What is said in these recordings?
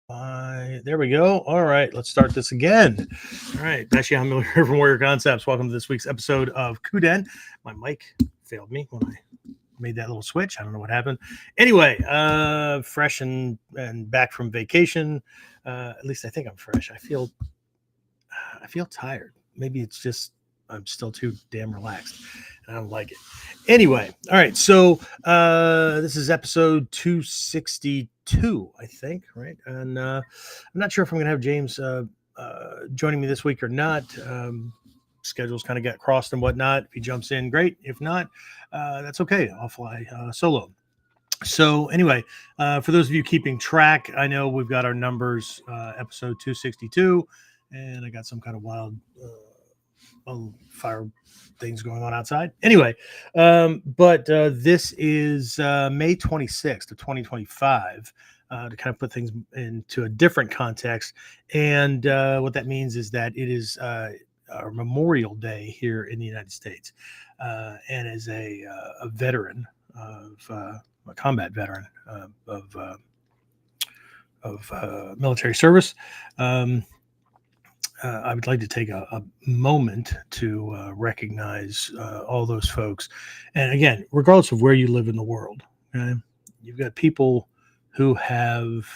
There we go. All right, let's start this again. All right, Dai-Shihan Miller here from Warrior Concepts. Welcome to this week's episode of KUDEN. My mic failed me when I made that little switch. I don't know what happened. Anyway, fresh and back from vacation. At least I think I'm fresh. I feel tired. Maybe it's just I'm still too damn relaxed, and I don't like it. Anyway, all right. So this is episode 262, I think, right? And I'm not sure if I'm going to have James joining me this week or not. Schedules kind of got crossed and whatnot. If he jumps in, great. If not, that's okay. I'll fly solo. So anyway, for those of you keeping track, I know we've got our numbers, episode 262, and I got some kind of wild fire things going on outside. Anyway, but this is May 26th of 2025. To kind of put things into a different context. And what that means is that it is our Memorial Day here in the United States. And as a veteran of a combat veteran of military service, I would like to take a moment to recognize all those folks. And again, regardless of where you live in the world, okay, you've got people who have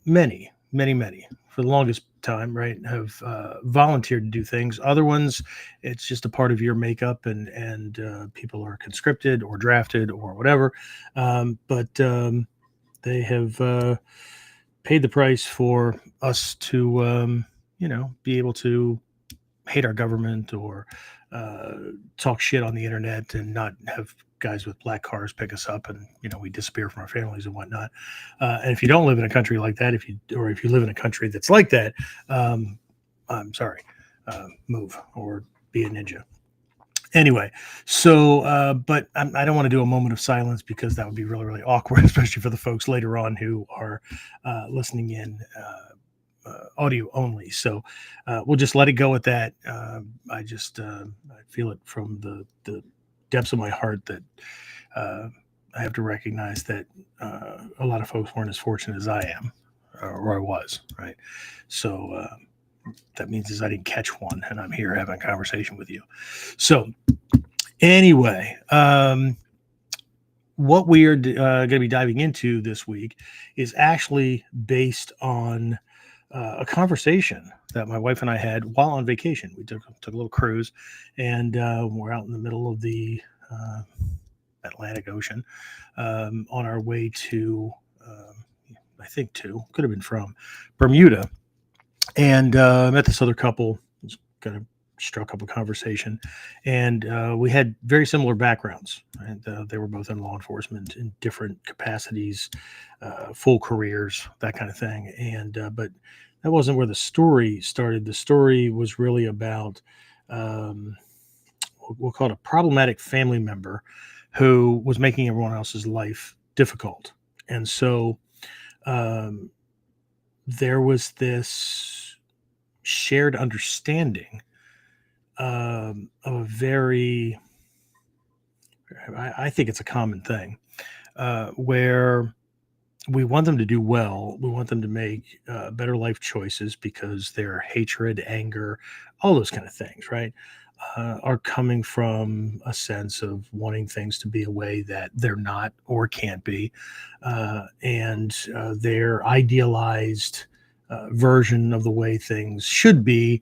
many, for the longest time, right, have volunteered to do things. Other ones, it's just a part of your makeup, and people are conscripted or drafted or whatever. But they have paid the price for us to, be able to hate our government or talk shit on the internet and not have guys with black cars pick us up and we disappear from our families and whatnot. And if you don't live in a country like that, if you live in a country that's like that, I'm sorry, move or be a ninja. Anyway, so but I don't want to do a moment of silence because that would be really, really awkward, especially for the folks later on who are listening in audio only. So we'll just let it go at that. I feel it from the depths of my heart that I have to recognize that a lot of folks weren't as fortunate as I am or I was, right? So that means is I didn't catch one, and I'm here having a conversation with you. So anyway, what we are going to be diving into this week is actually based on a conversation that my wife and I had while on vacation. We took a little cruise, and we're out in the middle of the Atlantic Ocean on our way to, I think could have been from Bermuda. And met this other couple, kind of struck up a conversation, and we had very similar backgrounds. And they were both in law enforcement in different capacities, full careers, that kind of thing. And but that wasn't where the story started. The story was really about we'll call it a problematic family member who was making everyone else's life difficult. And so there was this shared understanding of a very, I think it's a common thing, where we want them to do well. We want them to make better life choices because their hatred, anger, all those kind of things, right, are coming from a sense of wanting things to be a way that they're not or can't be. And their idealized version of the way things should be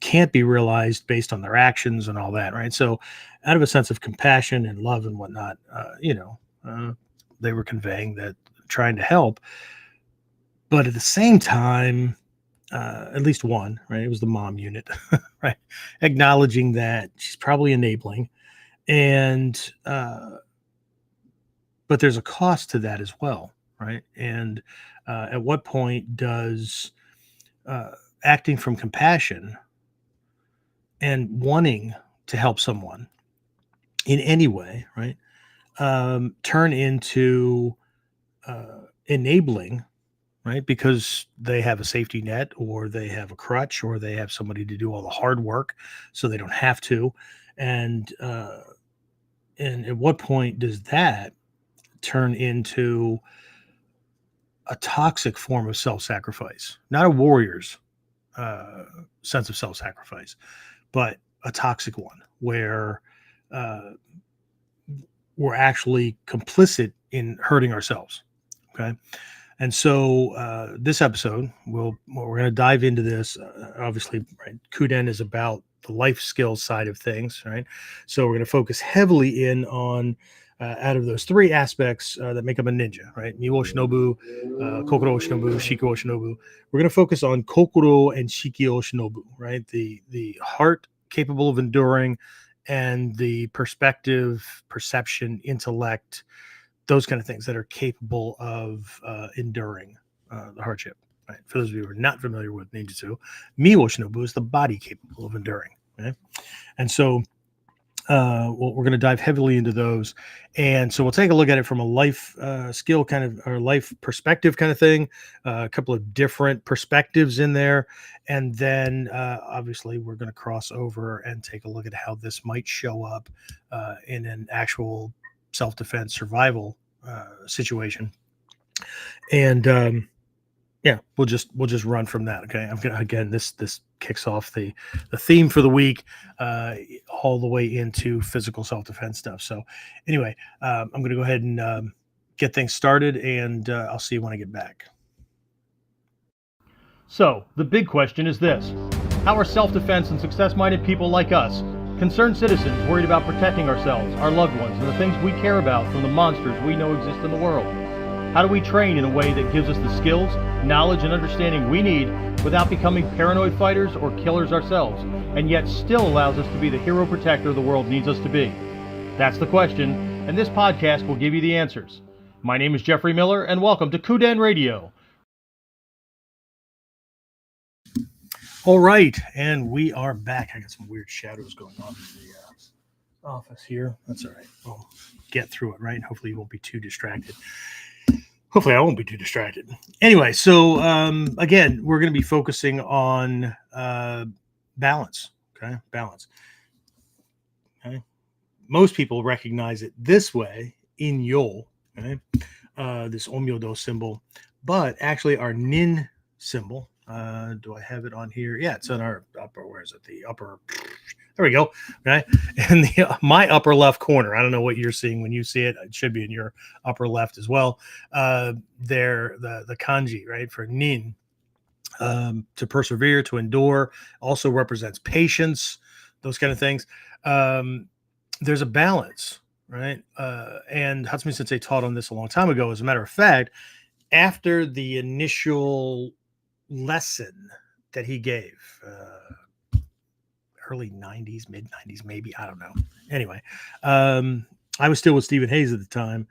can't be realized based on their actions and all that, right? So out of a sense of compassion and love and whatnot, they were conveying that, trying to help, but at the same time, at least one, right, it was the mom unit, right, acknowledging that she's probably enabling, and but there's a cost to that as well, right? And at what point does acting from compassion and wanting to help someone in any way, right, turn into enabling, right? Because they have a safety net, or they have a crutch, or they have somebody to do all the hard work, so they don't have to. And at what point does that turn into a toxic form of self-sacrifice, not a warrior's uh, sense of self-sacrifice, but a toxic one where uh, we're actually complicit in hurting ourselves. Okay. And so this episode, we're going to dive into this. Obviously, right, KUDEN is about the life skills side of things, right? So we're going to focus heavily in on out of those three aspects that make up a ninja, right? Miwo Shinobu, Kokoro Shinobu, Shikyo Shinobu. We're going to focus on Kokoro and Shikyo Shinobu, right? The heart capable of enduring, and the perspective, perception, intellect, those kind of things that are capable of enduring the hardship. Right? For those of you who are not familiar with ninjutsu, Miwo Shinobu is the body capable of enduring. Okay? And so we're going to dive heavily into those. And so we'll take a look at it from a life skill kind of, or life perspective kind of thing, a couple of different perspectives in there. And then obviously we're going to cross over and take a look at how this might show up in an actual self-defense survival situation. And yeah, we'll just run from that. Okay. I'm gonna, again, this kicks off the theme for the week, all the way into physical self-defense stuff. So anyway, I'm gonna go ahead and get things started, and I'll see you when I get back. So the big question is this: how are self-defense and success-minded people like us, concerned citizens worried about protecting ourselves, our loved ones, and the things we care about from the monsters we know exist in the world? How do we train in a way that gives us the skills, knowledge, and understanding we need without becoming paranoid fighters or killers ourselves, and yet still allows us to be the hero protector the world needs us to be? That's the question, and this podcast will give you the answers. My name is Jeffrey Miller, and welcome to KUDEN Radio. All right, and we are back. I got some weird shadows going on in the office here. That's all right. We'll get through it, right? Hopefully you won't be too distracted. Hopefully I won't be too distracted. Anyway, so again, we're going to be focusing on balance. Okay, balance. Okay, most people recognize it this way in Yo. Okay, this Omyodo symbol, but actually our Nin symbol. Do I have it on here? Yeah, it's on our upper. Where is it? The upper. There we go. Okay. And my upper left corner. I don't know what you're seeing when you see it. It should be in your upper left as well. There, the kanji, right, for nin, to persevere, to endure, also represents patience, those kind of things. There's a balance, right? And Hatsumi Sensei taught on this a long time ago. As a matter of fact, after the initial lesson that he gave, early 90s, mid 90s, maybe, I don't know. Anyway, I was still with Stephen Hayes at the time,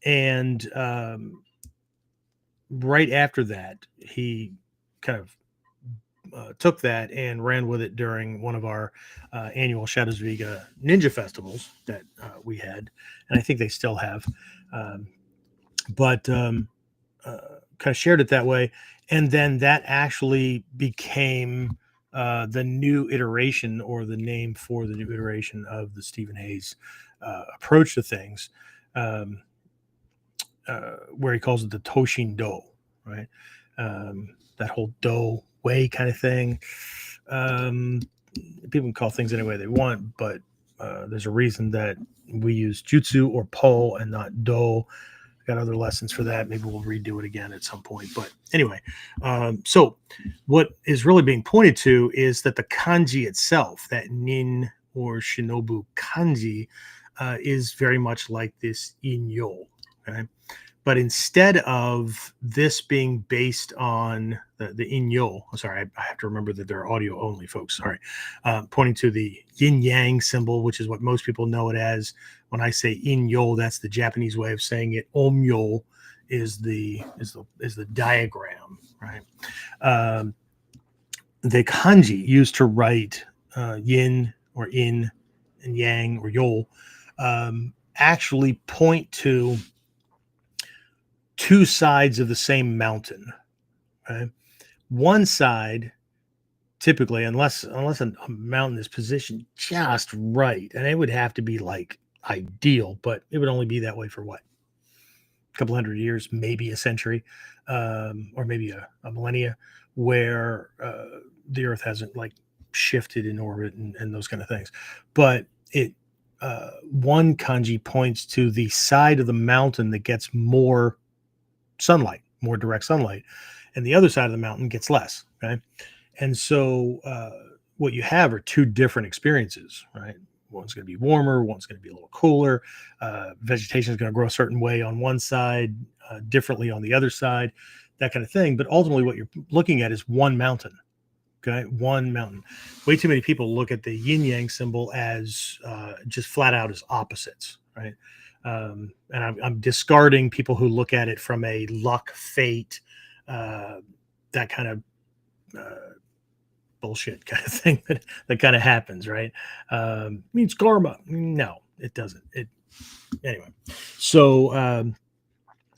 and right after that, he kind of took that and ran with it during one of our annual Shadows Vega Ninja festivals that we had, and I think they still have, but kind of shared it that way, and then that actually became the new iteration, or the name for the new iteration of the Stephen Hayes approach to things, where he calls it the Toshin Do, right? That whole Do way kind of thing. People can call things any way they want, but there's a reason that we use Jutsu or Po and not Do. Got other lessons for that. Maybe we'll redo it again at some point. But anyway, so what is really being pointed to is that the kanji itself, that nin or shinobu kanji, is very much like this inyo. Okay? But instead of this being based on the inyo, sorry, I have to remember that they're audio only, folks. Sorry, pointing to the yin yang symbol, which is what most people know it as. When I say inyo, that's the Japanese way of saying it. Omyo is the diagram, right? The kanji used to write yin or in and yang or yo actually point to two sides of the same mountain. Right? One side, typically, unless a mountain is positioned just right, and it would have to be like ideal, but it would only be that way for what, couple hundred years, maybe a century, or maybe a millennia, where the Earth hasn't like shifted in orbit and those kind of things. But it one kanji points to the side of the mountain that gets more sunlight, more direct sunlight, and the other side of the mountain gets less. Okay, and so what you have are two different experiences, right? One's going to be warmer, one's going to be a little cooler. Vegetation is going to grow a certain way on one side, differently on the other side, that kind of thing. But ultimately, what you're looking at is one mountain. Okay, one mountain. Way too many people look at the yin yang symbol as just flat out as opposites, right? And I'm discarding people who look at it from a luck, fate, that kind of bullshit kind of thing that kind of happens, right? Means karma. No, it doesn't. It anyway. So,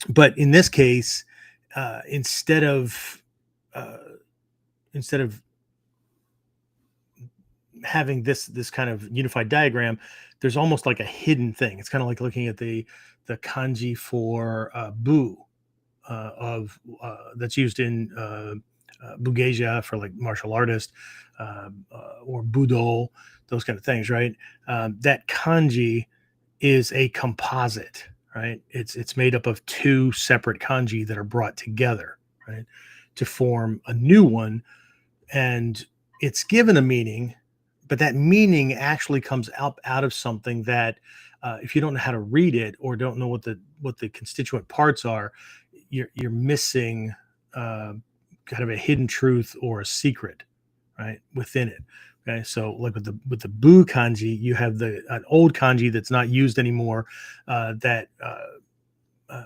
but in this case, instead of uh, instead of having this kind of unified diagram, there's almost like a hidden thing. It's kind of like looking at the kanji for bu of that's used in bugeja for like martial artist, or budo, those kind of things, right? That kanji is a composite, right? It's made up of two separate kanji that are brought together, right, to form a new one, and it's given a meaning, but that meaning actually comes out of something that, if you don't know how to read it or don't know what the constituent parts are, you're missing kind of a hidden truth or a secret, right, within it. Okay, so like with the bu kanji, you have an old kanji that's not used anymore, that uh,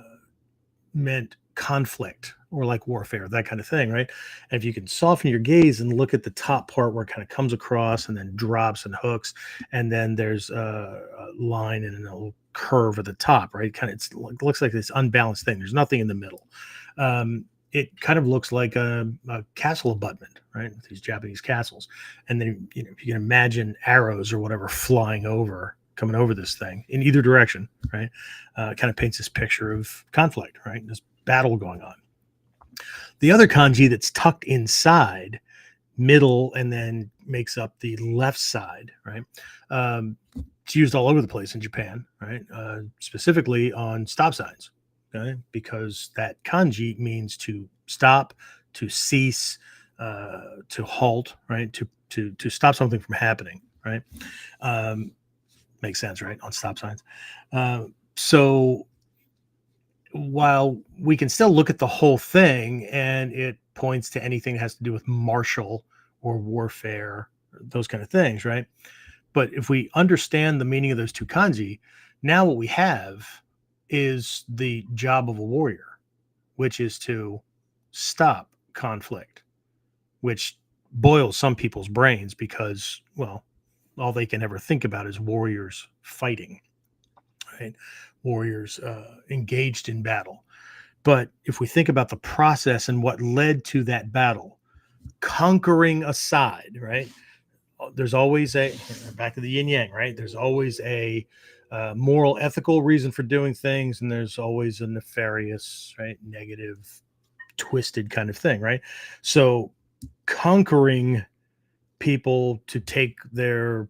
meant conflict or like warfare, that kind of thing, right? And if you can soften your gaze and look at the top part where it kind of comes across and then drops and hooks, and then there's a line and a little curve at the top, right? Kind of, it looks like this unbalanced thing. There's nothing in the middle. It kind of looks like a castle abutment, right? These Japanese castles, and then if you can imagine arrows or whatever flying over, coming over this thing in either direction, right? Kind of paints this picture of conflict, right? This battle going on. The other kanji that's tucked inside, middle, and then makes up the left side, right? It's used all over the place in Japan, right? Specifically on stop signs, okay? Because that kanji means to stop, to cease, to halt, right? To stop something from happening, right? Makes sense, right? On stop signs. So while we can still look at the whole thing and it points to anything that has to do with martial or warfare, those kind of things, right? But if we understand the meaning of those two kanji, now what we have is the job of a warrior, which is to stop conflict, which boils some people's brains because, well, all they can ever think about is warriors fighting, right? Warriors engaged in battle. But if we think about the process and what led to that battle, conquering a side, right? There's always back to the yin yang, right? There's always a moral, ethical reason for doing things, and there's always a nefarious, right, negative, twisted kind of thing, right? So conquering people to take their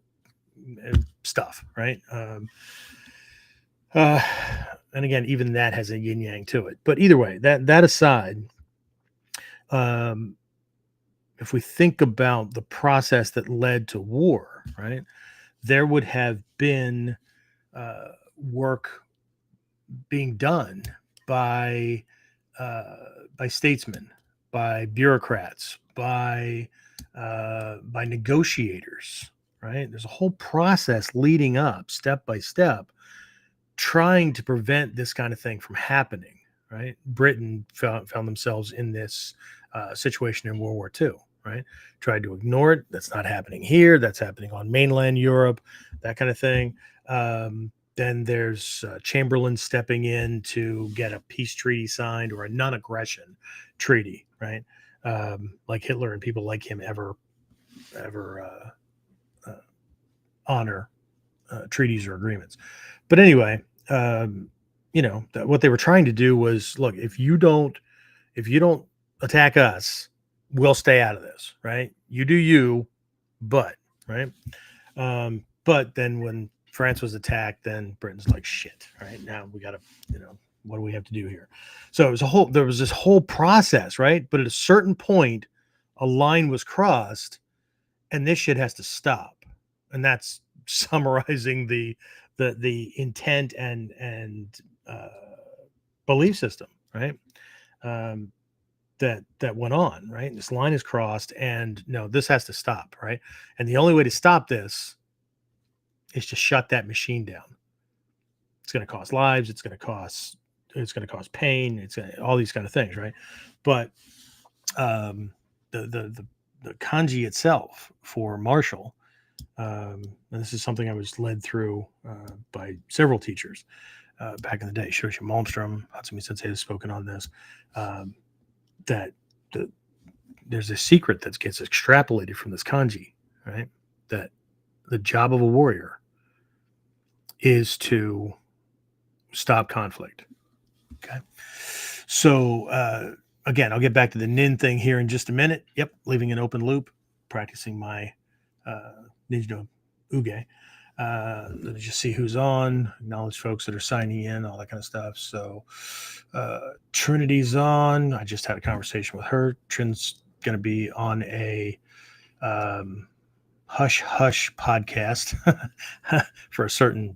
stuff, right? Uh, and again, even that has a yin yang to it. But either way, that aside, um, if we think about the process that led to war, right, there would have been work being done by statesmen, by bureaucrats, by negotiators, right? There's a whole process leading up, step by step, trying to prevent this kind of thing from happening, right? Britain found themselves in this situation in World War II, right? Tried to ignore it. That's not happening here. That's happening on mainland Europe, that kind of thing. Then there's Chamberlain stepping in to get a peace treaty signed or a non-aggression treaty, right? Like Hitler and people like him ever honor treaties or agreements. But anyway, what they were trying to do was, look, if you don't attack us, we'll stay out of this, right? You do you, but right. But then when France was attacked, then Britain's like, shit, right? Now we got to, what do we have to do here? So there was this whole process, right? But at a certain point, a line was crossed, and this shit has to stop. And that's summarizing the intent and belief system, right? That went on, right? This line is crossed, and no, this has to stop, right? And the only way to stop this is to shut that machine down. It's going to cost lives. It's going to cost pain. It's all these kind of things, right? But the kanji itself for martial, and this is something I was led through by several teachers back in the day. Shoshi Malmstrom, Hatsumi Sensei has spoken on this. That there's a secret that gets extrapolated from this kanji, right? That the job of a warrior is to stop conflict. Okay. So again, I'll get back to the nin thing here in just a minute. Yep, leaving an open loop, practicing my Ninja Uge. Let me just see who's on, acknowledge folks that are signing in, all that kind of stuff. So Trinity's on. I just had a conversation with her. Trin's going to be on a hush hush podcast for a certain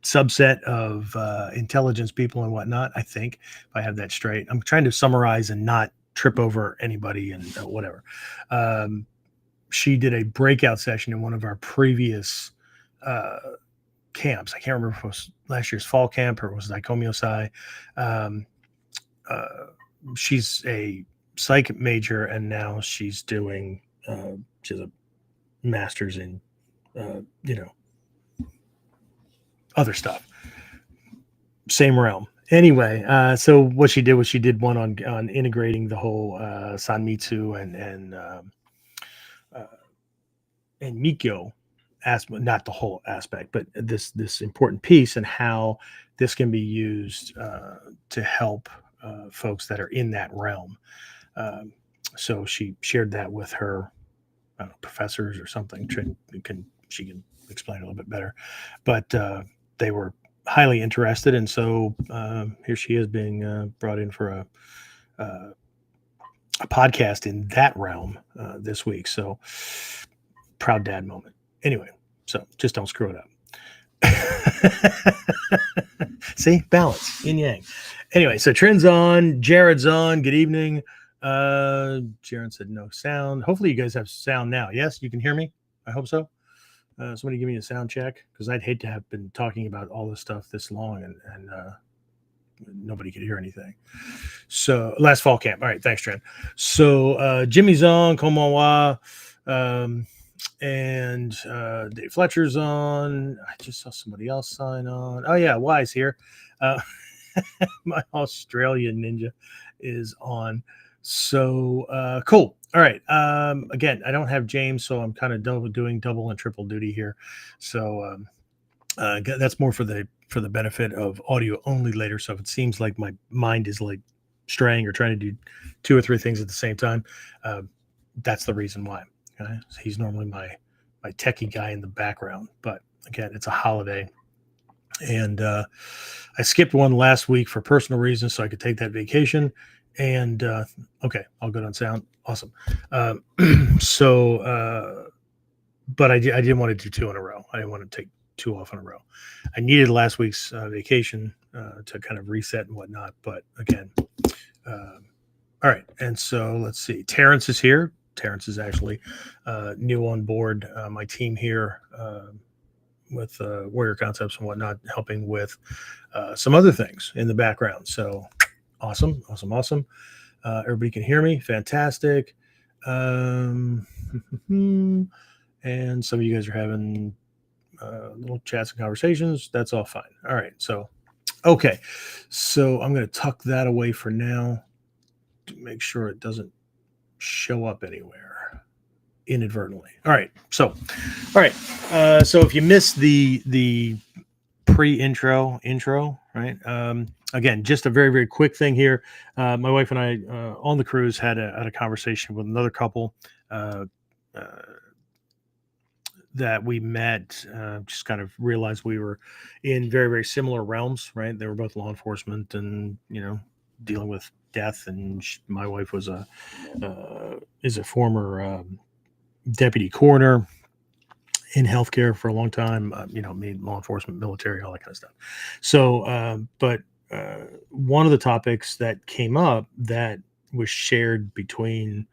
subset of intelligence people and whatnot. I think, if I have that straight. I'm trying to summarize and not trip over anybody and whatever. She did a breakout session in one of our previous camps. I can't remember if it was last year's fall camp or it was Daikomyosai. She's a psych major, and now she's doing she has a master's in other stuff, same realm. Anyway, so what she did was she did one on integrating the whole sanmitsu and mikyo aspect, not the whole aspect, but this important piece, and how this can be used to help folks that are in that realm. So she shared that with her professors or something. She can explain a little bit better, but they were highly interested, and so here she is being brought in for a podcast in that realm this week. So proud dad moment. Anyway, so just don't screw it up. See, balance, yin yang. Anyway, so Trin's on, Jared's on. Good evening. Jared said no sound. Hopefully you guys have sound now. Yes, you can hear me. I hope so. Somebody give me a sound check, because I'd hate to have been talking about all this stuff this long and nobody could hear anything. So last fall camp. All right, thanks, Trin. So Jimmy's on, Komawa. And Dave Fletcher's on. I just saw somebody else sign on. Oh yeah, Wise here. My Australian ninja is on. So cool. All right. Again, I don't have James, so I'm kind of doing double and triple duty here. So that's more for the benefit of audio only later. So if it seems like my mind is like straying or trying to do 2 or 3 things at the same time, that's the reason why. Okay? So he's normally my techie guy in the background, but again, it's a holiday, and I skipped one last week for personal reasons so I could take that vacation. And okay, all good on sound. Awesome. But I didn't want to do 2 in a row. I didn't want to take 2 off in a row. I needed last week's vacation to kind of reset and whatnot. But again, all right. And so let's see. Terrence is here. Terrence is actually new on board my team here with Warrior Concepts and whatnot, helping with some other things in the background. So awesome. Everybody can hear me. Fantastic. And some of you guys are having little chats and conversations. That's all fine. All right. So, okay. So I'm going to tuck that away for now to make sure it doesn't show up anywhere inadvertently. All right. So if you missed the pre-intro intro, right? Again, just a very very quick thing here. My wife and I on the cruise had a conversation with another couple uh, uh, that we met. Just kind of realized we were in very very similar realms, right? They were both law enforcement, and dealing with death. And my wife was a is a former deputy coroner in healthcare for a long time. Me, law enforcement, military, all that kind of stuff. So, but one of the topics that came up that was shared between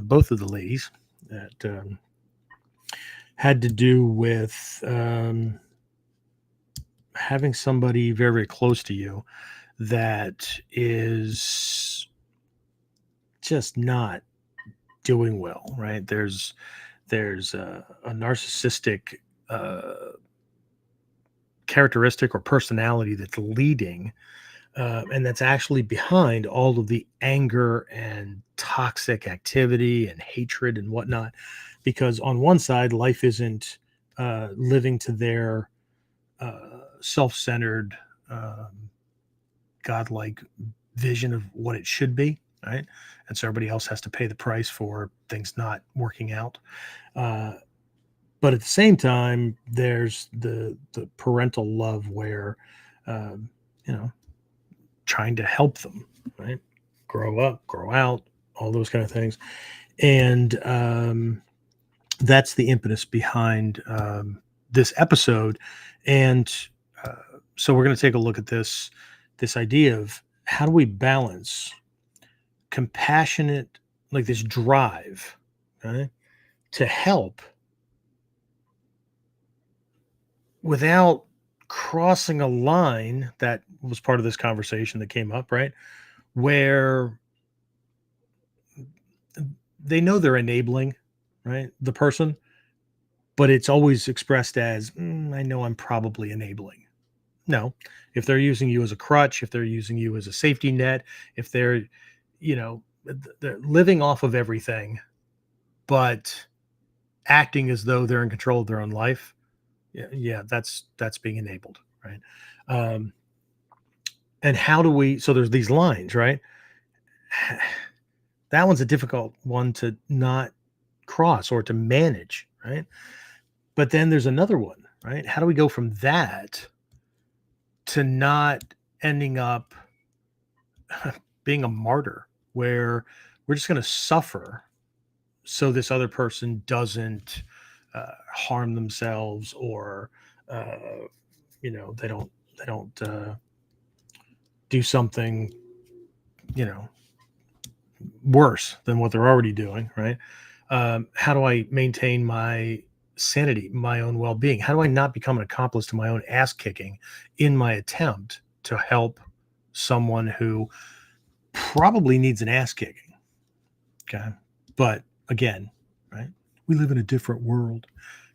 both of the ladies that had to do with having somebody very, very close to you that is just not doing well, right? There's a narcissistic uh, characteristic or personality that's leading, and that's actually behind all of the anger and toxic activity and hatred and whatnot. Because on one side, life isn't living to their self-centered, um, godlike vision of what it should be, right? And so everybody else has to pay the price for things not working out. Uh, but at the same time, there's the parental love where, um, you know, trying to help them, right? Grow up, grow out, all those kind of things. And that's the impetus behind this episode. And uh, so we're going to take a look at this idea of how do we balance compassionate, like this drive, okay, to help without crossing a line that was part of this conversation that came up, right? Where they know they're enabling, right, the person, but it's always expressed as, I know I'm probably enabling. No, if they're using you as a crutch, if they're using you as a safety net, if they're, they're living off of everything, but acting as though they're in control of their own life. Yeah, that's being enabled, right? Um, and how do we? So there's these lines, right? That one's a difficult one to not cross or to manage, right? But then there's another one, right? How do we go from that to not ending up being a martyr where we're just going to suffer so this other person doesn't harm themselves, or uh, they don't do something you know worse than what they're already doing, right? How do I maintain my sanity, my own well-being? How do I not become an accomplice to my own ass kicking in my attempt to help someone who probably needs an ass kicking? Okay. But again, right? We live in a different world.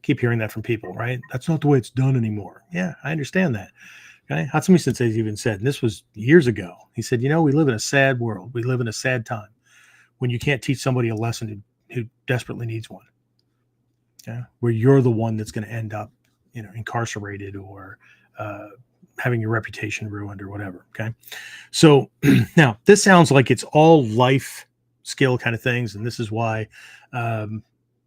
Keep hearing that from people, right? That's not the way it's done anymore. Yeah, I understand that. Okay. Hatsumi Sensei even said, and this was years ago, he said, we live in a sad world. We live in a sad time when you can't teach somebody a lesson who desperately needs one. Okay. Where you're the one that's going to end up, incarcerated, or uh, having your reputation ruined or whatever. Okay. So now this sounds like it's all life skill kind of things. And this is why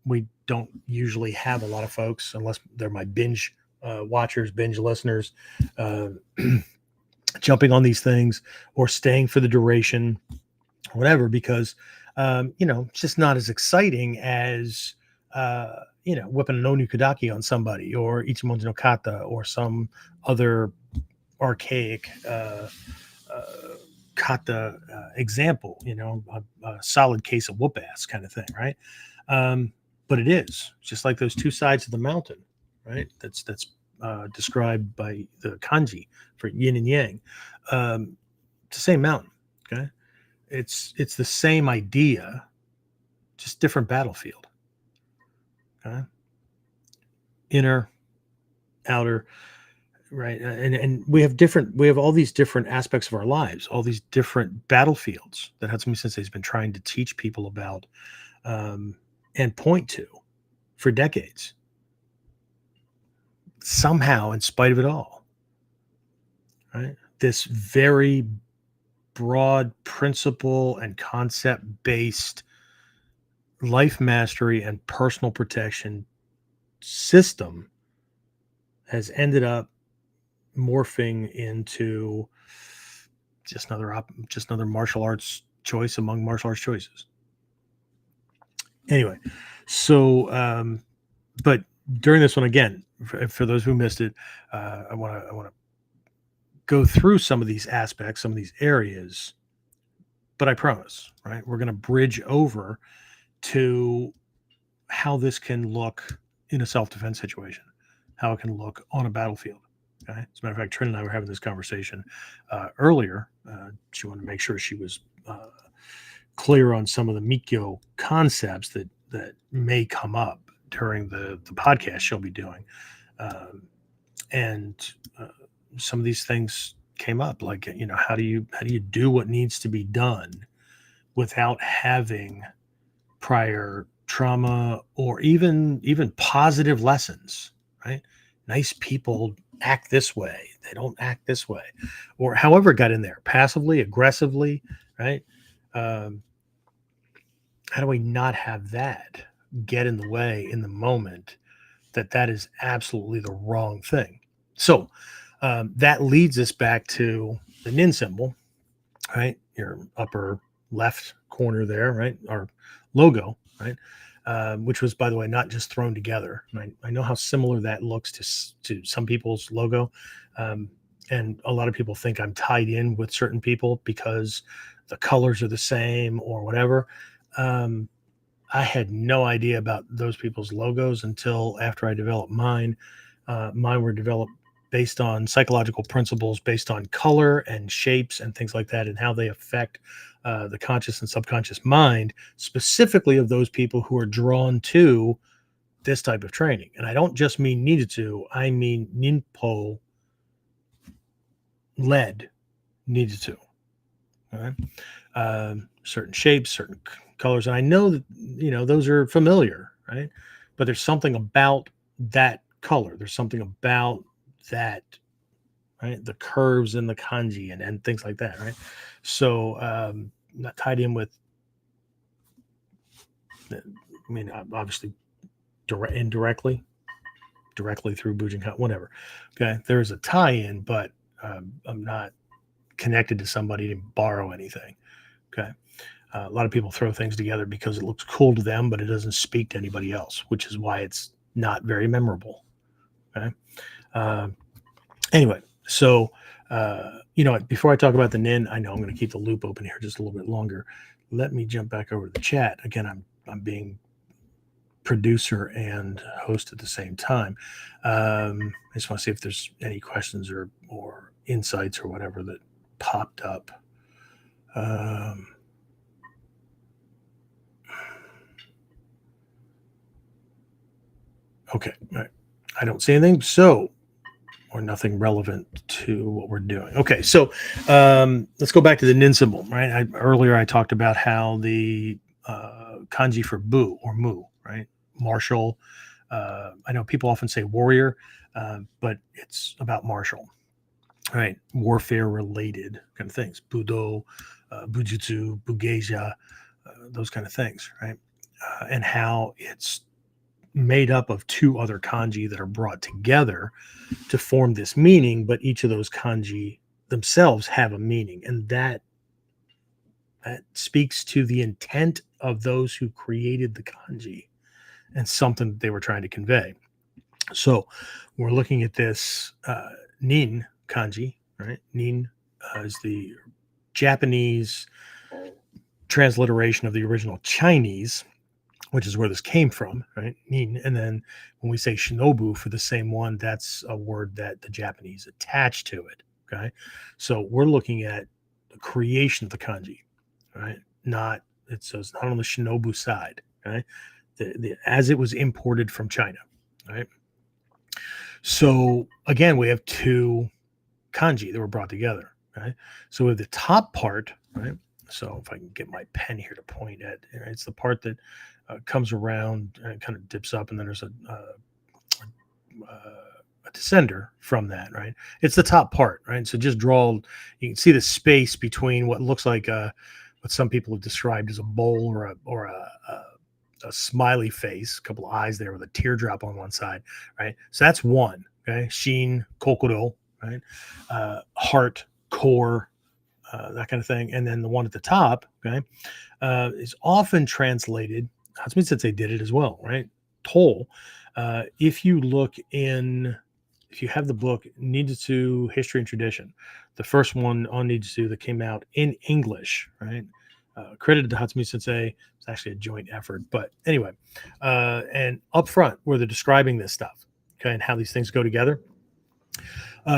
we don't usually have a lot of folks, unless they're my binge watchers, binge listeners, uh, jumping on these things or staying for the duration, whatever, because, it's just not as exciting as, whipping an Onukadaki on somebody, or Ichimonji no Kata, or some other archaic uh, kata example, a solid case of whoop ass kind of thing, right? But it is just like those two sides of the mountain, right? That's described by the kanji for yin and yang. It's the same mountain, okay? It's the same idea, just different battlefield. Okay? Inner, outer, right? And we have all these different aspects of our lives, all these different battlefields that Hatsumi Sensei has been trying to teach people about, and point to for decades. Somehow, in spite of it all, right? This very broad principle and concept based life mastery and personal protection system has ended up morphing into just another martial arts choice among martial arts choices. Anyway, so but during this one again, for those who missed it, I want to go through some of these aspects, some of these areas, but I promise, right, we're going to bridge over to how this can look in a self-defense situation, how it can look on a battlefield. Okay. As a matter of fact, Trin and I were having this conversation earlier. She wanted to make sure she was clear on some of the Mikyo concepts that may come up during the podcast she'll be doing, and some of these things came up, like how do you do what needs to be done without having prior trauma or even positive lessons, right? Nice people act this way, they don't act this way, or however it got in there, passively, aggressively, right? um, how do we not have that get in the way in the moment that is absolutely the wrong thing? So that leads us back to the nin symbol, right? Your upper left corner there, right? Our logo, right? Which was, by the way, not just thrown together. I know how similar that looks to some people's logo. Um, and a lot of people think I'm tied in with certain people because the colors are the same or whatever. Um, I had no idea about those people's logos until after I developed mine. Mine were developed based on psychological principles, based on color and shapes and things like that, and how they affect the conscious and subconscious mind, specifically of those people who are drawn to this type of training. And I don't just mean needed to, I mean Ninpo led needed to. All right. Certain shapes, certain colors. And I know that, those are familiar, right? But there's something about that color. There's something about that, right? The curves in the kanji and things like that, right? So, not tied in with, obviously, indirectly, directly through Bujinkan, whatever. Okay. There's a tie in, but I'm not connected to somebody to borrow anything. Okay. A lot of people throw things together because it looks cool to them, but it doesn't speak to anybody else, which is why it's not very memorable. Okay. Uh, anyway, so before I talk about the nin, I know I'm going to keep the loop open here just a little bit longer. Let me jump back over to the chat again. I'm being producer and host at the same time. I just want to see if there's any questions or insights or whatever that popped up. Okay. All right. I don't see anything. So, or nothing relevant to what we're doing. Okay. So, let's go back to the nin symbol, right? Earlier I talked about how the kanji for bu or mu, right? Martial. I know people often say warrior, but it's about martial, right? Warfare related kind of things. Budo, bujutsu, bugeja, those kind of things, right? And how it's made up of two other kanji that are brought together to form this meaning, but each of those kanji themselves have a meaning, and that speaks to the intent of those who created the kanji and something that they were trying to convey. So we're looking at this nin kanji, right? Nin is the Japanese transliteration of the original Chinese, which is where this came from, right? Nin. And then when we say shinobu for the same one, that's a word that the Japanese attached to it. Okay. So we're looking at the creation of the kanji, right? So it's not on the shinobu side, right? As it was imported from China, right? So again, we have two kanji that were brought together, right? So we have the top part, right? So if I can get my pen here to point at, right, it's the part that comes around and kind of dips up, and then there's a descender from that, right? It's the top part, right? So just draw, you can see the space between what looks like what some people have described as a bowl or a smiley face, a couple of eyes there with a teardrop on one side, right? So that's one, okay? Shin, kokoro, right? Heart, core, that kind of thing. And then the one at the top, okay, is often translated. Hatsumi Sensei did it as well, right? Toll. If you look in, if you have the book Nijutsu History and Tradition, the first one on Nijutsu that came out in English, right? Credited to Hatsumi Sensei. It's actually a joint effort, but anyway, and up front where they're describing this stuff, okay, and how these things go together,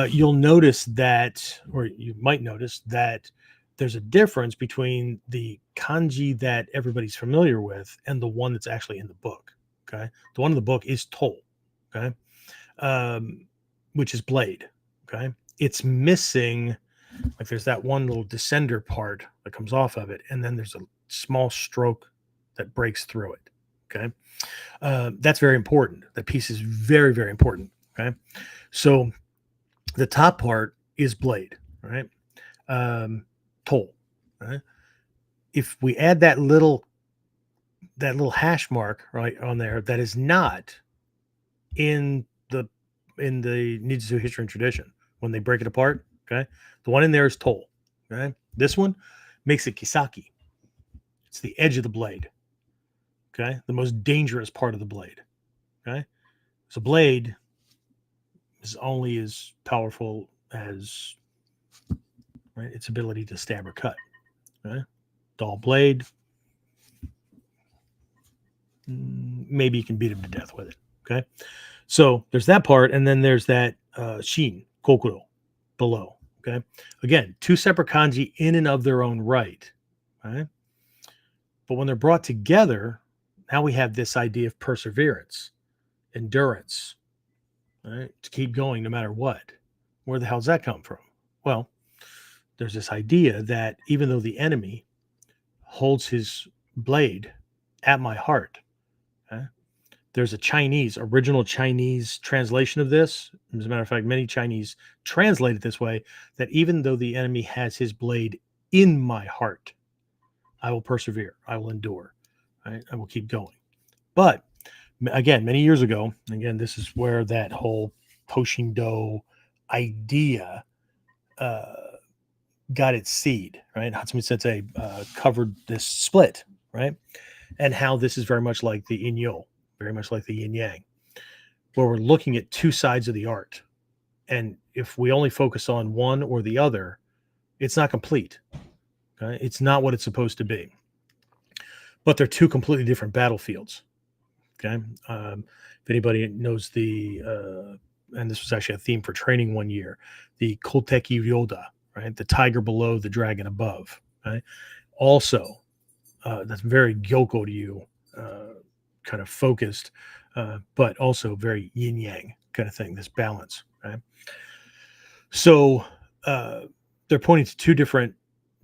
you'll notice that, or you might notice that there's a difference between the kanji that everybody's familiar with and the one that's actually in the book. Okay, the one in the book is to, okay, which is blade. Okay, it's missing, like there's that one little descender part that comes off of it, and then there's a small stroke that breaks through it. Okay, that's very important. That piece is very, very important. Okay, so the top part is blade, right? Toll, right? If we add that little hash mark right on there, that is not in the Nijutsu History and Tradition when they break it apart. Okay, the one in there is toll. Okay, this one makes it kisaki. It's the edge of the blade. Okay, the most dangerous part of the blade. Okay, so blade is only as powerful as, right, its ability to stab or cut. Right, dull blade, maybe you can beat him to death with it. Okay, so there's that part, and then there's that shin kokuro below. Okay, again, two separate kanji in and of their own right. Right, but when they're brought together, now we have this idea of perseverance, endurance, right, to keep going no matter what. Where the hell does that come from? Well, there's this idea that even though the enemy holds his blade at my heart, okay, there's a original Chinese translation of this. As a matter of fact, many Chinese translate it this way, that even though the enemy has his blade in my heart, I will persevere. I will endure. Right? I will keep going. But again, many years ago, again, this is where that whole Toshindo idea got its seed, right? Hatsumi Sensei covered this split, right? And how this is very much like the inyo, very much like the yin yang, where we're looking at two sides of the art. And if we only focus on one or the other, it's not complete. Okay? It's not what it's supposed to be. But they're two completely different battlefields. Okay. If anybody knows and this was actually a theme for training one year, the Koteki Ryoda, right? The tiger below, the dragon above. Right. Also, that's very Gyoko to you, kind of focused, but also very yin yang kind of thing, this balance. Right. So they're pointing to two different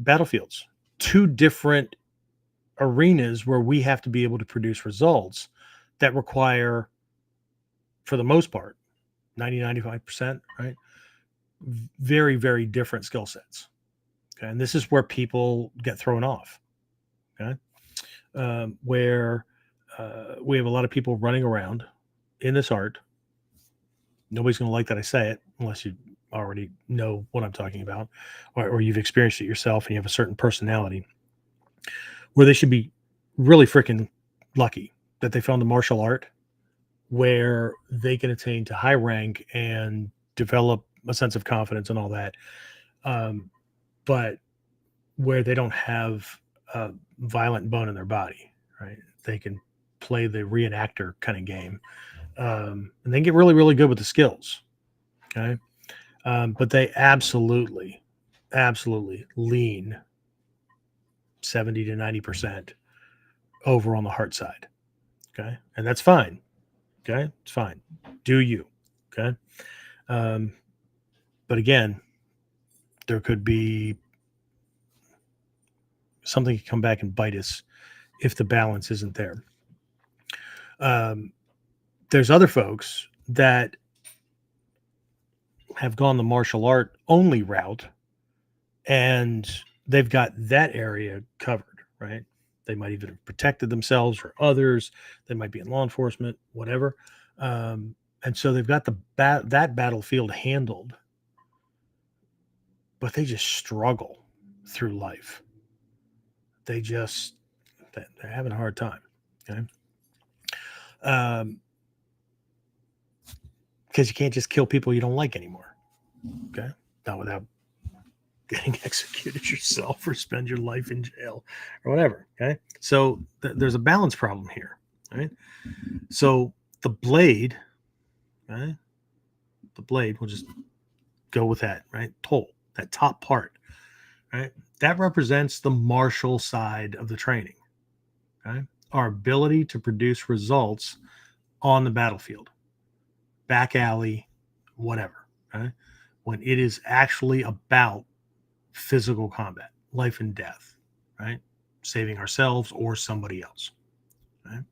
battlefields, two different arenas where we have to be able to produce results that require, for the most part, 95%, right? Very, very different skill sets. Okay. And this is where people get thrown off. Okay. Where we have a lot of people running around in this art. Nobody's going to like that I say it unless you already know what I'm talking about, or you've experienced it yourself and you have a certain personality, where they should be really freaking lucky that they found a martial art where they can attain to high rank and develop a sense of confidence and all that. But where they don't have a violent bone in their body, right? They can play the reenactor kind of game. And they get really, really good with the skills. Okay. But they absolutely lean 70 to 90% over on the heart side. Okay. And that's fine. Okay. It's fine. Do you. Okay. But again, there could be something could come back and bite us if the balance isn't there. There's other folks that have gone the martial art only route, and they've got that area covered, right? They might even have protected themselves or others. They might be in law enforcement, whatever. And so they've got that battlefield handled, but they just struggle through life. They just they're having a hard time. Okay. Because you can't just kill people you don't like anymore. Okay. Not without getting executed yourself or spend your life in jail or whatever. Okay. So there's a balance problem here. Right. So the blade, right? The blade, we'll just go with that, right? Toll, that top part, right? That represents the martial side of the training. Okay. Our ability to produce results on the battlefield, back alley, whatever. Okay. When it is actually about physical combat, life and death, right? Saving ourselves or somebody else. Right?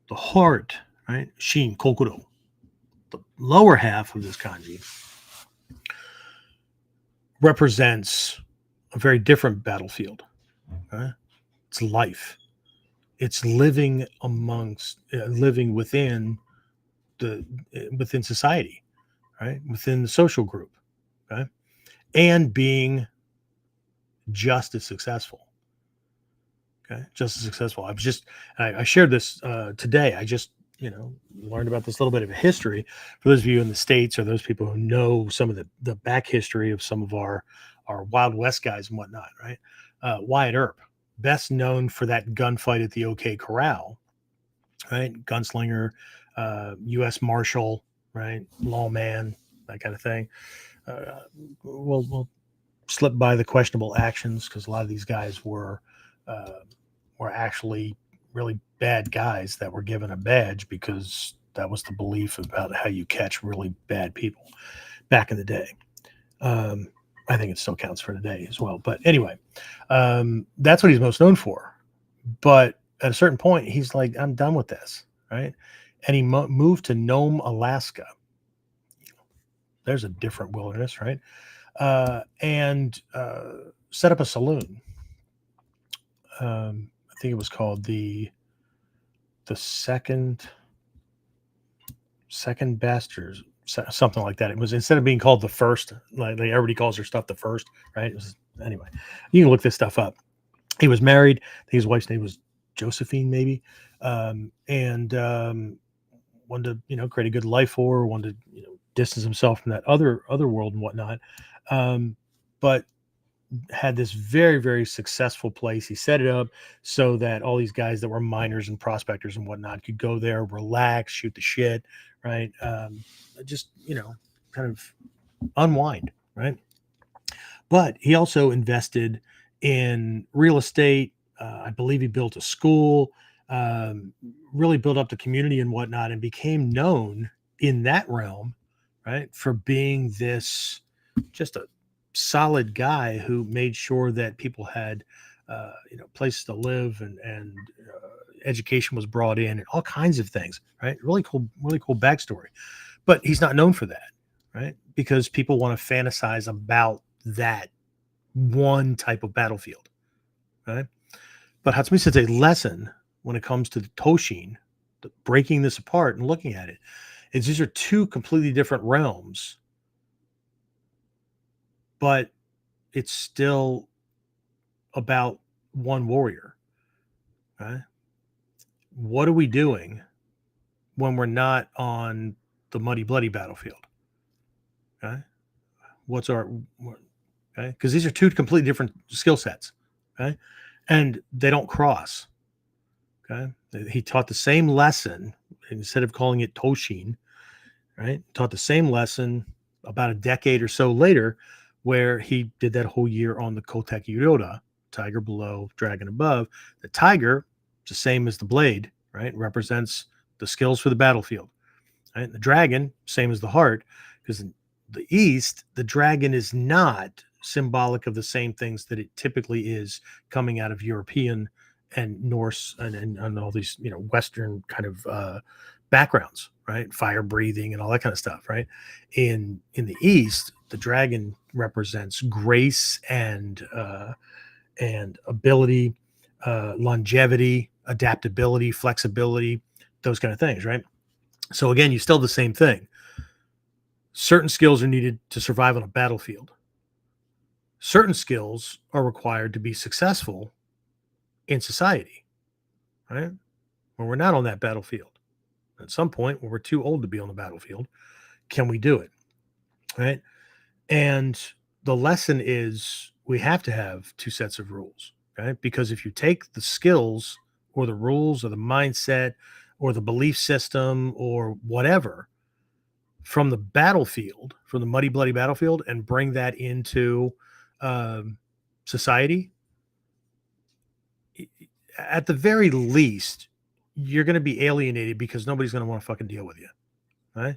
The heart, right? Shin kokuro, the lower half of this kanji represents a very different battlefield. Okay? It's life. It's living amongst, living within within society, right? Within the social group, okay? And being just as successful. Okay, just as successful. I shared this today. I just learned about this little bit of a history for those of you in the States or those people who know some of the back history of some of our Wild West guys and whatnot. Right, Wyatt Earp, best known for that gunfight at the OK Corral. Right, gunslinger, U.S. Marshal, right, lawman, that kind of thing. We'll slip by the questionable actions because a lot of these guys uh, were actually really bad guys that were given a badge because that was the belief about how you catch really bad people back in the day. Um, I think it still counts for today as well. But anyway, that's what he's most known for. But at a certain point, he's like, I'm done with this. Right. And he moved to Nome, Alaska. There's a different wilderness, right? And set up a saloon. I think it was called the second bastards, something like that. It was, instead of being called the first, like everybody calls their stuff the first, right? It was, anyway, you can look this stuff up. He was married. I think his wife's name was Josephine, maybe, and wanted to create a good life for her, wanted to distance himself from that other world and whatnot. But had this very, very successful place. He set it up so that all these guys that were miners and prospectors and whatnot could go there, relax, shoot the shit, right? Just kind of unwind, right? But he also invested in real estate. I believe he built a school, um, really built up the community and whatnot, and became known in that realm, right, for being this just a solid guy who made sure that people had, places to live, and education was brought in, and all kinds of things, right? Really cool backstory. But he's not known for that, right? Because people want to fantasize about that one type of battlefield, right? But Hatsumi Sensei's lesson when it comes to the Toshin, breaking this apart and looking at it, is these are two completely different realms, but it's still about one warrior. Right? What are we doing when we're not on the muddy, bloody battlefield? Okay? What's our okay? Because these are two completely different skill sets. Okay, and they don't cross. Okay, he taught the same lesson instead of calling it Toshin. Right, taught the same lesson about a decade or so later, where he did that whole year on the Koteki Ryoda, tiger below, dragon above. The tiger, the same as the blade, right, represents the skills for the battlefield. Right? The dragon, same as the heart, because in the East, the dragon is not symbolic of the same things that it typically is coming out of European and Norse and all these Western kind of backgrounds. right? Fire breathing and all that kind of stuff, right? In the East, the dragon represents grace and ability, longevity, adaptability, flexibility, those kind of things, right? So again, you still have the same thing. Certain skills are needed to survive on a battlefield. Certain skills are required to be successful in society, right? When we're not on that battlefield. At some point, when we're too old to be on the battlefield, can we do it? Right. And the lesson is we have to have two sets of rules, right? Because if you take the skills or the rules or the mindset or the belief system or whatever from the battlefield, from the muddy, bloody battlefield, and bring that into um, society, at the very least, you're going to be alienated because nobody's going to want to fucking deal with you, right?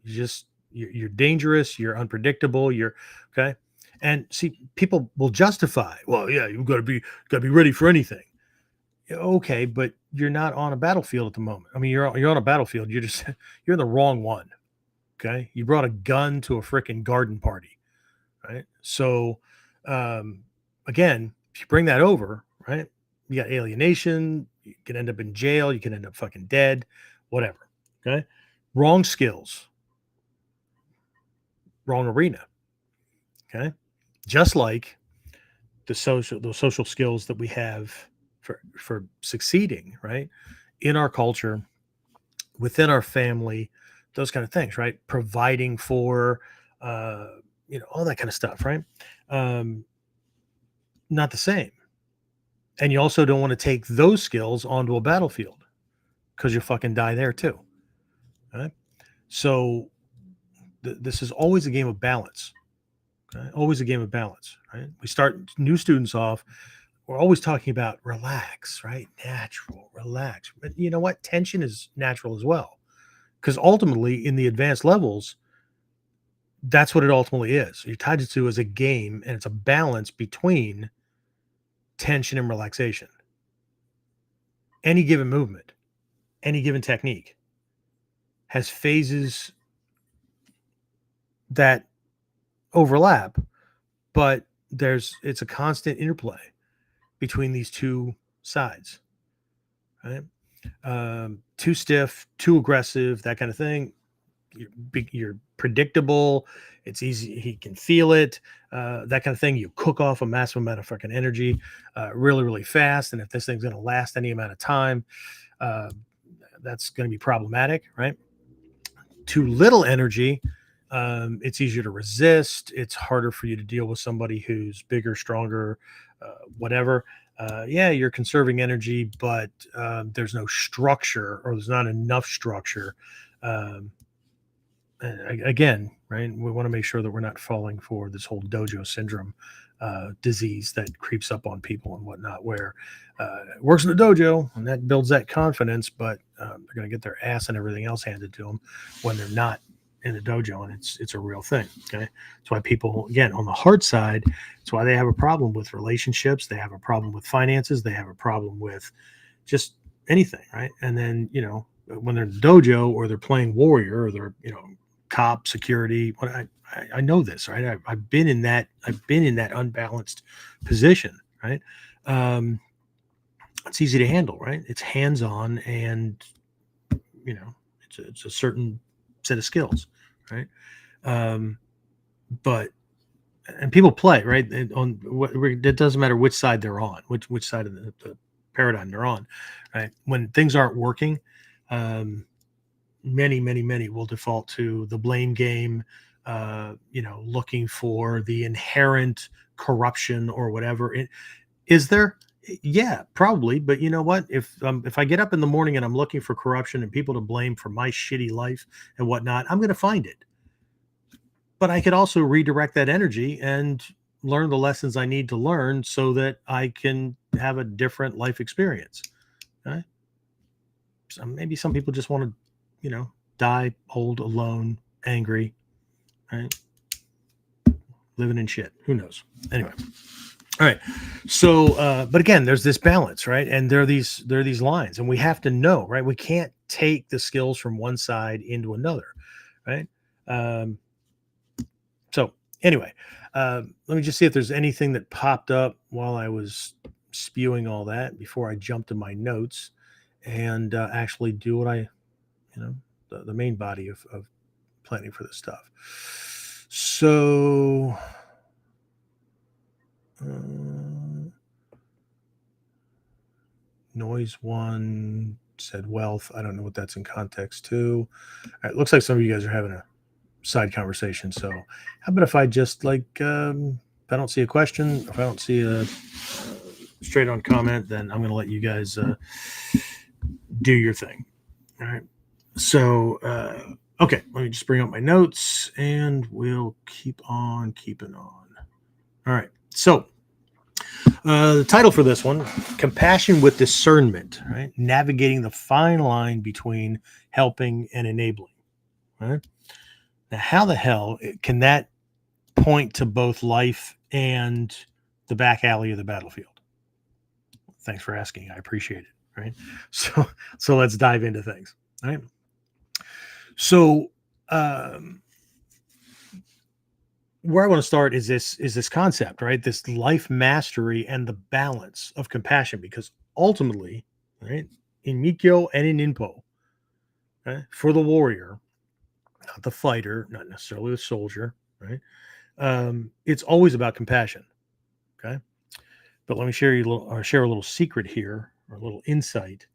You're dangerous, you're unpredictable, you're okay. And see, people will justify, well, yeah, you've got to be ready for anything. Okay, but you're not on a battlefield at the moment. I mean, you're on a battlefield. You're just you're in the wrong one. Okay, you brought a gun to a freaking garden party, right? So, um, again, if you bring that over, right, you got alienation. You can end up in jail. You can end up fucking dead, whatever. Okay, wrong skills, wrong arena. Okay, just like those social skills that we have for succeeding, right, in our culture, within our family, those kind of things, right, providing for, uh, all that kind of stuff, right? Um, Not the same. And you also don't want to take those skills onto a battlefield because you'll fucking die there too. Right? So this is always a game of balance. Okay? Always a game of balance. Right? We start new students off. We're always talking about relax, right? Natural, relax. But you know what? Tension is natural as well. Because ultimately, in the advanced levels, that's what it ultimately is. Your taijutsu is a game, and it's a balance between tension and relaxation. Any given movement, any given technique has phases that overlap, but it's a constant interplay between these two sides, right? Too stiff, too aggressive, that kind of thing. You're predictable. It's easy. He can feel it. That kind of thing. You cook off a massive amount of fucking energy really, really fast. And if this thing's going to last any amount of time, uh, that's going to be problematic, right? Too little energy. It's easier to resist. It's harder for you to deal with somebody who's bigger, stronger, whatever. Yeah, you're conserving energy, but there's no structure or there's not enough structure. Um, Again, right? We want to make sure that we're not falling for this whole dojo syndrome disease that creeps up on people and whatnot, where it works in the dojo and that builds that confidence, but they're going to get their ass and everything else handed to them when they're not in the dojo, and it's a real thing. Okay, that's why people, again, on the hard side, it's why they have a problem with relationships, they have a problem with finances, they have a problem with just anything, right? And then when they're in the dojo or they're playing warrior or they're cop security, I know this, right? I've been in that unbalanced position, right? It's easy to handle, right? It's hands-on, and it's a certain set of skills, right? um but and people play, right? It doesn't matter which side they're on, which side of the paradigm they're on, right? When things aren't working, um many will default to the blame game, looking for the inherent corruption or whatever. Is there? Yeah, probably. But you know what? If I get up in the morning and I'm looking for corruption and people to blame for my shitty life and whatnot, I'm going to find it. But I could also redirect that energy and learn the lessons I need to learn so that I can have a different life experience. Okay? So maybe some people just want to, die old, alone, angry, right? Living in shit. Who knows? Anyway. All right. So, but again, there's this balance, right? And there are these lines, and we have to know, right? We can't take the skills from one side into another, right? Um, so anyway, let me just see if there's anything that popped up while I was spewing all that before I jump to my notes and actually do what I, the main body of planning for this stuff. So, noise one said wealth. I don't know what that's in context to. All right, looks like some of you guys are having a side conversation. So, how about if I just if I don't see a question, if I don't see a straight on comment, then I'm going to let you guys do your thing. All right. So, okay, let me just bring up my notes and we'll keep on keeping on. All right. So, the title for this one, Compassion with Discernment, right? Navigating the fine line between helping and enabling, right? Now, how the hell can that point to both life and the back alley of the battlefield? Thanks for asking. I appreciate it, right? So let's dive into things, right? So, where I want to start is this concept, right? This life mastery and the balance of compassion, because ultimately, right, in Mikyo and in Inpo, right, for the warrior, not the fighter, not necessarily the soldier, right? It's always about compassion. Okay, but let me share a little secret here, or a little insight.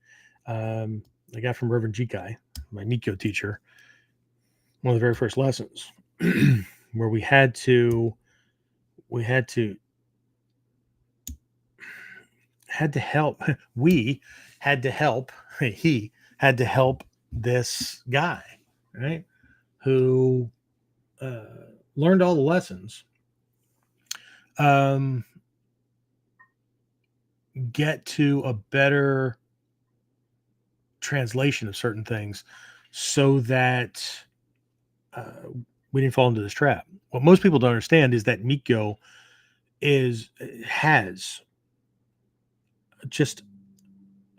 I got from Reverend Jikai, my Mikyo teacher, one of the very first lessons, where we had to help we had to help he had to help this guy, right, who uh, learned all the lessons, um, get to a better translation of certain things so that uh, we didn't fall into this trap. What most people don't understand is that Mikyo has just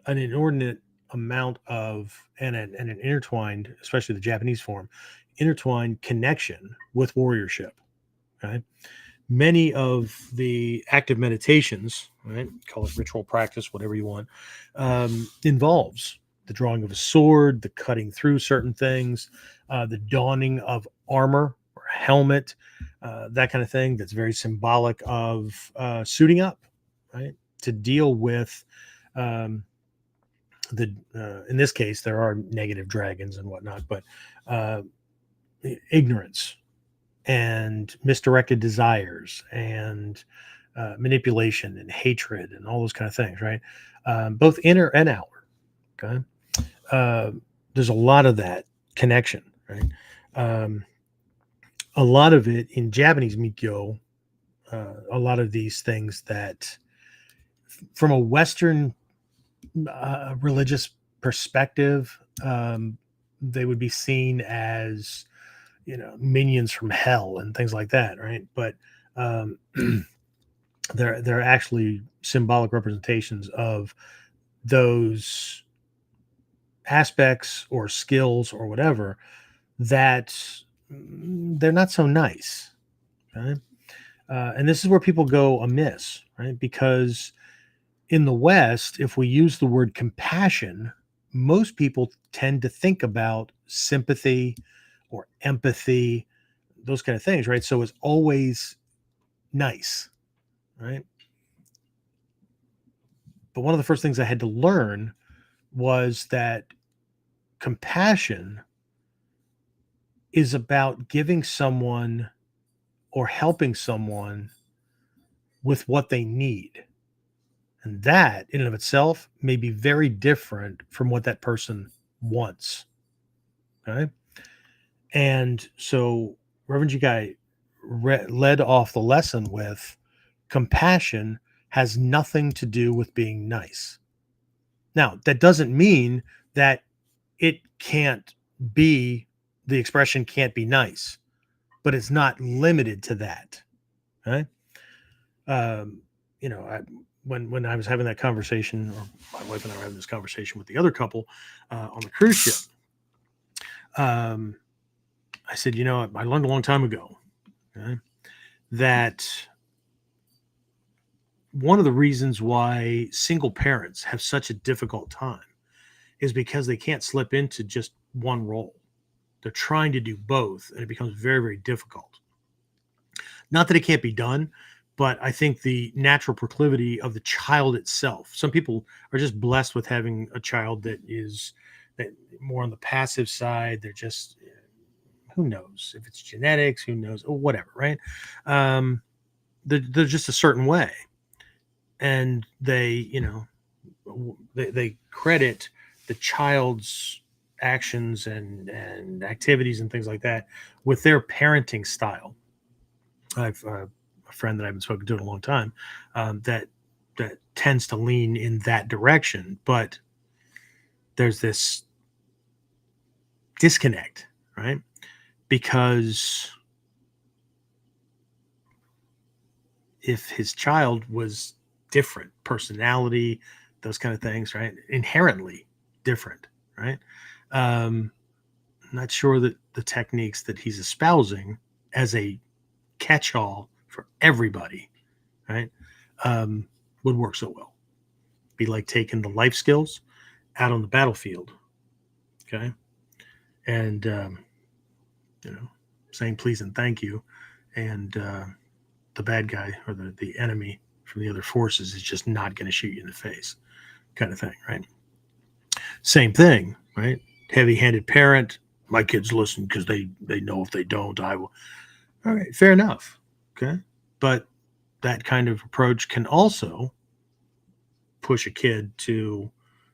an inordinate amount of and an intertwined, especially the Japanese form, intertwined connection with warriorship. Right, many of the active meditations, right, call it ritual practice, whatever you want, involves the drawing of a sword, the cutting through certain things, the donning of armor or helmet, that kind of thing. That's very symbolic of suiting up, right, to deal with um, the. In this case, there are negative dragons and whatnot, but uh, ignorance and misdirected desires and manipulation and hatred and all those kind of things, right? Both inner and outward. Okay, uh, there's a lot of that connection, right? Um, a lot of it in Japanese Mikyo, a lot of these things that, from a Western religious perspective, they would be seen as, minions from hell and things like that, right? But um, they're actually symbolic representations of those aspects or skills or whatever that they're not so nice, right? And this is where people go amiss, right? Because in the West, if we use the word compassion, most people tend to think about sympathy or empathy, those kind of things, right? So it's always nice, right? But one of the first things I had to learn was that compassion is about giving someone or helping someone with what they need. And that, in and of itself, may be very different from what that person wants. Okay. And so Reverend Jigai led off the lesson with compassion has nothing to do with being nice. Now, that doesn't mean that it can't be, the expression can't be nice, but it's not limited to that. Right. Um, you know, when I was having that conversation, or my wife and I were having this conversation with the other couple on the cruise ship, um, I said, I learned a long time ago, okay, that one of the reasons why single parents have such a difficult time is because they can't slip into just one role. They're trying to do both, and it becomes very, very difficult. Not that it can't be done, but I think the natural proclivity of the child itself. Some people are just blessed with having a child that more on the passive side. They're just, who knows if it's genetics, who knows, or whatever, right? Um, they're just a certain way, and they credit the child's actions and activities and things like that with their parenting style. I've a friend that I've been spoken to in a long time that tends to lean in that direction, but there's this disconnect, right? Because if his child was different, personality, those kind of things, right? Inherently different, right? Um, not sure that the techniques that he's espousing as a catch-all for everybody, right, um, would work so well. Be like taking the life skills out on the battlefield, okay, and you know, saying please and thank you, and the bad guy or the enemy from the other forces is just not going to shoot you in the face, kind of thing, right? Same thing, right? Heavy-handed parent. My kids listen because they know if they don't, I will. All right, fair enough. Okay, but that kind of approach can also push a kid to,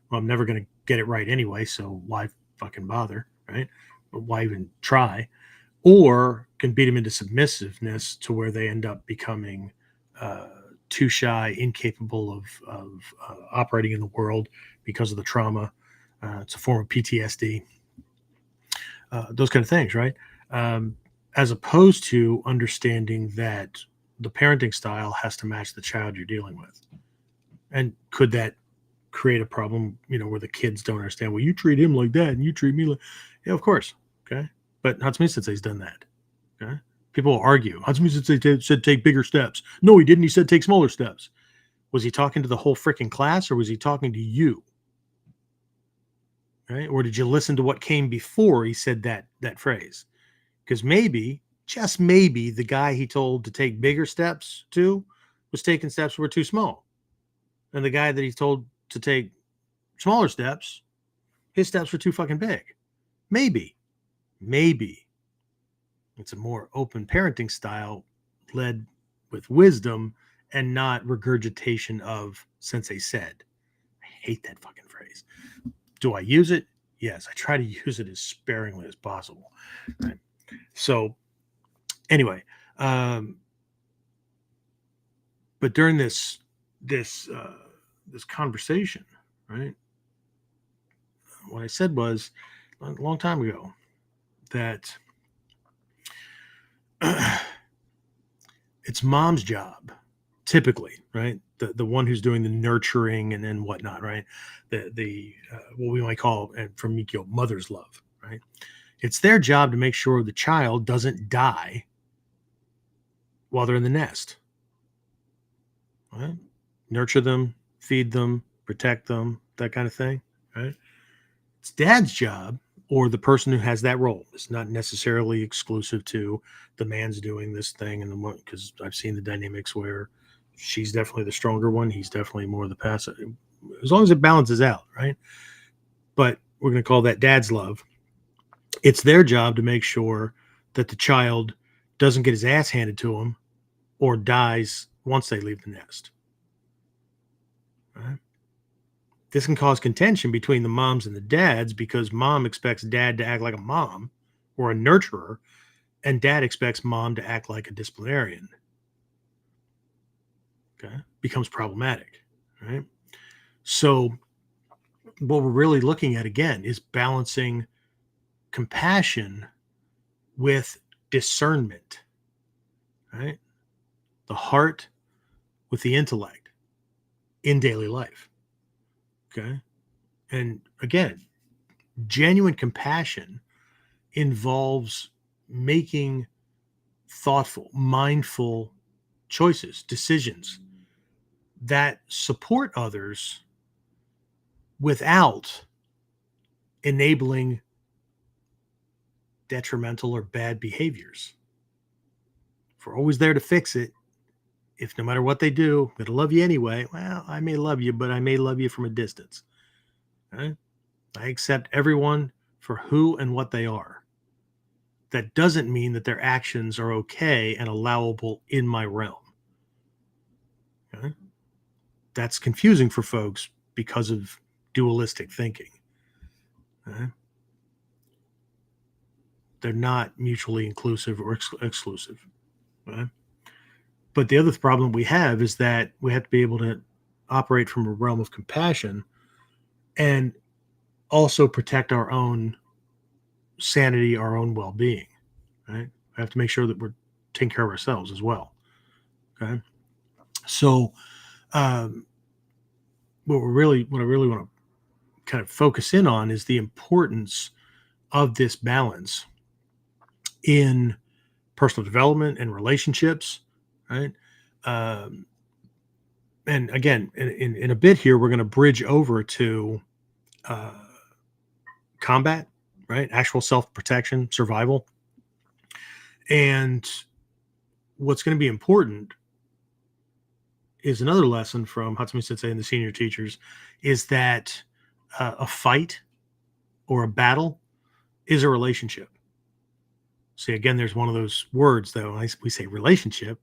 well, I'm never going to get it right anyway, so why fucking bother, right? Why even try? Or can beat them into submissiveness to where they end up becoming uh, too shy, incapable of operating in the world because of the trauma. It's a form of PTSD, those kind of things, right? Um, as opposed to understanding that the parenting style has to match the child you're dealing with. And could that create a problem, where the kids don't understand, well, you treat him like that and you treat me like, yeah, of course. Okay. But Hatsumi Sensei's done that. Okay. People will argue. Hatsumi Sensei said take bigger steps. No, he didn't. He said take smaller steps. Was he talking to the whole freaking class or was he talking to you? Right. Or did you listen to what came before he said that phrase? Because maybe, just maybe, the guy he told to take bigger steps to was taking steps that were too small. And the guy that he told to take smaller steps, his steps were too fucking big. Maybe it's a more open parenting style led with wisdom and not regurgitation of sensei said. I hate that fucking phrase. Do I use it? Yes, I try to use it as sparingly as possible. Right? So anyway, but during this conversation, right? What I said was a long time ago that it's mom's job, typically, right? The one who's doing the nurturing and whatnot, right? The what we might call, and from Mikio, mother's love, right? It's their job to make sure the child doesn't die while they're in the nest, right? Nurture them, feed them, protect them, that kind of thing, right? It's dad's job, or the person who has that role. It's not necessarily exclusive to the man's doing this thing and the one, because I've seen the dynamics where she's definitely the stronger one, he's definitely more the passive. As long as it balances out, right? But we're going to call that dad's love. It's their job to make sure that the child doesn't get his ass handed to him or dies once they leave the nest. Right? This can cause contention between the moms and the dads because mom expects dad to act like a mom or a nurturer, and dad expects mom to act like a disciplinarian. Okay, becomes problematic, right? So, what we're really looking at again is balancing compassion with discernment, right? The heart with the intellect. in daily life. Okay. And again, genuine compassion involves making thoughtful, mindful choices, decisions that support others without enabling detrimental or bad behaviors. If we're always there to fix it, if no matter what they do, I'm going to love you anyway, well, I may love you, but I may love you from a distance. Right? I accept everyone for who and what they are. That doesn't mean that their actions are okay and allowable in my realm. Okay? That's confusing for folks because of dualistic thinking. Okay? They're not mutually inclusive or exclusive. Okay? But the other problem we have is that we have to be able to operate from a realm of compassion and also protect our own sanity, our own well-being. Right? We have to make sure that we're taking care of ourselves as well. Okay. So, um, what I really want to kind of focus in on is the importance of this balance in personal development and relationships. Right. Um, and again, in a bit here, we're going to bridge over to uh, combat, right? Actual self protection, survival. And what's going to be important is another lesson from Hatsumi Sensei and the senior teachers is that a fight or a battle is a relationship. See, again, there's one of those words, though. We say relationship,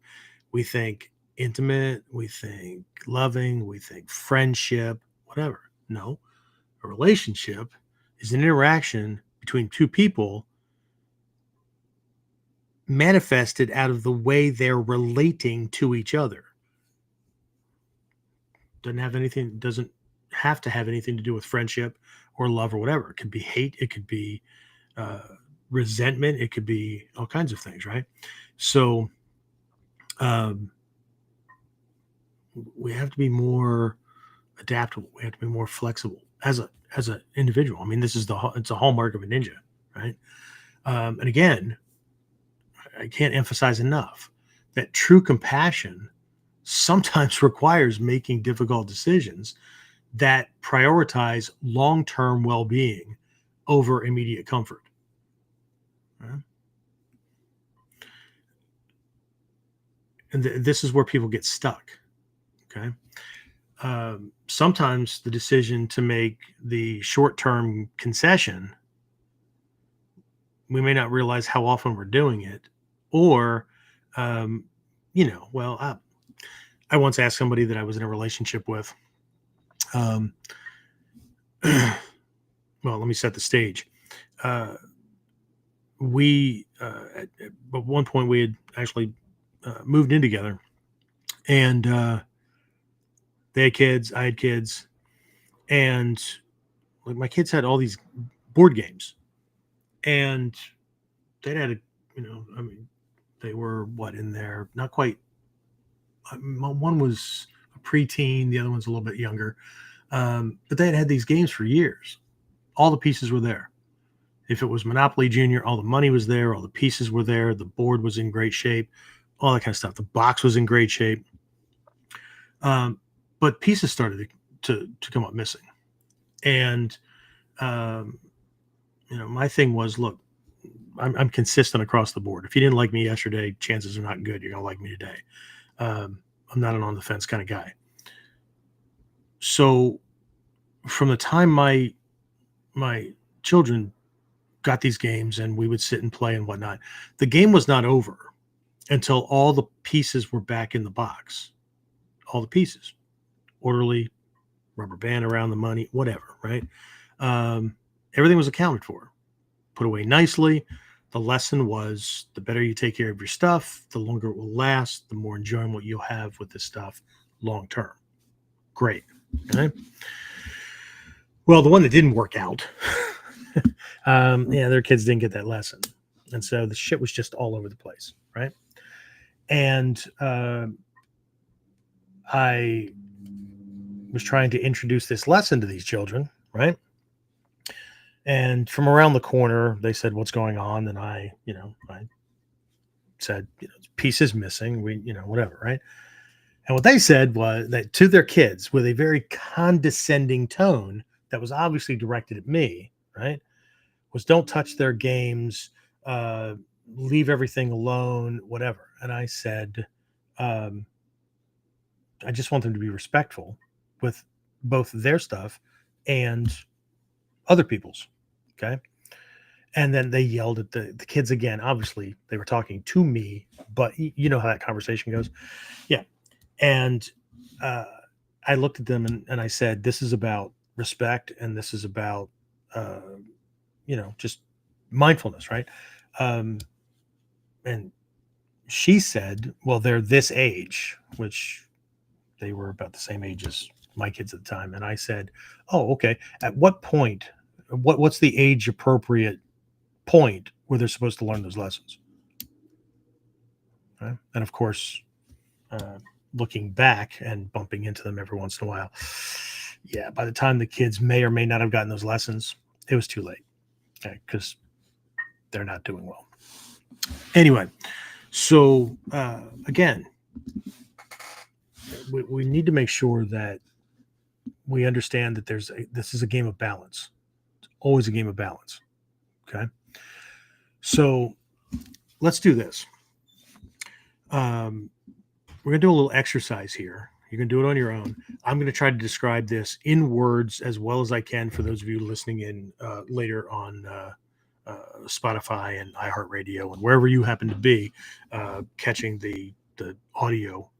we think intimate, we think loving, we think friendship, whatever. No, a relationship is an interaction between two people manifested out of the way they're relating to each other. Doesn't have to have anything to do with friendship or love or whatever. It could be hate, it could be uh, resentment, it could be all kinds of things, right? So um, we have to be more adaptable. We have to be more flexible as an individual. I mean, it's a hallmark of a ninja, right? And again, I can't emphasize enough that true compassion sometimes requires making difficult decisions that prioritize long-term well-being over immediate comfort. Right? And this is where people get stuck. Okay. Sometimes the decision to make the short-term concession, we may not realize how often we're doing it, or, um, well, I once asked somebody that I was in a relationship with. Um, well, let me set the stage. Uh, at one point we had actually moved in together, and they had kids, I had kids, and like my kids had all these board games, and they had I mean, they were what in there, not quite. One was a preteen, the other one's a little bit younger, but they had had these games for years. All the pieces were there. If it was Monopoly Junior, all the money was there, all the pieces were there, the board was in great shape, all that kind of stuff. The box was in great shape. But pieces started to come up missing. And, um, my thing was, look, I'm consistent across the board. If you didn't like me yesterday, chances are not good you're going to like me today. I'm not an on the fence kind of guy. So from the time my children got these games and we would sit and play and whatnot, the game was not over until all the pieces were back in the box. All the pieces, orderly, rubber band around the money, whatever, right? Everything was accounted for, put away nicely. The lesson was the better you take care of your stuff, the longer it will last, the more enjoyment you'll have with the stuff long term. Great. Okay. Well, the one that didn't work out, their kids didn't get that lesson. And so the shit was just all over the place, right? And I was trying to introduce this lesson to these children, right? And from around the corner, they said, "What's going on?" And I said, "Piece is missing. We, whatever, right?" And what they said was that to their kids with a very condescending tone that was obviously directed at me, right? Was don't touch their games, uh, leave everything alone, whatever. And I said, um, I just want them to be respectful with both their stuff and other people's. Okay. And then they yelled at the kids again. Obviously, they were talking to me, but you know how that conversation goes. Yeah. And uh, I looked at them and I said, this is about respect and this is about, uh, just mindfulness, right? Um, and she said, well, they're this age, which they were about the same age as my kids at the time. And I said, oh, okay. At what point, what's the age appropriate point where they're supposed to learn those lessons? Right? And of course, uh, looking back and bumping into them every once in a while, yeah, by the time the kids may or may not have gotten those lessons, it was too late. Okay, because they're not doing well. Anyway, so again, we need to make sure that we understand that this is a game of balance. It's always a game of balance. Okay, so let's do this. We're gonna do a little exercise here. You can do it on your own. I'm going to try to describe this in words as well as I can for those of you listening in later on Spotify and iHeartRadio and wherever you happen to be catching the audio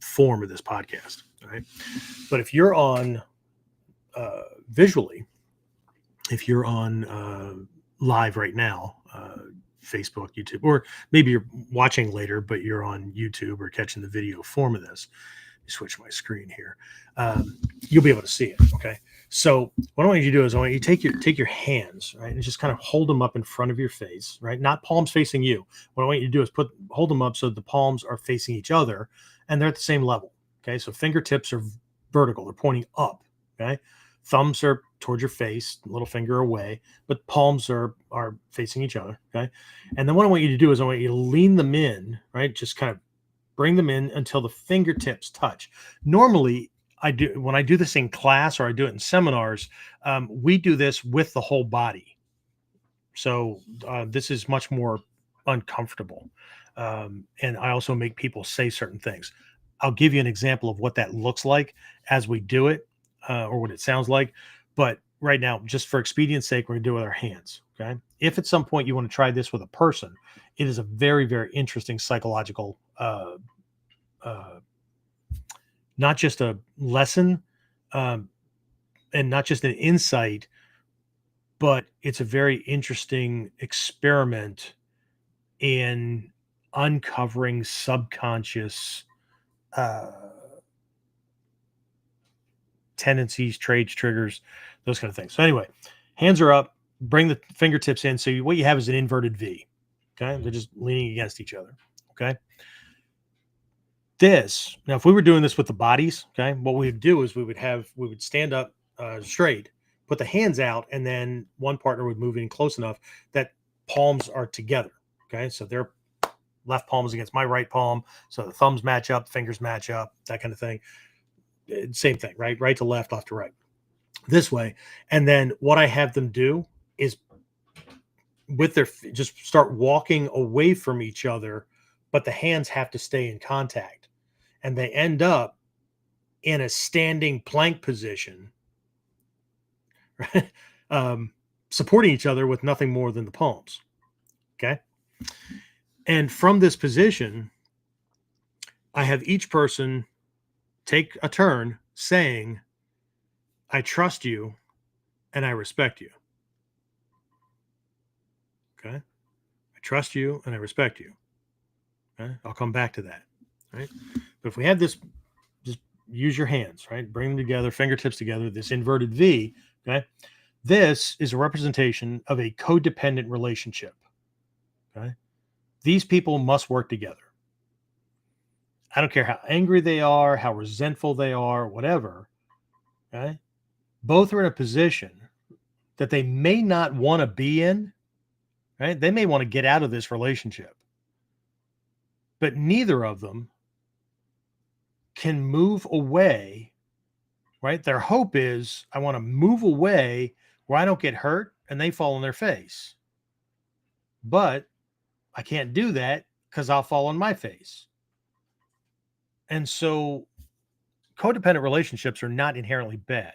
form of this podcast. All right. But if you're on visually, if you're on live right now, Facebook, YouTube, or maybe you're watching later, but you're on YouTube or catching the video form of this, switch my screen here. You'll be able to see it. Okay. So what I want you to do is I want you to take your hands, right, and just kind of hold them up in front of your face, right? Not palms facing you. What I want you to do is hold them up so the palms are facing each other and they're at the same level. Okay. So fingertips are vertical. They're pointing up. Okay. Thumbs are towards your face, little finger away, but palms are facing each other. Okay. And then what I want you to do is I want you to lean them in, right? Just kind of bring them in until the fingertips touch. Normally, when I do this in class or I do it in seminars, we do this with the whole body. So this is much more uncomfortable. And I also make people say certain things. I'll give you an example of what that looks like as we do it or what it sounds like. But right now, just for expedience sake, we're going to do it with our hands. Okay. If at some point you want to try this with a person, it is a very, very interesting psychological, not just a lesson and not just an insight, but it's a very interesting experiment in uncovering subconscious uh, tendencies, traits, triggers, those kind of things. So anyway, hands are up, bring the fingertips in. So what you have is an inverted V. Okay. They're just leaning against each other. Okay. Now, if we were doing this with the bodies, okay, what we would do is we would stand up straight, put the hands out, and then one partner would move in close enough that palms are together. Okay. So their left palm is against my right palm. So the thumbs match up, fingers match up, that kind of thing. Same thing, right? Right to left, left to right. This way. And then what I have them do is with their just start walking away from each other, but the hands have to stay in contact. And they end up in a standing plank position, right? Supporting each other with nothing more than the palms. Okay. And from this position, I have each person take a turn saying, I trust you and I respect you. Okay. I trust you and I respect you. Okay. I'll come back to that. Right. But if we have this, just use your hands, right? Bring them together, fingertips together, this inverted V. Okay. This is a representation of a codependent relationship. Okay. These people must work together. I don't care how angry they are, how resentful they are, whatever. Okay. Both are in a position that they may not want to be in, right? They may want to get out of this relationship, but neither of them can move away, right? Their hope is I want to move away where I don't get hurt and they fall on their face. But I can't do that because I'll fall on my face. And so codependent relationships are not inherently bad,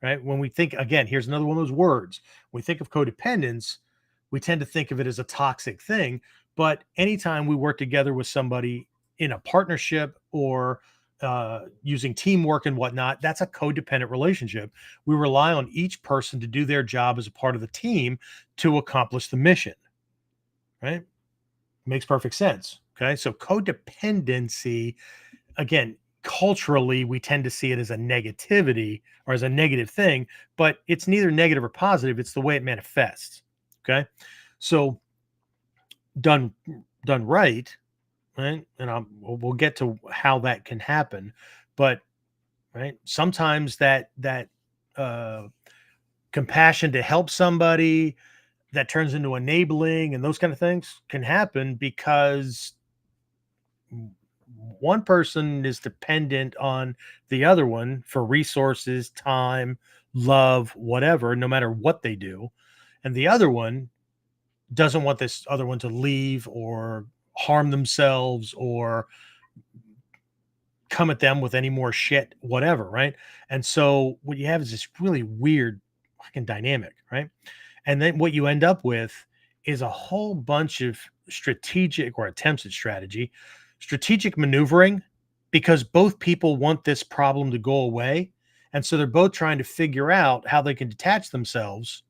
right? When we think, again, here's another one of those words. When we think of codependence, we tend to think of it as a toxic thing. But anytime we work together with somebody in a partnership or using teamwork and whatnot, that's a codependent relationship. We rely on each person to do their job as a part of the team to accomplish the mission, right? Makes perfect sense. Okay. So codependency, again, culturally, we tend to see it as a negativity or as a negative thing, but it's neither negative or positive. It's the way it manifests. Okay. So done, done right. Right. And we'll get to how that can happen. But right. Sometimes that uh, compassion to help somebody that turns into enabling and those kind of things can happen because one person is dependent on the other one for resources, time, love, whatever, no matter what they do. And the other one doesn't want this other one to leave or harm themselves or come at them with any more shit, whatever. Right. And so what you have is this really weird fucking dynamic. Right. And then what you end up with is a whole bunch of strategic or attempts at strategic maneuvering because both people want this problem to go away. And so they're both trying to figure out how they can detach themselves,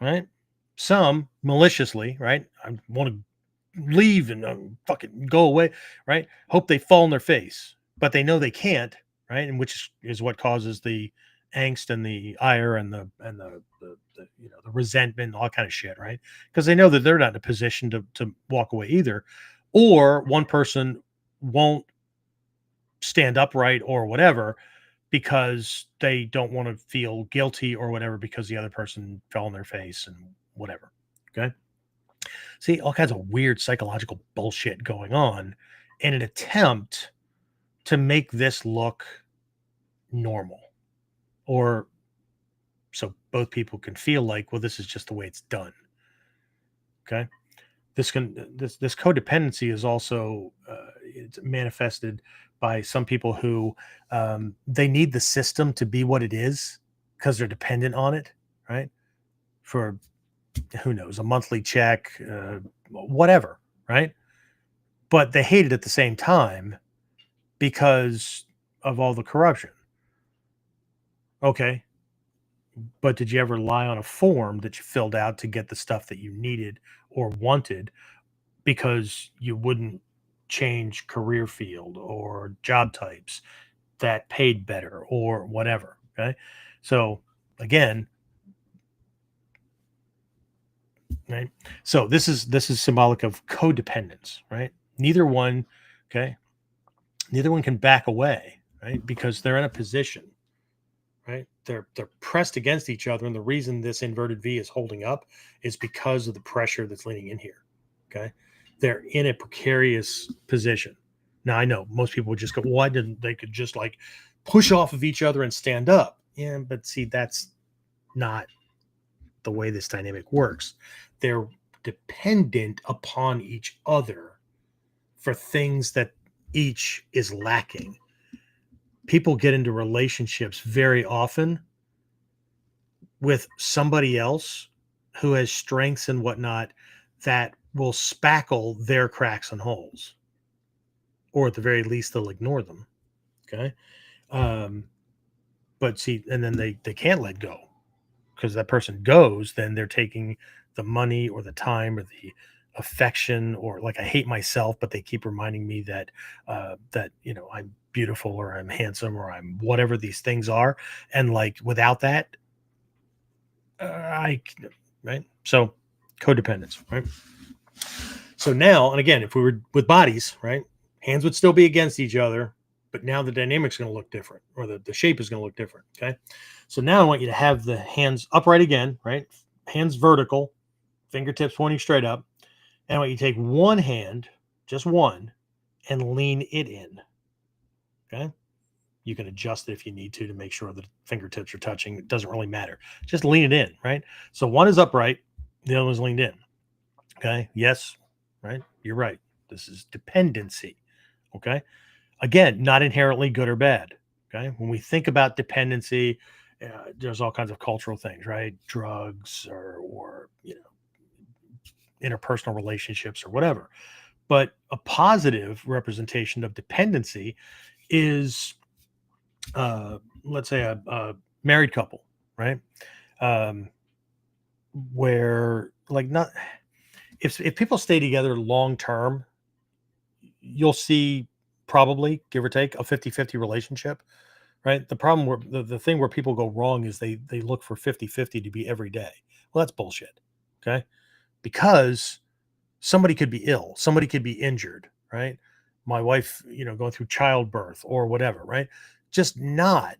right? Some maliciously, right? I want to leave and fucking go away, right? Hope they fall on their face, but they know they can't, right? And which is what causes the angst and the ire and the the resentment and all kind of shit, right? Because they know that they're not in a position to walk away either, or one person won't stand upright or whatever because they don't want to feel guilty or whatever because the other person fell on their face and whatever. Okay. See all kinds of weird psychological bullshit going on in an attempt to make this look normal or so both people can feel like, well, this is just the way it's done. Okay. This codependency is also it's manifested by some people who they need the system to be what it is because they're dependent on it, right? For who knows, a monthly check, whatever, right? But they hate it at the same time because of all the corruption. Okay. But did you ever rely on a form that you filled out to get the stuff that you needed or wanted because you wouldn't change career field or job types that paid better or whatever? Okay. So again, right. So this is symbolic of codependence, right? Neither one, okay, neither one can back away, right? Because they're in a position, right? They're pressed against each other, and the reason this inverted V is holding up is because of the pressure that's leaning in here. Okay, they're in a precarious position. Now I know most people would just go, "Why didn't they could just like push off of each other and stand up?" Yeah, but see, that's not the way this dynamic works. They're dependent upon each other for things that each is lacking. People get into relationships very often with somebody else who has strengths and whatnot that will spackle their cracks and holes, or at the very least, they'll ignore them. Okay. Um, but see, and then they can't let go because that person goes, then they're taking the money or the time or the affection or like I hate myself, but they keep reminding me that that I'm beautiful or I'm handsome or I'm whatever these things are, and like without that, I right. So codependence, right? So now, and again, if we were with bodies, right, hands would still be against each other, but now the dynamic's going to look different, or the shape is going to look different. Okay. So now I want you to have the hands upright again, right? Hands vertical, fingertips pointing straight up. And I want you to take one hand, just one, and lean it in. Okay. You can adjust it if you need to make sure the fingertips are touching. It doesn't really matter. Just lean it in, right? So one is upright, the other one's leaned in. Okay. Yes. Right. You're right. This is dependency. Okay. Again, not inherently good or bad. Okay. When we think about dependency, there's all kinds of cultural things, right? Drugs or interpersonal relationships or whatever. But a positive representation of dependency is, let's say, a married couple, right? Um, where like not if people stay together long term, you'll see probably give or take a 50-50 relationship, right? The problem where the thing where people go wrong is they look for 50-50 to be every day. Well, that's bullshit. Okay. Because somebody could be ill, somebody could be injured, right? My wife, going through childbirth or whatever, right? Just not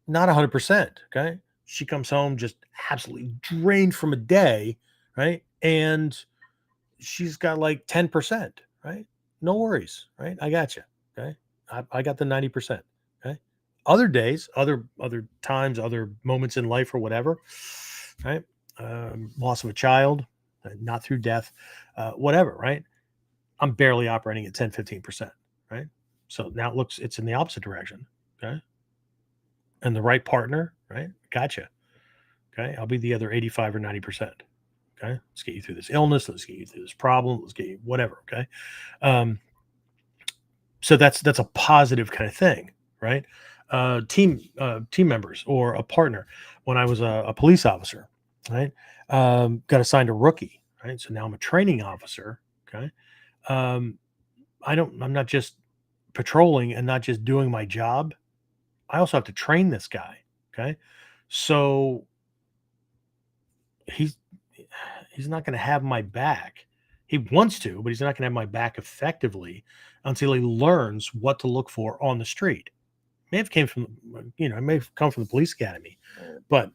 100%. Okay. She comes home just absolutely drained from a day, right? And she's got like 10%, right? No worries, right? I got you. Okay. I got the 90%. Okay. Other days, other times, other moments in life or whatever, right? Loss of a child, not through death, whatever, right? I'm barely operating at 10, 15%, right? So now it's in the opposite direction. Okay. And the right partner, right? Gotcha. Okay. I'll be the other 85 or 90%. Okay. Let's get you through this illness. Let's get you through this problem. Let's get you whatever. Okay. Um, so that's a positive kind of thing, right? Team members or a partner. When I was a police officer, right? Got assigned a rookie, right? So now I'm a training officer. Okay. Um, I'm not just patrolling and not just doing my job. I also have to train this guy. Okay. So he's he's not going to have my back. He wants to, but he's not going to have my back effectively until he learns what to look for on the street. May have came from, it may have come from the police academy, but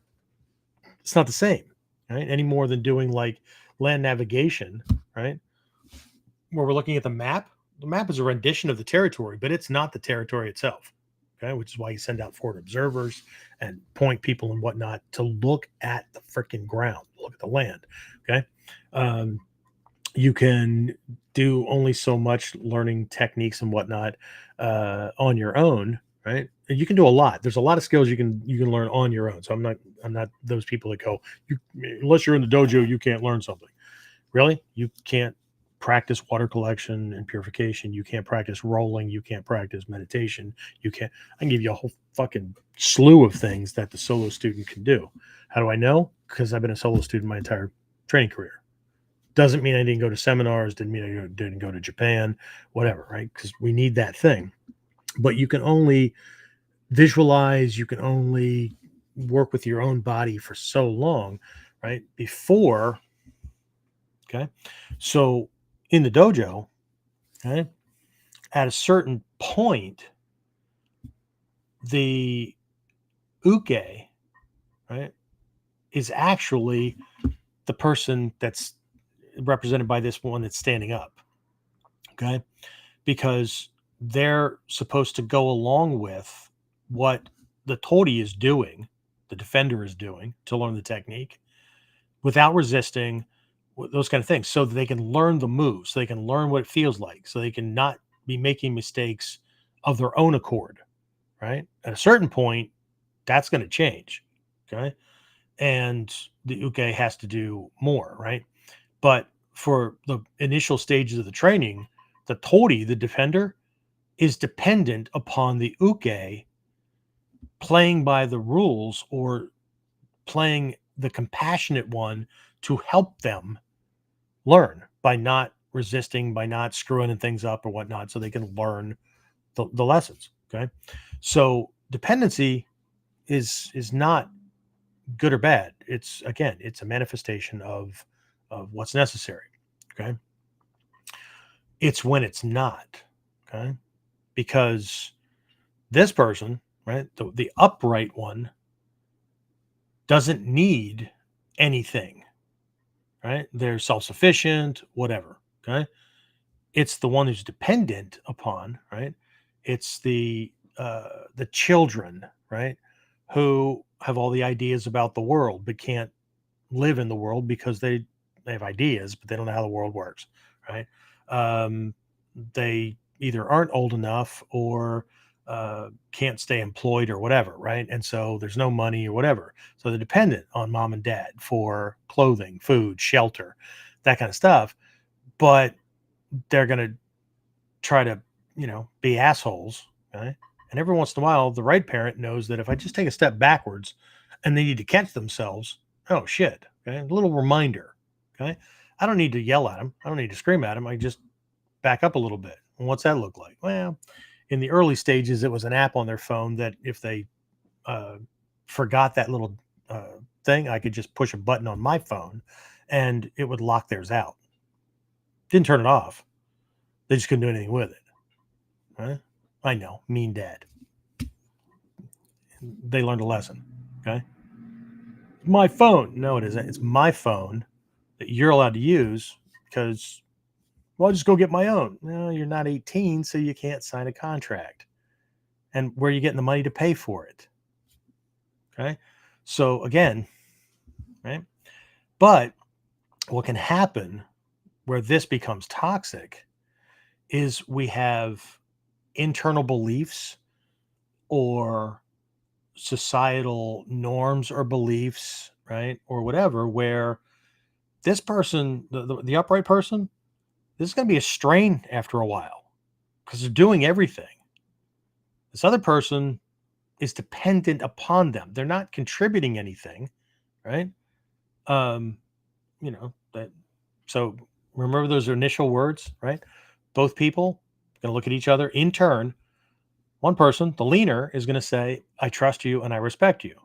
it's not the same, right? Any more than doing like land navigation, right? Where we're looking at the map. The map is a rendition of the territory, but it's not the territory itself. Okay, which is why you send out forward observers and point people and whatnot to look at the freaking ground, look at the land. Okay, um, you can do only so much learning techniques and whatnot on your own, right? And you can do a lot. There's a lot of skills you can learn on your own. So I'm not those people that go, you, unless you're in the dojo, you can't learn something. Really, you can't practice water collection and purification. You can't practice rolling. You can't practice meditation. You can't. I can give you a whole fucking slew of things that the solo student can do. How do I know? Because I've been a solo student my entire training career. Doesn't mean I didn't go to seminars. Didn't mean I didn't go to Japan. Whatever, right? Because we need that thing. But you can only visualize. You can only work with your own body for so long, right? Before. Okay. So in the dojo, okay, at a certain point, the uke, right, is actually the person that's represented by this one that's standing up. Okay. Because they're supposed to go along with what the Tori is doing, the defender is doing to learn the technique without resisting, those kind of things, so that they can learn the moves, so they can learn what it feels like, so they can not be making mistakes of their own accord, right? At a certain point, that's going to change, okay? And the uke has to do more, right? But for the initial stages of the training, the tori, the defender, is dependent upon the uke playing by the rules or playing the compassionate one to help them learn by not resisting, by not screwing things up or whatnot, so they can learn the lessons. Okay. So dependency is not good or bad. It's again, it's a manifestation of what's necessary. Okay. It's when it's not. Okay. Because This person, right, the upright one, doesn't need anything, right? They're self-sufficient, whatever. Okay. It's the one who's dependent upon, right? It's the children, right, who have all the ideas about the world but can't live in the world because they have ideas but they don't know how the world works, right? um, they either aren't old enough or can't stay employed or whatever, right? And so there's no money or whatever, so they're dependent on mom and dad for clothing, food, shelter, that kind of stuff. But they're going to try to, be assholes. Okay. And every once in a while, the right parent knows that if I just take a step backwards and they need to catch themselves, oh shit. Okay. A little reminder. Okay. I don't need to yell at them. I don't need to scream at them. I just back up a little bit. And what's that look like? Well, in the early stages, it was an app on their phone that if they uh, forgot that little thing, I could just push a button on my phone and it would lock theirs out. Didn't turn it off. They just couldn't do anything with it. Right? I know, mean dad. They learned a lesson. Okay. My phone. No, it isn't. It's my phone that you're allowed to use because, well, I'll just go get my own. No, you're not 18, so you can't sign a contract. And where are you getting the money to pay for it? Okay. So again, right. But what can happen where this becomes toxic is we have internal beliefs or societal norms or beliefs, right? Or whatever, where this person, the upright person, this is going to be a strain after a while because they're doing everything. This other person is dependent upon them. They're not contributing anything, right? Um, that so remember those initial words, right? Both people going to look at each other in turn. One person, the leaner, is going to say, I trust you and I respect you.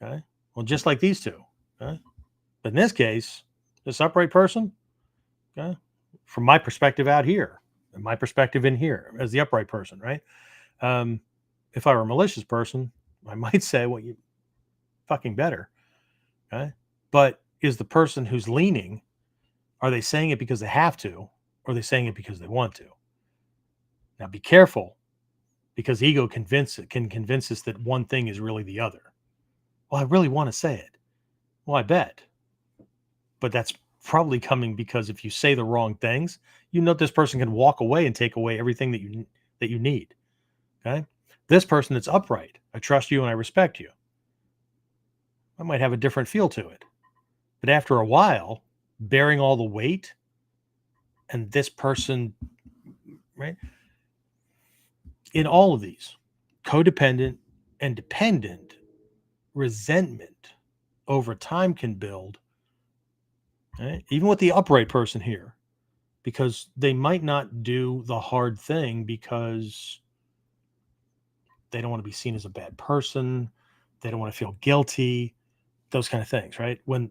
Okay. Well, just like these two. Okay. But in this case, this upright person, okay, from my perspective out here, and my perspective in here as the upright person, right? Um, if I were a malicious person, I might say, well, you fucking better. Okay. But is the person who's leaning, are they saying it because they have to, or are they saying it because they want to? Now be careful because ego can convince us that one thing is really the other. Well, I really want to say it. Well, I bet. But that's probably coming because if you say the wrong things, this person can walk away and take away everything that you need. Okay. This person that's upright, I trust you and I respect you. I might have a different feel to it. But after a while, bearing all the weight and this person, right? In all of these, codependent and dependent, resentment over time can build, right? Even with the upright person here, because they might not do the hard thing because they don't want to be seen as a bad person. They don't want to feel guilty, those kind of things, right? When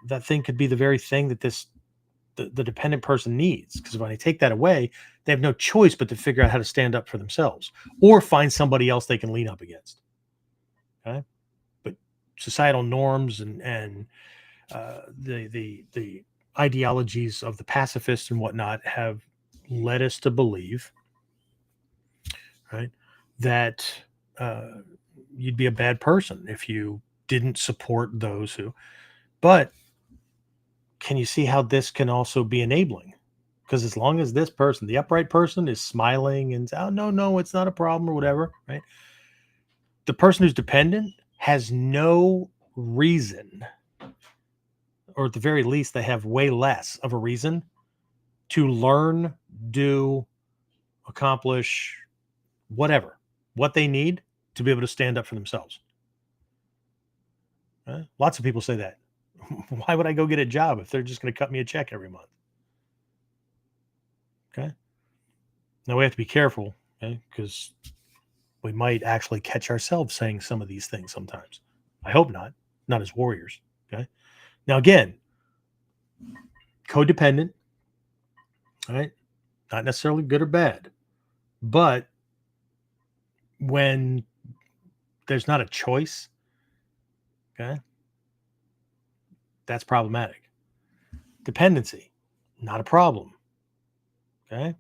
that thing could be the very thing that the dependent person needs. Because when I take that away, they have no choice but to figure out how to stand up for themselves or find somebody else they can lean up against. Okay. But societal norms and the ideologies of the pacifists and whatnot have led us to believe, right, that uh, you'd be a bad person if you didn't support those who. But can you see how this can also be enabling? Because as long as this person, the upright person, is smiling and oh no, no, it's not a problem or whatever, right? The person who's dependent has no reason, or at the very least, they have way less of a reason to learn, do, accomplish whatever, what they need to be able to stand up for themselves. Lots of people say that. Why would I go get a job if they're just going to cut me a check every month? Okay. Now we have to be careful, okay, because we might actually catch ourselves saying some of these things sometimes. I hope not as warriors. Okay. Now again, codependent, all right, not necessarily good or bad, but when there's not a choice, okay, that's problematic. Dependency, not a problem. Okay.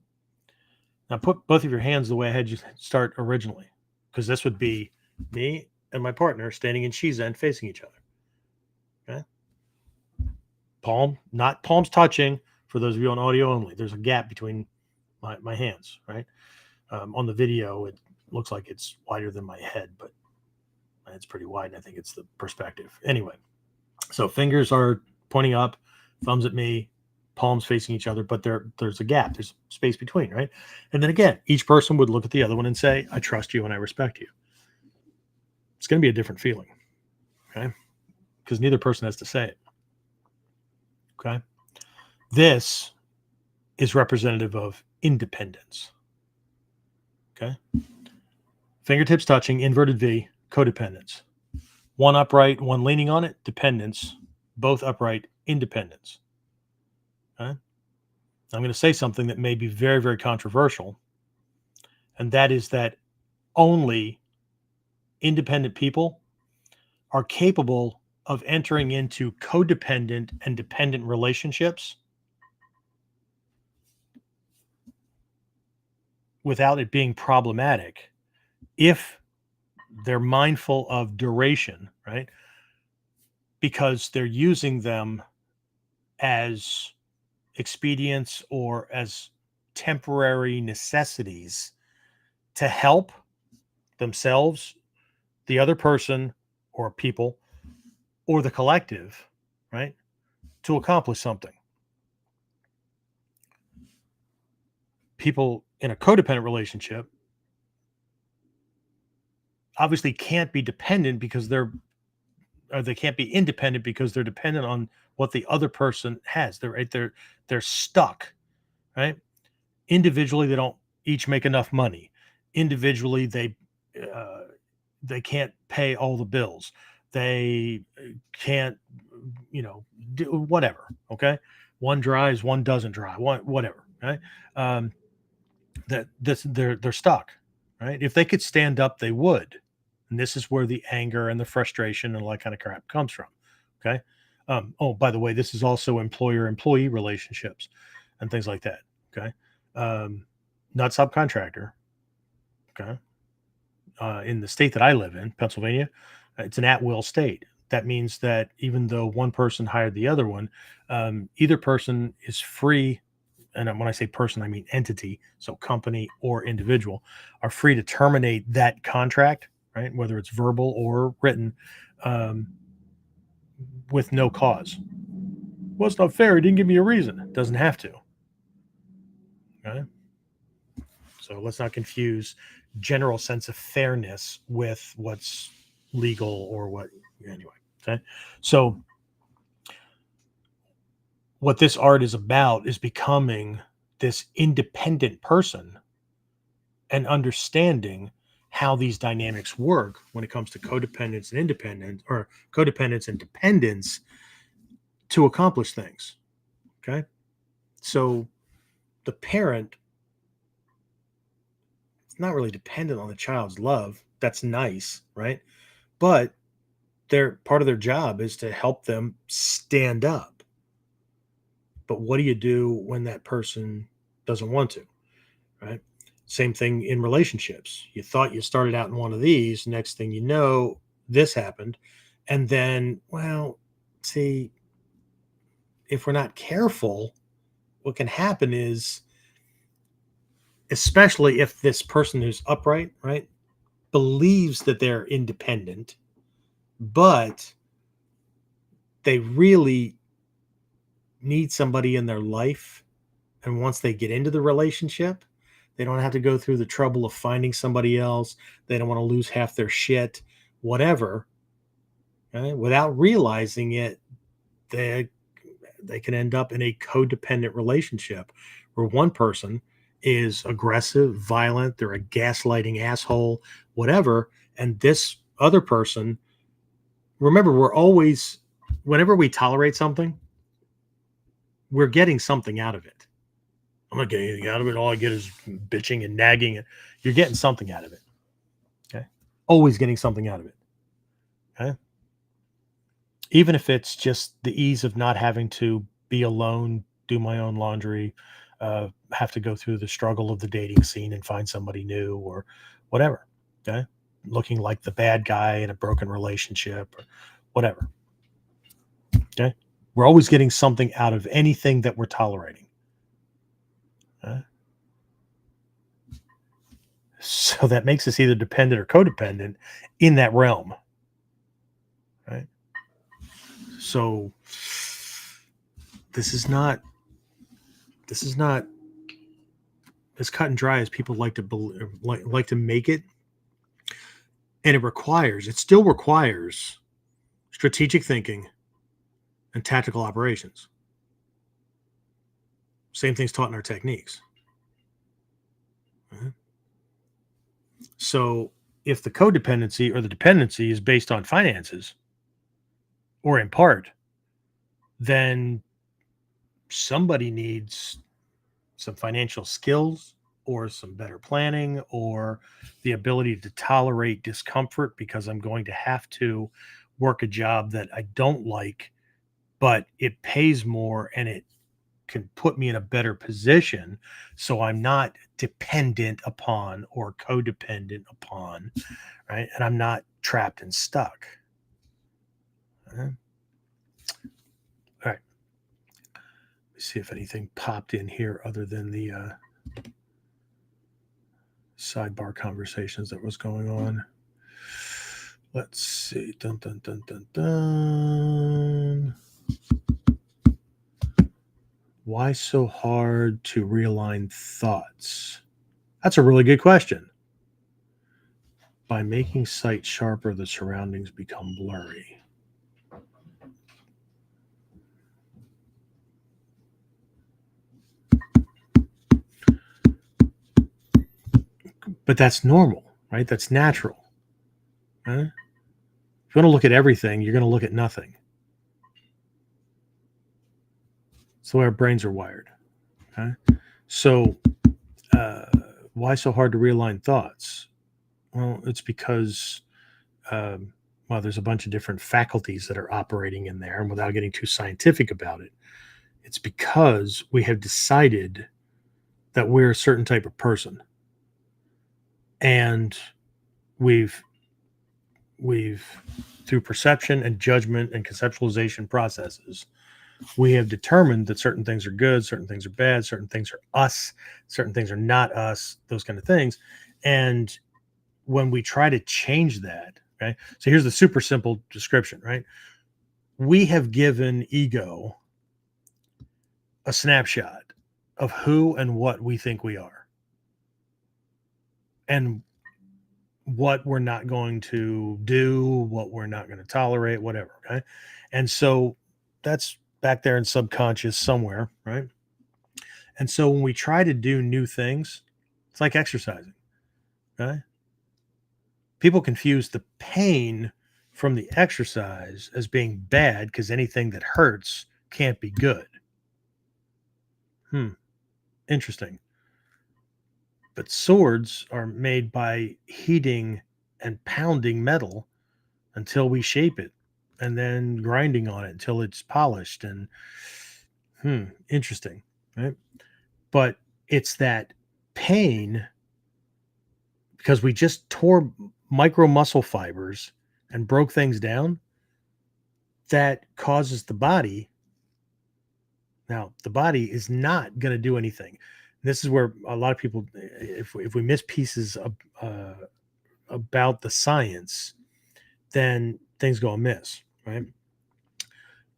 Now put both of your hands the way I had you start originally, because this would be me and my partner standing in Shizen facing each other. Okay. Palm, not palms touching. For those of you on audio only, there's a gap between my hands, right? On the video, it looks like it's wider than my head, but it's pretty wide. And I think it's the perspective. Anyway, so fingers are pointing up, thumbs at me, palms facing each other, but there's a gap, there's space between, right? And then again, each person would look at the other one and say, I trust you and I respect you. It's going to be a different feeling, okay? Because neither person has to say it, okay? This is representative of independence, okay? Fingertips touching, inverted V, codependence. One upright, one leaning on it, dependence. Both upright, independence. Okay? I'm going to say something that may be very, very controversial, and that is that only independent people are capable of entering into codependent and dependent relationships without it being problematic if they're mindful of duration, right? Because they're using them as expedients or as temporary necessities to help themselves, the other person or people, or the collective, right, to accomplish something. People in a codependent relationship obviously can't be dependent because they can't be independent because they're dependent on what the other person has. They're right. They're stuck, right? Individually, they don't each make enough money. Individually, they can't pay all the bills. They can't, do whatever. Okay, one drives, one doesn't drive. One whatever. Right? Um, they're stuck. Right? If they could stand up, they would. And this is where the anger and the frustration and all that kind of crap comes from. Okay. Oh, by the way, this is also employer-employee relationships and things like that. Okay. Not subcontractor. Okay. In the state that I live in, Pennsylvania, it's an at-will state. That means that even though one person hired the other one, either person is free. And when I say person, I mean entity. So company or individual are free to terminate that contract, right? Whether it's verbal or written, um, with no cause. Well, it's not fair. He didn't give me a reason. It doesn't have to. Okay. So let's not confuse general sense of fairness with what's legal or what anyway. Okay. So what this art is about is becoming this independent person and understanding how these dynamics work when it comes to codependence and independence, or codependence and dependence, to accomplish things. Okay. So the parent is not really dependent on the child's love. That's nice, right? But their part of their job is to help them stand up. But what do you do when that person doesn't want to, right? Same thing in relationships. You thought you started out in one of these, next thing you know, this happened. And then, well, see, if we're not careful, what can happen is, especially if this person who's upright, right, believes that they're independent, but they really need somebody in their life. And once they get into the relationship, they don't have to go through the trouble of finding somebody else. They don't want to lose half their shit, whatever. Okay? Without realizing it, they they can end up in a codependent relationship where one person is aggressive, violent, they're a gaslighting asshole, whatever, and this other person, remember, we're always, whenever we tolerate something, we're getting something out of it. I'm not getting anything out of it. All I get is bitching and nagging. You're getting something out of it. always getting something out of it. Okay. Even if it's just the ease of not having to be alone, do my own laundry, have to go through the struggle of the dating scene and find somebody new or whatever. Okay. Looking like the bad guy in a broken relationship or whatever. Okay. We're always getting something out of anything that we're tolerating. Okay? So that makes us either dependent or codependent in that realm. Right. So this is not as cut and dry as people like to like to make it, and it still requires strategic thinking and tactical operations. Same thing's taught in our techniques. Mhm. So if the codependency or the dependency is based on finances or in part, then somebody needs some financial skills or some better planning or the ability to tolerate discomfort because I'm going to have to work a job that I don't like, but it pays more and it can put me in a better position so I'm not dependent upon or codependent upon, right? And I'm not trapped and stuck. All right. Let's see if anything popped in here other than the sidebar conversations that was going on. Let's see. Dun, dun, dun, dun, dun. Why so hard to realign thoughts? That's a really good question. By making sight sharper, the surroundings become blurry. But that's normal, right? That's natural. Right? If you want to look at everything, you're going to look at nothing. That's the way our brains are wired. Okay? So, uh, why so hard to realign thoughts? Well, it's because, well, there's a bunch of different faculties that are operating in there. And without getting too scientific about it, it's because we have decided that we're a certain type of person. And we've we've through perception and judgment and conceptualization processes, we have determined that certain things are good, certain things are bad, certain things are us, certain things are not us, those kind of things. And when we try to change that, okay, so here's the super simple description, right? We have given ego a snapshot of who and what we think we are and what we're not going to do, what we're not going to tolerate, whatever. Okay. And so that's back there in subconscious somewhere, right? And so when we try to do new things, it's like exercising. Okay. People confuse the pain from the exercise as being bad because anything that hurts can't be good. Hmm. Interesting. But swords are made by heating and pounding metal until we shape it and then grinding on it until it's polished and interesting, right? But it's that pain because we just tore micro muscle fibers and broke things down that causes the body. Now the body is not going to do anything. This is where a lot of people, if we miss pieces of, about the science, then things go amiss, right?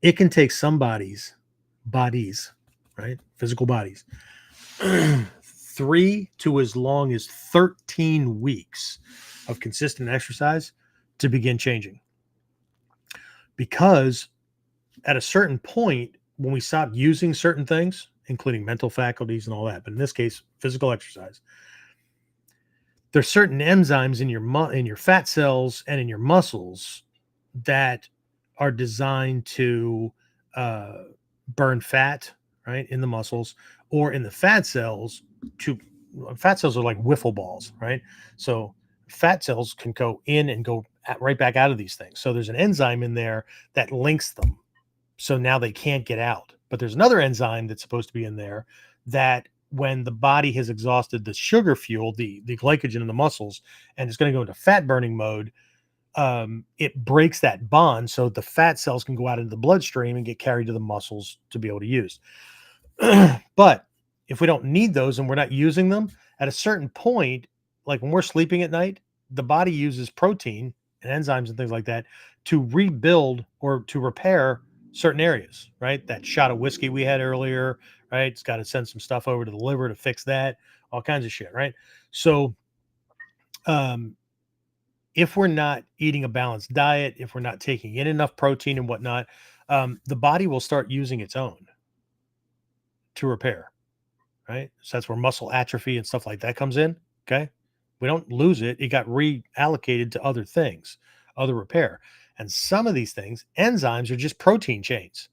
It can take somebody's bodies, right? Physical bodies, 3 to as long as 13 weeks of consistent exercise to begin changing. Because at a certain point, when we stop using certain things, including mental faculties and all that, but in this case, physical exercise, there's certain enzymes in your fat cells and in your muscles that are designed to uh, burn fat, right, in the muscles or in the fat cells. To fat cells are like wiffle balls, right? So fat cells can go in and go right back out of these things. So there's an enzyme in there that links them. So now they can't get out. But there's another enzyme that's supposed to be in there that when the body has exhausted the sugar fuel, the glycogen in the muscles, and it's going to go into fat burning mode, it breaks that bond so the fat cells can go out into the bloodstream and get carried to the muscles to be able to use. But if we don't need those and we're not using them at a certain point, like when we're sleeping at night, the body uses protein and enzymes and things like that to rebuild or to repair certain areas, right? That shot of whiskey we had earlier, right? It's got to send some stuff over to the liver to fix that, all kinds of shit, right? So, um, if we're not eating a balanced diet, if we're not taking in enough protein and whatnot, the body will start using its own to repair, right? So that's where muscle atrophy and stuff like that comes in. Okay. We don't lose it. It got reallocated to other things, other repair. And some of these things, enzymes are just protein chains.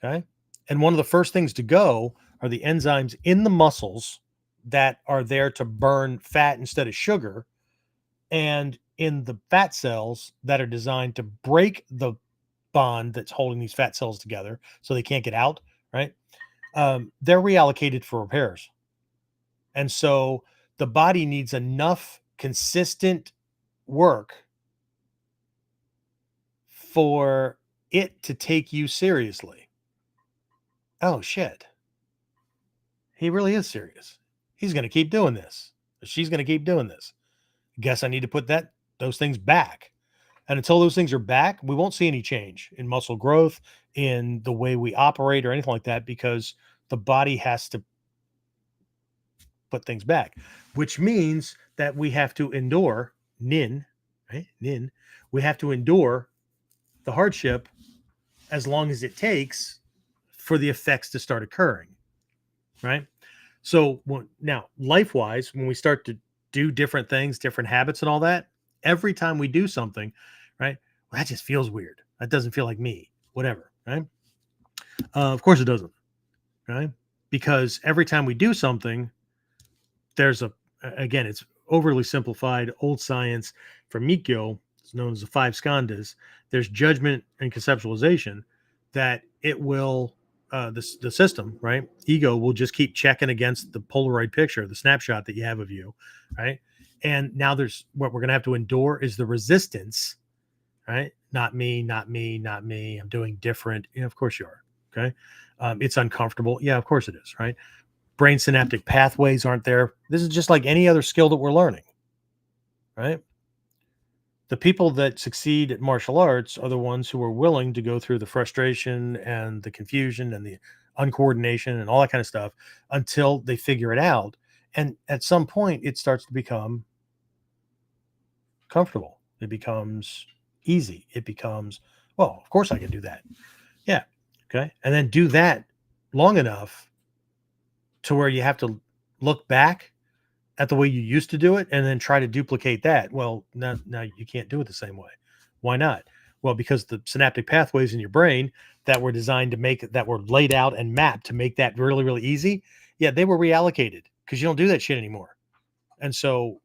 Okay. And one of the first things to go are the enzymes in the muscles that are there to burn fat instead of sugar, and in the fat cells that are designed to break the bond that's holding these fat cells together so they can't get out, right? They're reallocated for repairs. And so the body needs enough consistent work for it to take you seriously. Oh, shit. He really is serious. He's going to keep doing this. She's going to keep doing this. Guess I need to put those things back. And until those things are back, we won't see any change in muscle growth, in the way we operate or anything like that, because the body has to put things back, which means that we have to endure nin, right? Nin. We have to endure the hardship as long as it takes for the effects to start occurring, right? So now, life wise, when we start to do different things, different habits, and all that, every time we do something, right? Well, that just feels weird. That doesn't feel like me, whatever, right? Of course it doesn't, right? Because every time we do something, there's again, it's overly simplified old science from Mikyo. It's known as the five skandhas. There's judgment and conceptualization that it will, the system, right? Ego will just keep checking against the Polaroid picture, the snapshot that you have of you, right? And now there's what we're going to have to endure is the resistance, right? Not me, not me, not me. I'm doing different. Yeah, of course you are. Okay. It's uncomfortable. Yeah, of course it is. Right. Brain synaptic pathways aren't there. This is just like any other skill that we're learning. Right. The people that succeed at martial arts are the ones who are willing to go through the frustration and the confusion and the uncoordination and all that kind of stuff until they figure it out. And at some point, it starts to become comfortable. It becomes easy. It becomes, well, of course I can do that. Yeah. Okay. And then do that long enough to where you have to look back at the way you used to do it and then try to duplicate that. Well, now you can't do it the same way. Why not? Well, because the synaptic pathways in your brain that were designed to make that were laid out and mapped to make that really, really easy. Yeah, they were reallocated because you don't do that shit anymore. And so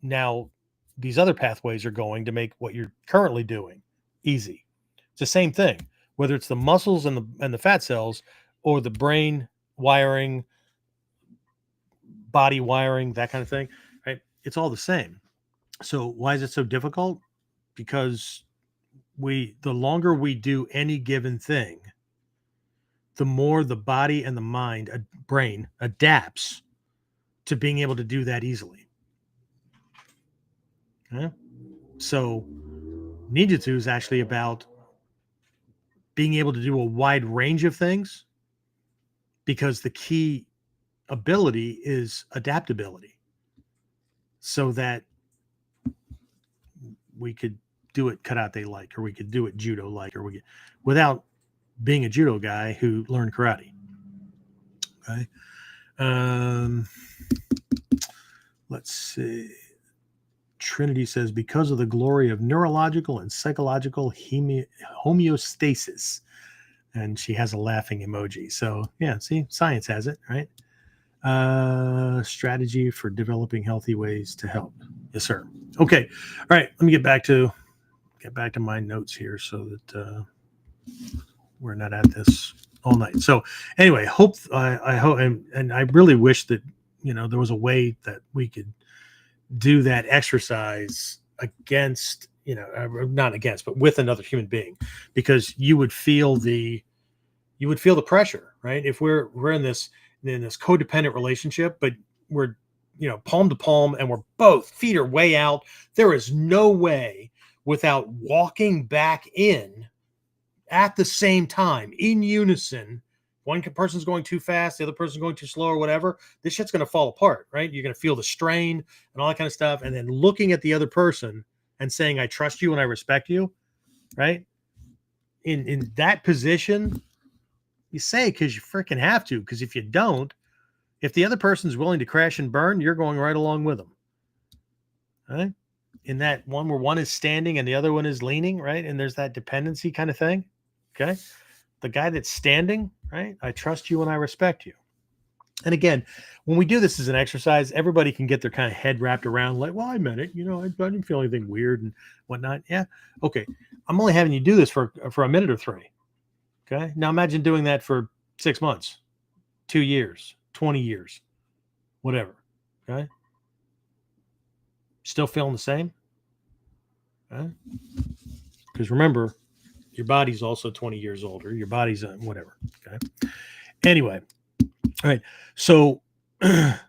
now these other pathways are going to make what you're currently doing easy. It's the same thing, whether it's the muscles and the fat cells or the brain wiring, body wiring, that kind of thing, right? It's all the same. So why is it so difficult? Because the longer we do any given thing, the more the body and the mind, brain adapts to being able to do that easily. Okay? So ninjutsu is actually about being able to do a wide range of things because the key ability is adaptability so that we could do it karate like, or we could do it judo like, or without being a judo guy who learned karate. Okay. Let's see. Trinity says, because of the glory of neurological and psychological homeostasis. And she has a laughing emoji. So, yeah, see, science has it, right? Strategy for developing healthy ways to help. Yes, sir. Okay. All right. Let me get back to my notes here so that we're not at this all night. So anyway, I hope, and I really wish that, there was a way that we could do that exercise against, not against, but with another human being, because you would feel the pressure, right? If we're in this codependent relationship, but we're, palm to palm, and we're both feet are way out, there is no way without walking back in at the same time in unison. One person's going too fast, the other person's going too slow, or whatever. This shit's going to fall apart, right? You're going to feel the strain and all that kind of stuff. And then looking at the other person and saying, I trust you and I respect you, right? In that position, you say because you freaking have to. Because if you don't, if the other person's willing to crash and burn, you're going right along with them. Right? In that one where one is standing and the other one is leaning, right? And there's that dependency kind of thing. Okay. The guy that's standing, right? I trust you and I respect you. And again, when we do this as an exercise, everybody can get their kind of head wrapped around like, well, I meant it. I didn't feel anything weird and whatnot. Yeah. Okay. I'm only having you do this for a minute or three. Okay. Now imagine doing that for 6 months, 2 years, 20 years, whatever. Okay. Still feeling the same? Okay. Because remember, your body's also 20 years older. Your body's whatever. Okay. Anyway. All right. So what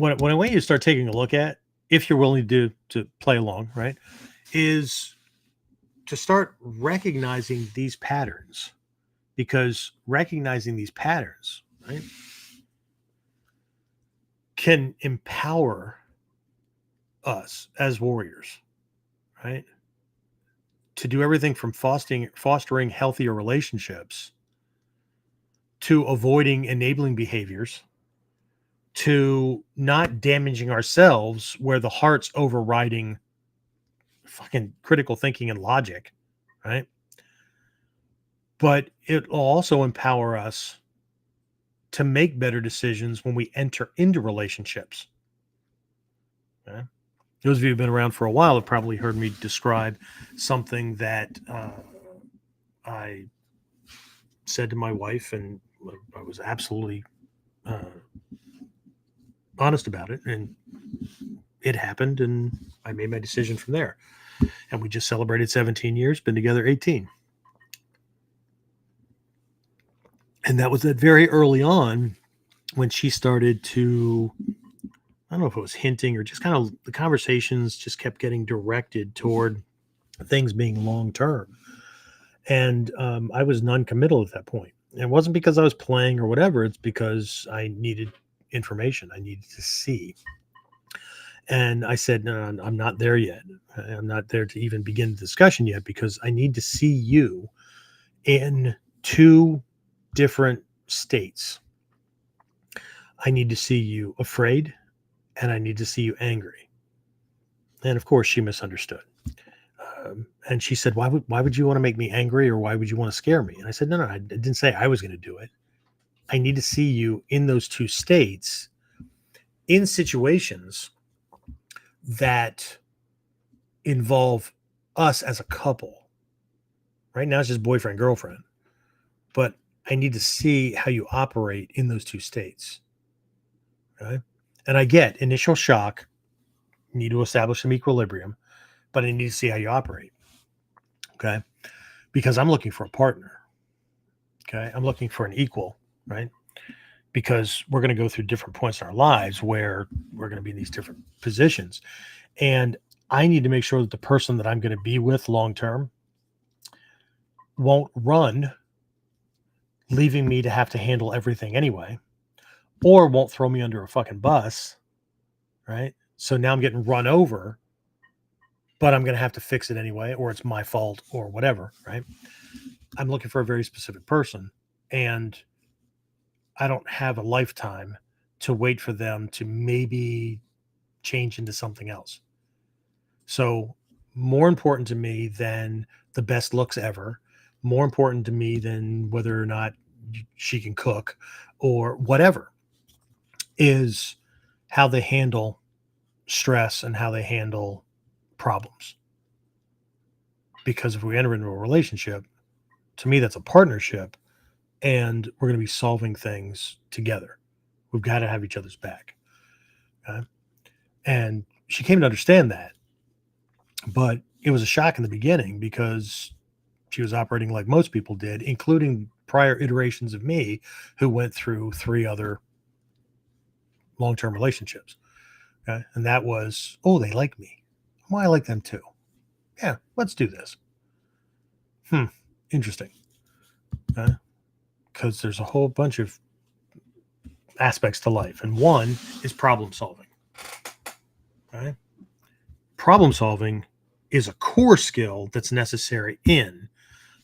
I want you to start taking a look at, if you're willing to play along, right, is to start recognizing these patterns, because recognizing these patterns, right, can empower us as warriors, right, to do everything from fostering healthier relationships to avoiding enabling behaviors to not damaging ourselves, where the heart's overriding fucking critical thinking and logic, right? But it will also empower us to make better decisions when we enter into relationships. Okay? Those of you who've been around for a while have probably heard me describe something that I said to my wife, and I was absolutely honest about it, and it happened, and I made my decision from there. And we just celebrated 17 years, been together 18. And that was that very early on when she started to, I don't know if it was hinting or just kind of the conversations just kept getting directed toward things being long term. And I was non-committal at that point. And it wasn't because I was playing or whatever. It's because I needed information. I needed to see. And I said, no, I'm not there yet. I'm not there to even begin the discussion yet, because I need to see you in two different states. I need to see you afraid, and I need to see you angry. And of course, she misunderstood. And she said, why would you want to make me angry, or why would you want to scare me? And I said, no, I didn't say I was going to do it. I need to see you in those two states in situations that involve us as a couple. Right now it's just boyfriend, girlfriend. But I need to see how you operate in those two states. Okay? And I get initial shock, need to establish some equilibrium, but I need to see how you operate. Okay? Because I'm looking for a partner. Okay? I'm looking for an equal, right? Because we're going to go through different points in our lives where we're going to be in these different positions. And I need to make sure that the person that I'm going to be with long term won't run, leaving me to have to handle everything anyway, or won't throw me under a fucking bus, right? So now I'm getting run over, but I'm going to have to fix it anyway, or it's my fault or whatever, right? I'm looking for a very specific person, and I don't have a lifetime to wait for them to maybe change into something else. So more important to me than the best looks ever, more important to me than whether or not she can cook or whatever. is how they handle stress and how they handle problems. Because if we enter into a relationship, to me, that's a partnership, and we're going to be solving things together. We've got to have each other's back. Okay? And she came to understand that, but it was a shock in the beginning because she was operating like most people did, including prior iterations of me who went through 3 other long-term relationships. Okay? And that was, oh, they like me. Well, I like them too. Yeah, let's do this. Interesting. Okay? Because there's a whole bunch of aspects to life, and one is problem solving. Right? Problem solving is a core skill that's necessary in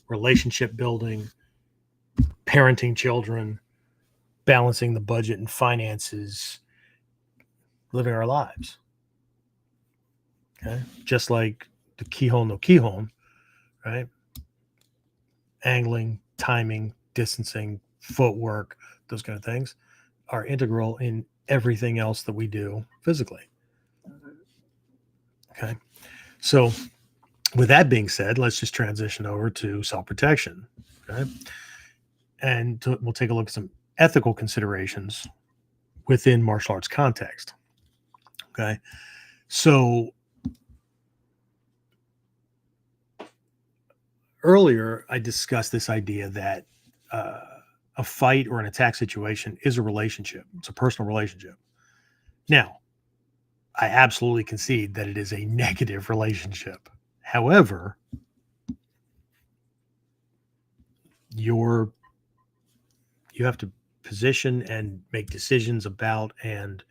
relationship building, parenting children, balancing the budget and finances, living our lives. Okay? Just like the keyhole, no keyhole, right? Angling, timing, distancing, footwork, those kind of things are integral in everything else that we do physically. Okay. So, with that being said, let's just transition over to self-protection. Okay. And we'll take a look at some ethical considerations within martial arts context. Okay. So, earlier I discussed this idea that a fight or an attack situation is a relationship, it's a personal relationship. Now, I absolutely concede that it is a negative relationship. However, you have to position and make decisions about and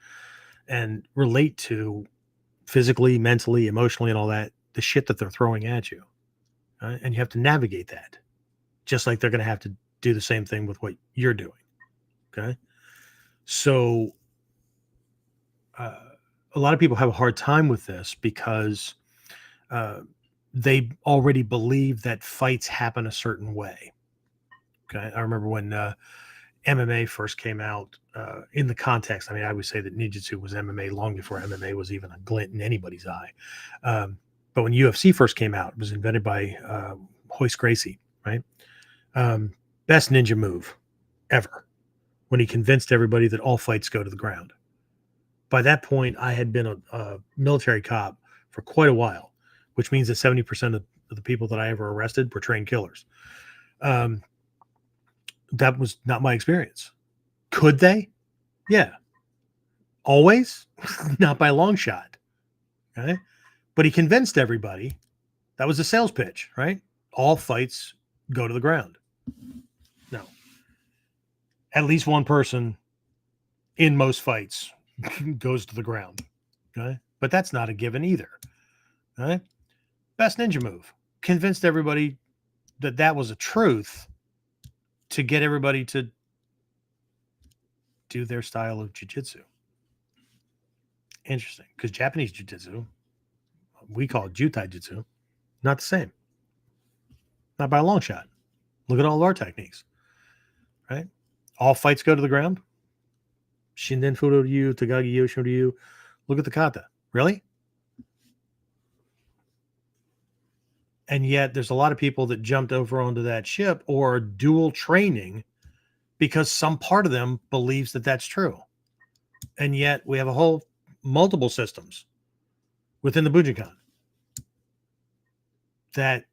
relate to physically, mentally, emotionally, and all that, the shit that they're throwing at you. And you have to navigate that, just like they're going to have to do the same thing with what you're doing. Okay. So a lot of people have a hard time with this because they already believe that fights happen a certain way. Okay. I remember when MMA first came out in the context. I mean, I would say that Ninjutsu was MMA long before MMA was even a glint in anybody's eye. But when UFC first came out, it was invented by Hoist Gracie, right? Best ninja move ever when he convinced everybody that all fights go to the ground. By that point, I had been a military cop for quite a while, which means that 70% of the people that I ever arrested were trained killers. That was not my experience. Could they? Yeah. Always? Not by a long shot. Okay. But he convinced everybody. That was a sales pitch, right? All fights go to the ground. No. At least one person in most fights goes to the ground. Okay. But that's not a given either. Okay. Best ninja move. Convinced everybody that that was a truth to get everybody to do their style of jiu-jitsu. Interesting. Because Japanese jiu-jitsu, we call it jutai-jitsu, not the same. Not by a long shot. Look at all of our techniques. Right? All fights go to the ground. Shinden Fudo to you, Tagagi Yosho to you. Look at the kata. Really? And yet there's a lot of people that jumped over onto that ship or dual training because some part of them believes that that's true. And yet we have a whole multiple systems within the Bujinkan that's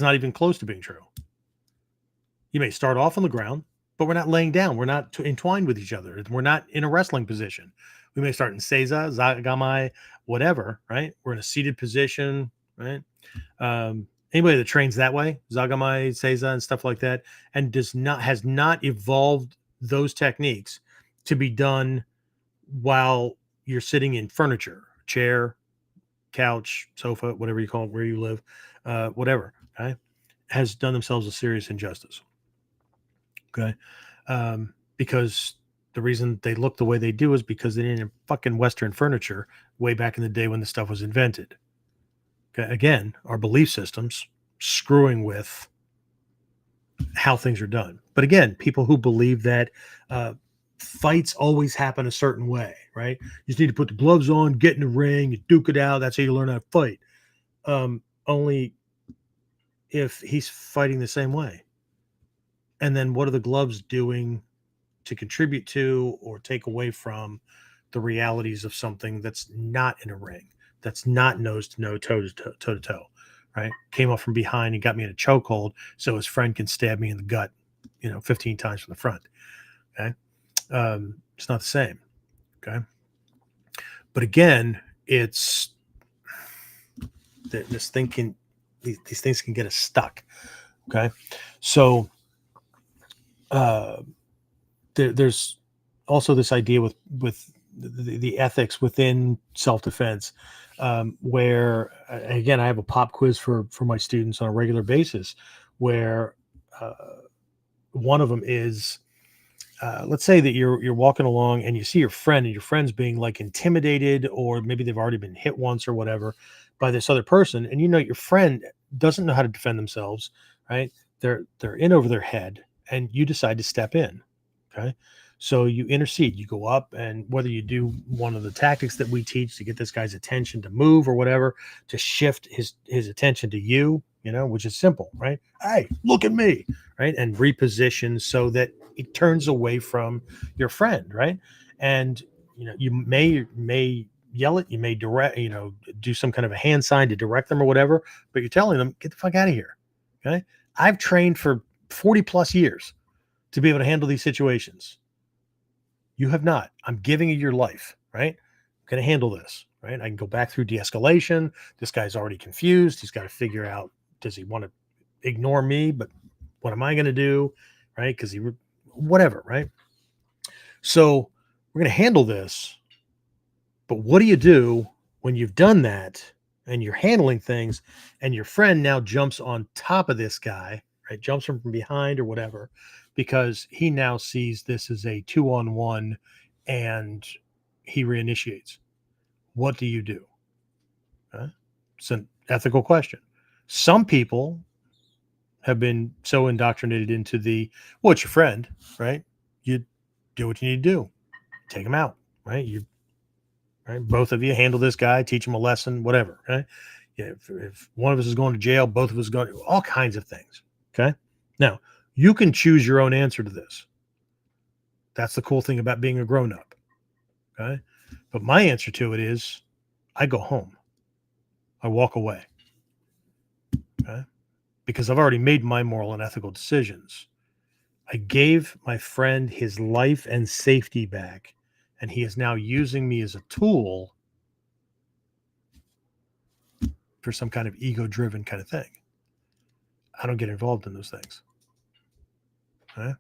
not even close to being true. You may start off on the ground, but we're not laying down. We're not entwined with each other. We're not in a wrestling position. We may start in Seiza, Zagamai, whatever, right? We're in a seated position, right? Anybody that trains that way, Zagamai, Seiza, and stuff like that, and has not evolved those techniques to be done while you're sitting in furniture, chair, couch, sofa, whatever you call it, where you live, whatever, okay, has done themselves a serious injustice. Okay. Because the reason they look the way they do is because they didn't have fucking Western furniture way back in the day when the stuff was invented. Okay. Again, our belief systems screwing with how things are done. But again, people who believe that fights always happen a certain way, right? You just need to put the gloves on, get in the ring, you duke it out. That's how you learn how to fight. Only if he's fighting the same way. And then what are the gloves doing to contribute to or take away from the realities of something that's not in a ring, that's not nose to nose, toe to toe, right? Came up from behind and got me in a chokehold so his friend can stab me in the gut, 15 times from the front. Okay. It's not the same. Okay. But again, it's this thing can, these things can get us stuck. Okay. So, there's also this idea with the ethics within self-defense, where again, I have a pop quiz for my students on a regular basis, where uh, one of them is, let's say that you're walking along and you see your friend, and your friend's being like intimidated, or maybe they've already been hit once or whatever by this other person, and your friend doesn't know how to defend themselves, right? They're in over their head, and you decide to step in. Okay. So you intercede, you go up, and whether you do one of the tactics that we teach to get this guy's attention to move or whatever, to shift his attention to you, which is simple, right? Hey, look at me, right? And reposition so that it turns away from your friend, right? And you may yell it, you may direct, do some kind of a hand sign to direct them or whatever, but you're telling them, get the fuck out of here. Okay. I've trained for 40 plus years to be able to handle these situations. You have not. I'm giving you your life, right? I'm going to handle this, right? I can go back through de-escalation. This guy's already confused. He's got to figure out, does he want to ignore me? But what am I going to do? Right? Because whatever, right? So we're going to handle this. But what do you do when you've done that and you're handling things, and your friend now jumps on top of this guy, right? Jumps him from behind or whatever, because he now sees this as a 2-on-1 and he reinitiates. What do you do? It's an ethical question. Some people have been so indoctrinated into well, it's your friend, right? You do what you need to do. Take him out, right? Right? Both of you handle this guy, teach him a lesson, whatever, right? Yeah, if one of us is going to jail, both of us going to all kinds of things. Okay. Now, you can choose your own answer to this. That's the cool thing about being a grown up. Okay. But my answer to it is I go home. I walk away. Okay. Because I've already made my moral and ethical decisions. I gave my friend his life and safety back, and he is now using me as a tool for some kind of ego-driven kind of thing. I don't get involved in those things. Okay?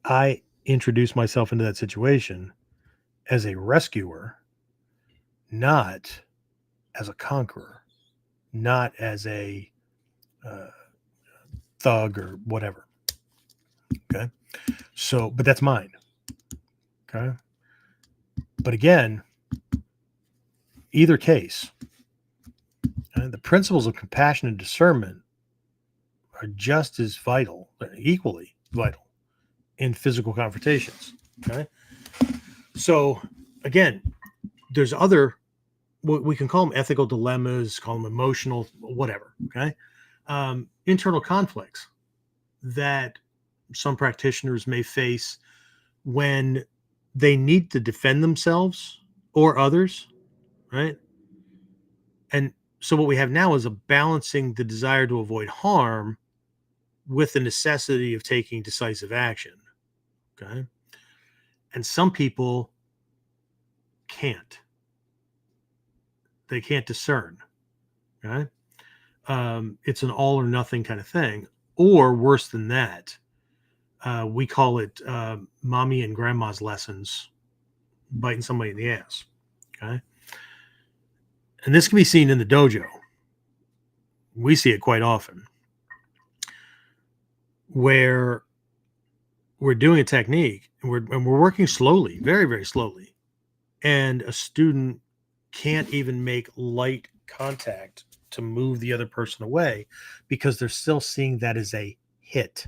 I introduce myself into that situation as a rescuer, not as a conqueror, not as a thug or whatever. Okay. So, but that's mine. Okay. But again, either case, the principles of compassion and discernment are just as vital, equally vital in physical confrontations. Okay. So again, there's other, what we can call them ethical dilemmas, call them emotional, whatever. Okay. Internal conflicts that some practitioners may face when they need to defend themselves or others, right? And so what we have now is a balancing the desire to avoid harm with the necessity of taking decisive action. Okay. And some people can't. They can't discern. Okay. It's an all or nothing kind of thing. Or worse than that, we call it mommy and grandma's lessons, biting somebody in the ass. Okay. And this can be seen in the dojo. We see it quite often, where we're doing a technique and we're working slowly, very, very slowly. And a student can't even make light contact to move the other person away because they're still seeing that as a hit.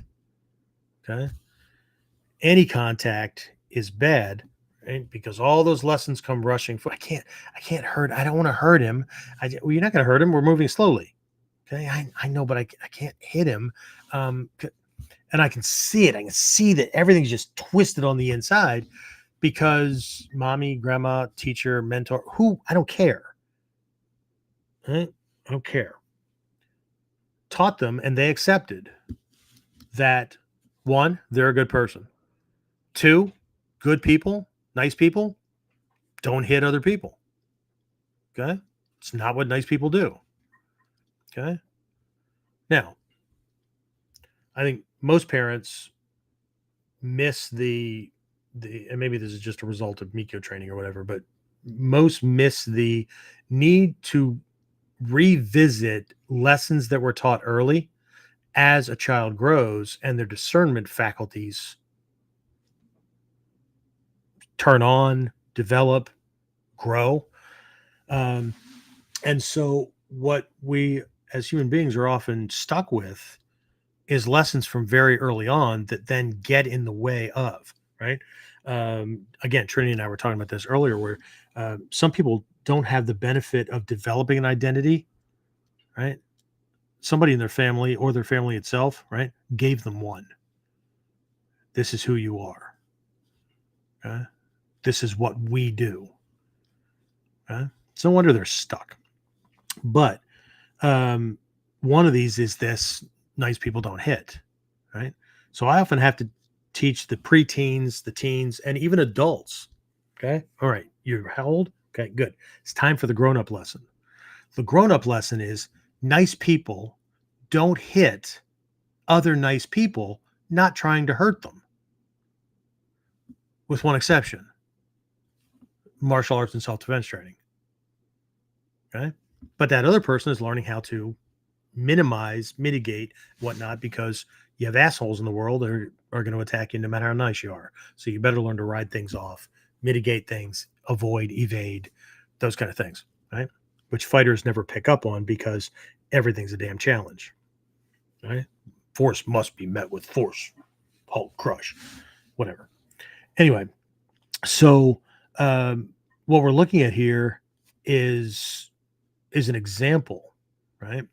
Okay. Any contact is bad, right? Because all those lessons come rushing for I can't hurt. I don't want to hurt him. Well, you're not going to hurt him. We're moving slowly. Okay. I know, but I can't hit him. And I can see it. I can see that everything's just twisted on the inside because mommy, grandma, teacher, mentor, who I don't care. Right? I don't care. Taught them and they accepted that one, they're a good person. Two, good people, nice people don't hit other people. Okay. It's not what nice people do. Okay. Now, I think most parents miss and maybe this is just a result of Mikyo training or whatever, but most miss the need to revisit lessons that were taught early as a child grows and their discernment faculties turn on, develop, grow. Um, and so, what we as human beings are often stuck with is lessons from very early on that then get in the way of, right? Again, Trinity and I were talking about this earlier, where some people don't have the benefit of developing an identity, right? Somebody in their family or their family itself, right, gave them one. This is who you are. Okay? This is what we do. Okay? It's no wonder they're stuck. But one of these is this: nice people don't hit, right? So I often have to teach the preteens, the teens, and even adults. Okay. All right. You're how old? Okay, good. It's time for the grown up lesson. The grown up lesson is nice people don't hit other nice people, not trying to hurt them, with one exception: martial arts and self defense training. Okay. But that other person is learning how to minimize, mitigate, whatnot, because you have assholes in the world that are going to attack you no matter how nice you are. So you better learn to ride things off, mitigate things, avoid, evade, those kind of things, right? Which fighters never pick up on because everything's a damn challenge, right? Force must be met with force. Hulk crush, whatever. Anyway, so what we're looking at here is an example, right?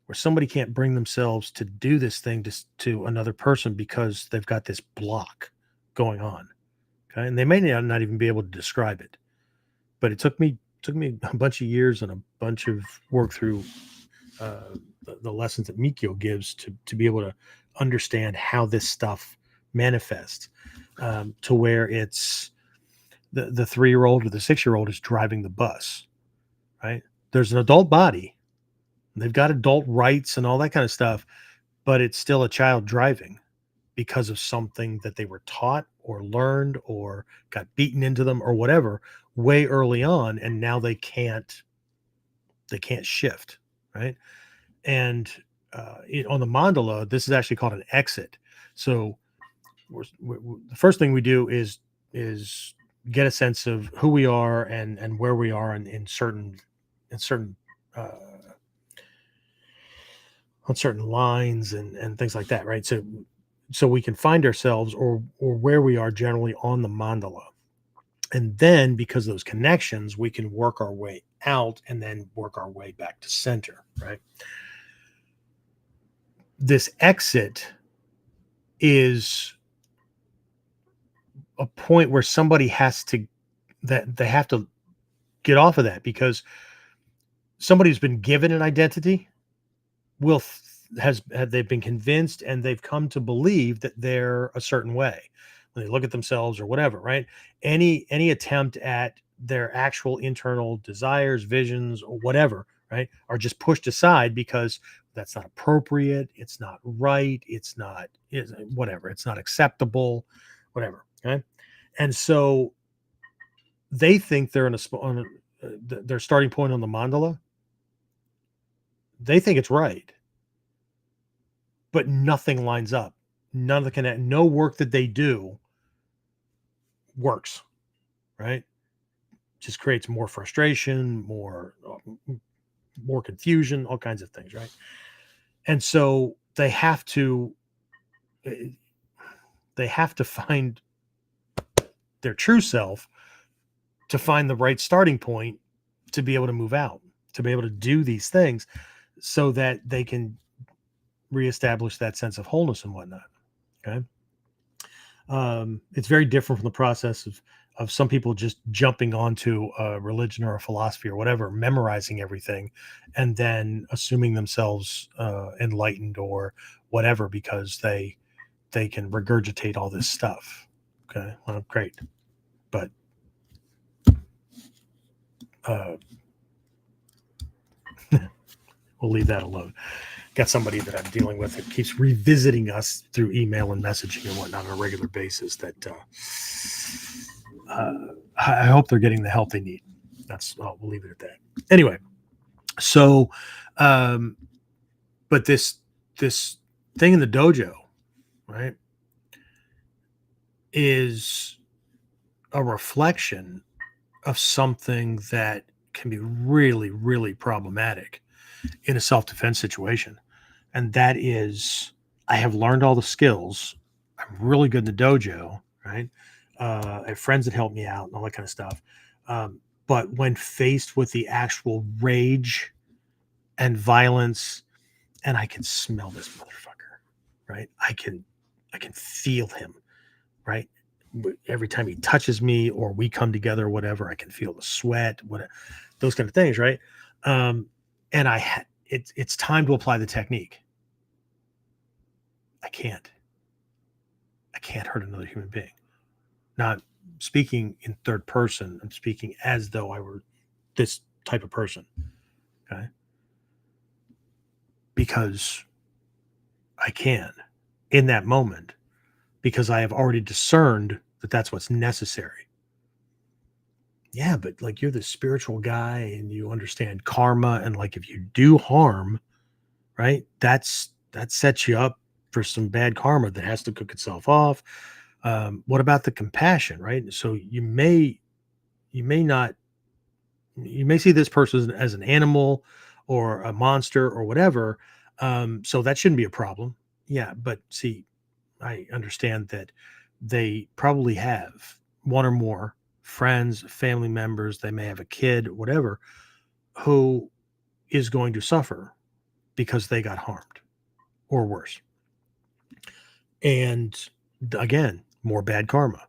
Where somebody can't bring themselves to do this thing to another person because they've got this block going on. Okay. And they may not even be able to describe it. But it took me a bunch of years and a bunch of work through the lessons that Mikio gives to be able to understand how this stuff manifests, to where it's the 3-year-old or the 6-year-old is driving the bus, right? There's an adult body. They've got adult rights and all that kind of stuff, but it's still a child driving because of something that they were taught or learned or got beaten into them or whatever way early on, and now they can't shift, right? And on the mandala, this is actually called an exit. So the first thing we do is get a sense of who we are and where we are in certain uh, on certain lines and things like that, right? So we can find ourselves or where we are generally on the mandala. And then because of those connections, we can work our way out and then work our way back to center, right? This exit is a point where somebody that they have to get off of that, because somebody who's been given an identity will have they've been convinced and they've come to believe that they're a certain way when they look at themselves or whatever, right? Any attempt at their actual internal desires, visions, or whatever, right, are just pushed aside because that's not appropriate, it's not right, it's whatever, it's not acceptable, whatever, okay? And so they think they're their starting point on the mandala, they think it's right, but nothing lines up. None of the connect, no work that they do works, right? Just creates more frustration, more more confusion, all kinds of things, right? And so eh, they have to find their true self to find the right starting point to be able to move out, to be able to do these things so that they can reestablish that sense of wholeness and whatnot. Okay. It's very different from the process of some people just jumping onto a religion or a philosophy or whatever, memorizing everything, and then assuming themselves enlightened or whatever because they can regurgitate all this stuff. Okay, well, great, but uh, we'll leave that alone. Got somebody that I'm dealing with that keeps revisiting us through email and messaging and whatnot on a regular basis. That I hope they're getting the help they need. We'll leave it at that. Anyway, so, um, but this thing in the dojo, right, is a reflection of something that can be really, really problematic in a self-defense situation. And that is, I have learned all the skills. I'm really good in the dojo, right? I have friends that help me out and all that kind of stuff. But when faced with the actual rage and violence, and I can smell this motherfucker, right? I can feel him, right? Every time he touches me or we come together or whatever, I can feel the sweat, those kind of things, right? Um, and it's time to apply the technique. I can't. I can't hurt another human being. Not speaking in third person. I'm speaking as though I were this type of person. Okay. Because I can in that moment, because I have already discerned that that's what's necessary. Yeah, but like you're the spiritual guy and you understand karma. And like if you do harm, right, that sets you up for some bad karma that has to cook itself off. What about the compassion, right? So you may not you may see this person as an animal or a monster or whatever. So that shouldn't be a problem. Yeah, but see, I understand that they probably have one or more friends, family members, they may have a kid, whatever, who is going to suffer because they got harmed or worse. And again, more bad karma.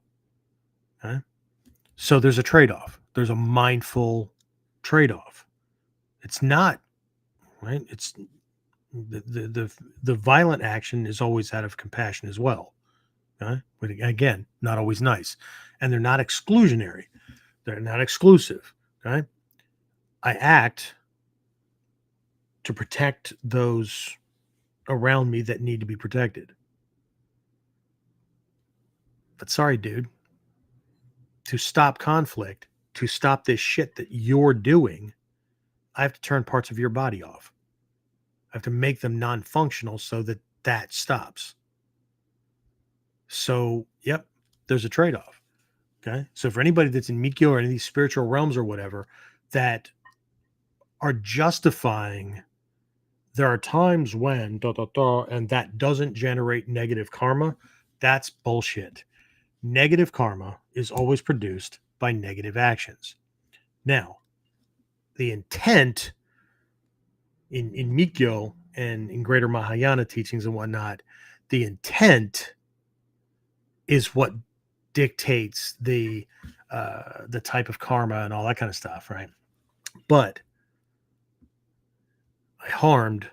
Okay? So there's a trade off. There's a mindful trade off. It's not right. It's the violent action is always out of compassion as well. Okay? But again, not always nice, and they're not exclusionary. They're not exclusive. Okay? I act to protect those around me that need to be protected. But sorry, dude, to stop conflict, to stop this shit that you're doing, I have to turn parts of your body off. I have to make them non-functional so that that stops. So, yep, there's a trade-off. Okay. So for anybody that's in Mikyo or any of these spiritual realms or whatever that are justifying, there are times when and that doesn't generate negative karma. That's bullshit. Negative karma is always produced by negative actions. Now, the intent in Mikyo and in greater Mahayana teachings and whatnot, the intent is what dictates the type of karma and all that kind of stuff, right? But I harmed,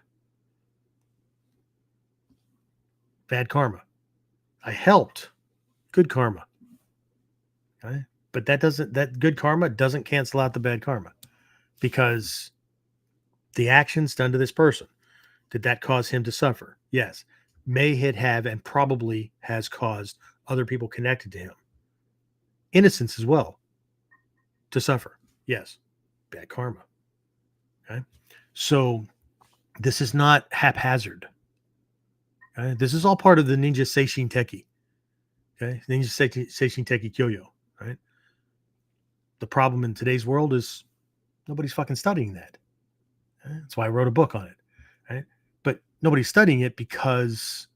bad karma. I helped, good karma. Okay? But that good karma doesn't cancel out the bad karma, because the actions done to this person, did that cause him to suffer? Yes. May it have and probably has caused other people connected to him, innocents as well, to suffer. Yes. Bad karma. Okay. So this is not haphazard. Okay? This is all part of the Ninja Seishin Teki. Okay. Ninja Seishin Teki Kyoyo. Right. The problem in today's world is nobody's fucking studying that. Right? That's why I wrote a book on it. Right? But nobody's studying it because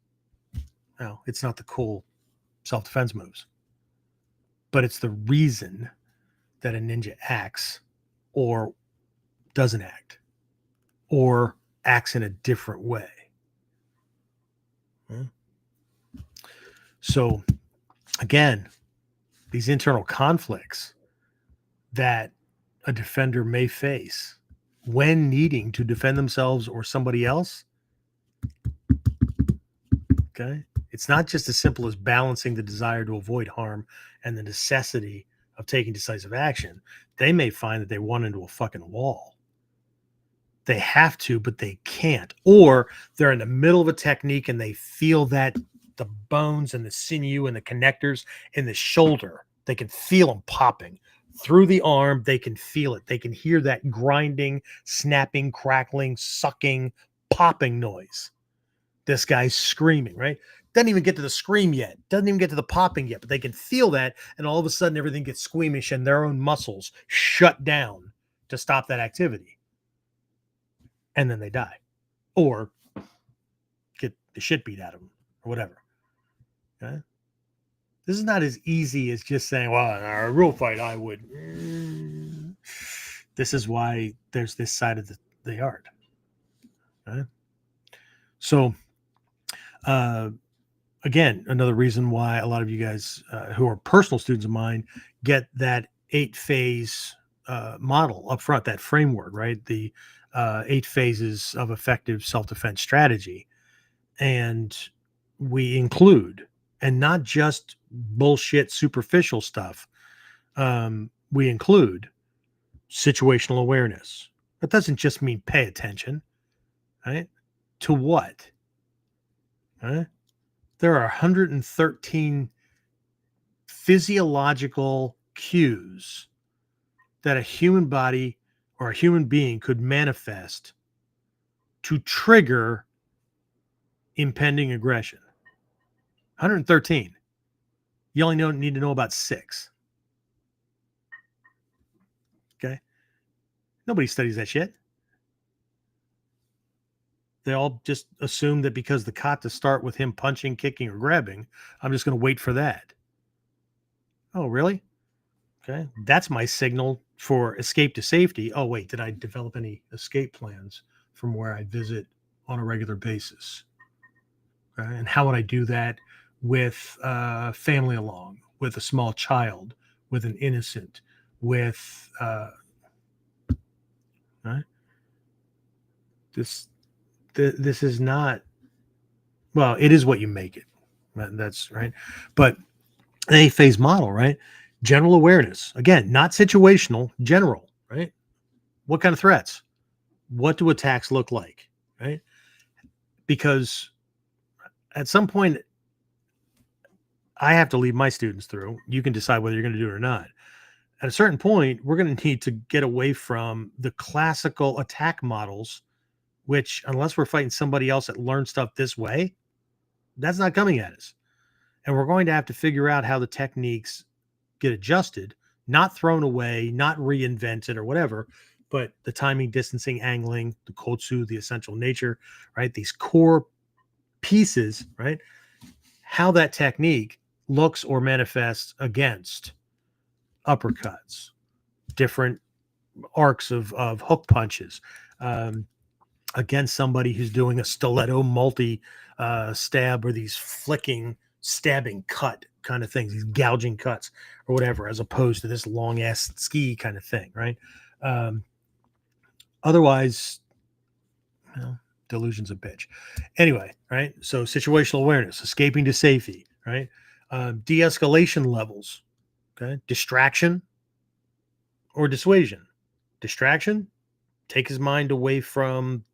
it's not the cool self-defense moves, but it's the reason that a ninja acts or doesn't act or acts in a different way. So again, these internal conflicts that a defender may face when needing to defend themselves or somebody else, okay, it's not just as simple as balancing the desire to avoid harm and the necessity of taking decisive action. They may find that they run into a fucking wall. They have to, but they can't. Or they're in the middle of a technique and they feel that the bones and the sinew and the connectors in the shoulder, they can feel them popping through the arm. They can feel it. They can hear that grinding, snapping, crackling, sucking, popping noise. This guy's screaming, right? Doesn't even get to the scream yet. Doesn't even get to the popping yet, but they can feel that. And all of a sudden, everything gets squeamish and their own muscles shut down to stop that activity. And then they die or get the shit beat out of them or whatever. Okay? This is not as easy as just saying, well, in a real fight, I would. This is why there's this side of the art. Okay? So, again, another reason why a lot of you guys who are personal students of mine get that 8-phase model up front, that framework, right? The 8 phases of effective self-defense strategy. And we include, and not just bullshit superficial stuff, we include situational awareness. That doesn't just mean pay attention, right? To what? Right? There are 113 physiological cues that a human body or a human being could manifest to trigger impending aggression. 113. You only need to know about 6. Okay. Nobody studies that shit. They all just assume that because the kata start with him punching, kicking, or grabbing, I'm just going to wait for that. Oh, really? Okay. That's my signal for escape to safety. Oh, wait, did I develop any escape plans from where I visit on a regular basis? Okay. And how would I do that with family along, with a small child, with an innocent, with right? This is not, well, it is what you make it. That's right. But an 8-phase model, right? General awareness. Again, not situational, general, right? What kind of threats? What do attacks look like? Right? Because at some point, I have to lead my students through. You can decide whether you're going to do it or not. At a certain point, we're going to need to get away from the classical attack models, which, unless we're fighting somebody else that learned stuff this way, that's not coming at us. And we're going to have to figure out how the techniques get adjusted, not thrown away, not reinvented or whatever, but the timing, distancing, angling, the kotsu, the essential nature, right? These core pieces, right? How that technique looks or manifests against uppercuts, different arcs of hook punches, against somebody who's doing a stiletto multi stab or these flicking stabbing cut kind of things, these gouging cuts or whatever, as opposed to this long ass ski kind of thing, right? Otherwise, well, delusion's a bitch. Anyway, right? So situational awareness, escaping to safety, right? De-escalation levels, okay? Distraction or dissuasion. Distraction, take his mind away from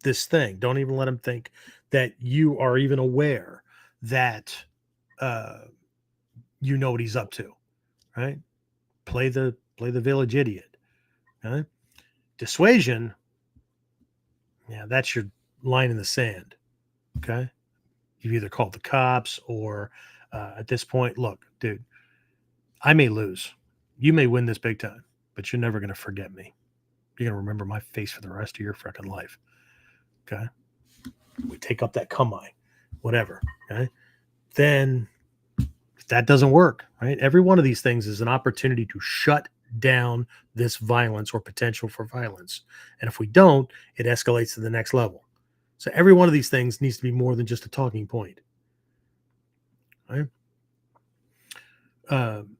this thing. Don't even let him think that you are even aware that you know what he's up to, right? Play the village idiot. Okay? Dissuasion, yeah, that's your line in the sand. Okay, you've either called the cops or at this point, look, dude, I may lose, you may win this big time, but you're never going to forget me. You're gonna remember my face for the rest of your freaking life. Okay. We take up that come I, whatever. Okay. Then if that doesn't work, right? Every one of these things is an opportunity to shut down this violence or potential for violence. And if we don't, it escalates to the next level. So every one of these things needs to be more than just a talking point. Right? Um,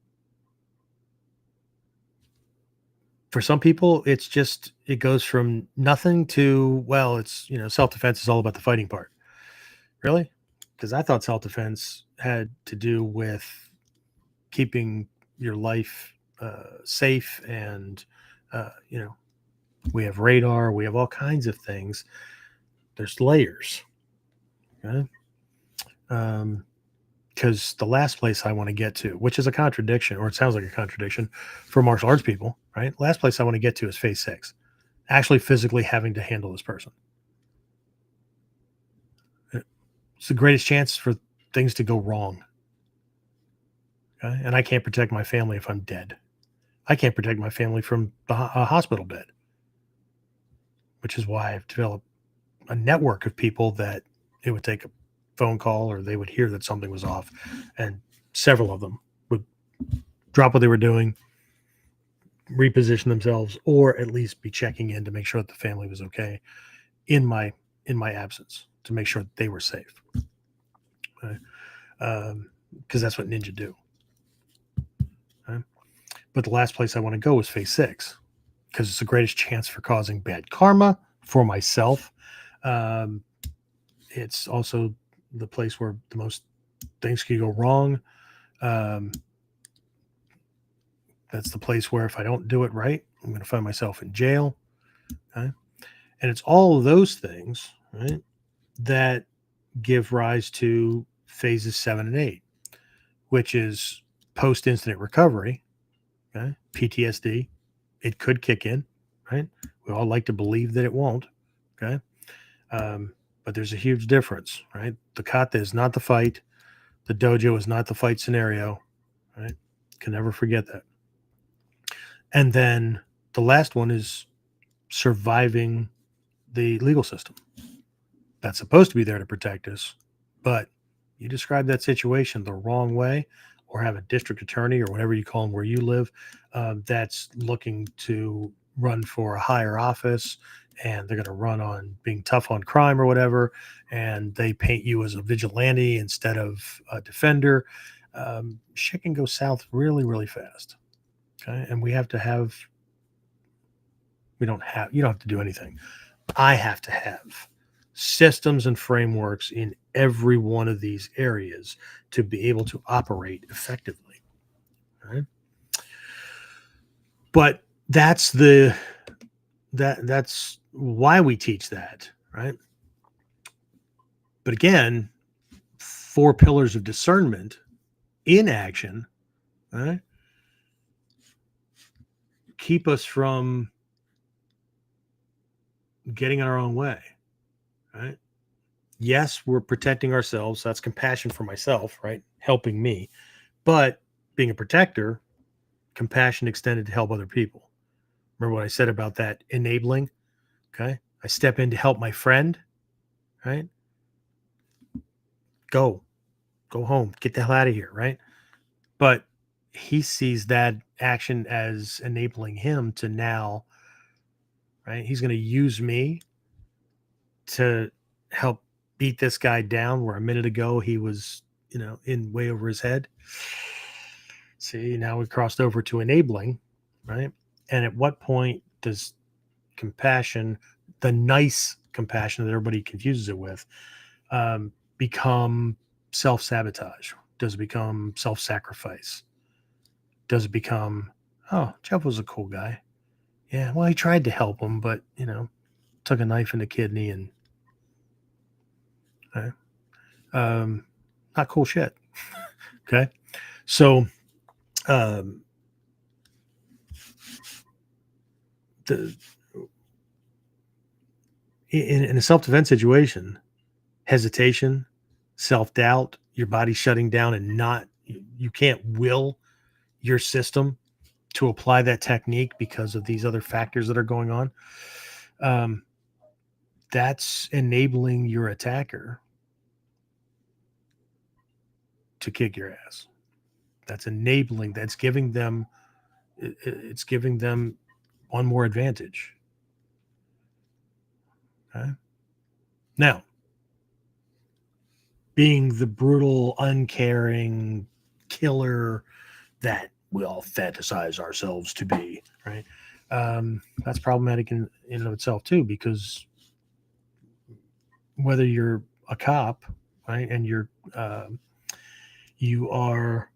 for some people, it goes from nothing to, well, it's, self defense is all about the fighting part. Really? Because I thought self defense had to do with keeping your life safe. And, uh, you know, we have radar, we have all kinds of things. There's layers. Okay? Because the last place I want to get to, which is a contradiction, or it sounds like a contradiction for martial arts people, right? Last place I want to get to is phase 6, actually physically having to handle this person. It's the greatest chance for things to go wrong. Okay? And I can't protect my family if I'm dead. I can't protect my family from a hospital bed, which is why I've developed a network of people that it would take a phone call or they would hear that something was off. And several of them would drop what they were doing, reposition themselves, or at least be checking in to make sure that the family was okay in my absence, to make sure that they were safe. Okay? Because that's what ninja do. Okay? But the last place I want to go is phase 6, because it's the greatest chance for causing bad karma for myself. It's also the place where the most things can go wrong. That's the place where if I don't do it right, I'm going to find myself in jail. Okay? And it's all of those things, right, that give rise to phases 7 and 8, which is post-incident recovery. Okay? PTSD. It could kick in, right? We all like to believe that it won't. Okay? But there's a huge difference, right? The kata is not the fight. The dojo is not the fight scenario, right? Can never forget that. And then the last one is surviving the legal system. That's supposed to be there to protect us, but you describe that situation the wrong way, or have a district attorney or whatever you call them where you live, that's looking to run for a higher office, and they're going to run on being tough on crime or whatever, and they paint you as a vigilante instead of a defender. Shit can go south really, really fast. Okay, and we don't have you don't have to do anything. I have to have systems and frameworks in every one of these areas to be able to operate effectively. Right? But that's why we teach that, right? But again, 4 pillars of discernment in action, right, keep us from getting in our own way, right? Yes, we're protecting ourselves. That's compassion for myself, right? Helping me. But being a protector, compassion extended to help other people. Remember what I said about that enabling? Okay. I step in to help my friend, right? Go home, get the hell out of here, right? But he sees that action as enabling him to now, right? He's going to use me to help beat this guy down where a minute ago he was, in way over his head. See, now we crossed over to enabling, right? And at what point does compassion, the nice compassion that everybody confuses it with, become self sabotage? Does it become self sacrifice? Does it become, oh, Jeff was a cool guy? Yeah, well, he tried to help him, but, took a knife in the kidney and, uh, um, not cool shit. Okay. So, um, the, in a self defense situation, hesitation, self doubt, your body shutting down and not, you can't will your system to apply that technique because of these other factors that are going on, um, that's enabling your attacker to kick your ass. That's enabling. That's giving them. It's giving them one more advantage. Okay? Now, being the brutal, uncaring killer that we all fantasize ourselves to be, right? That's problematic in and of itself too, because whether you're a cop, right, and you are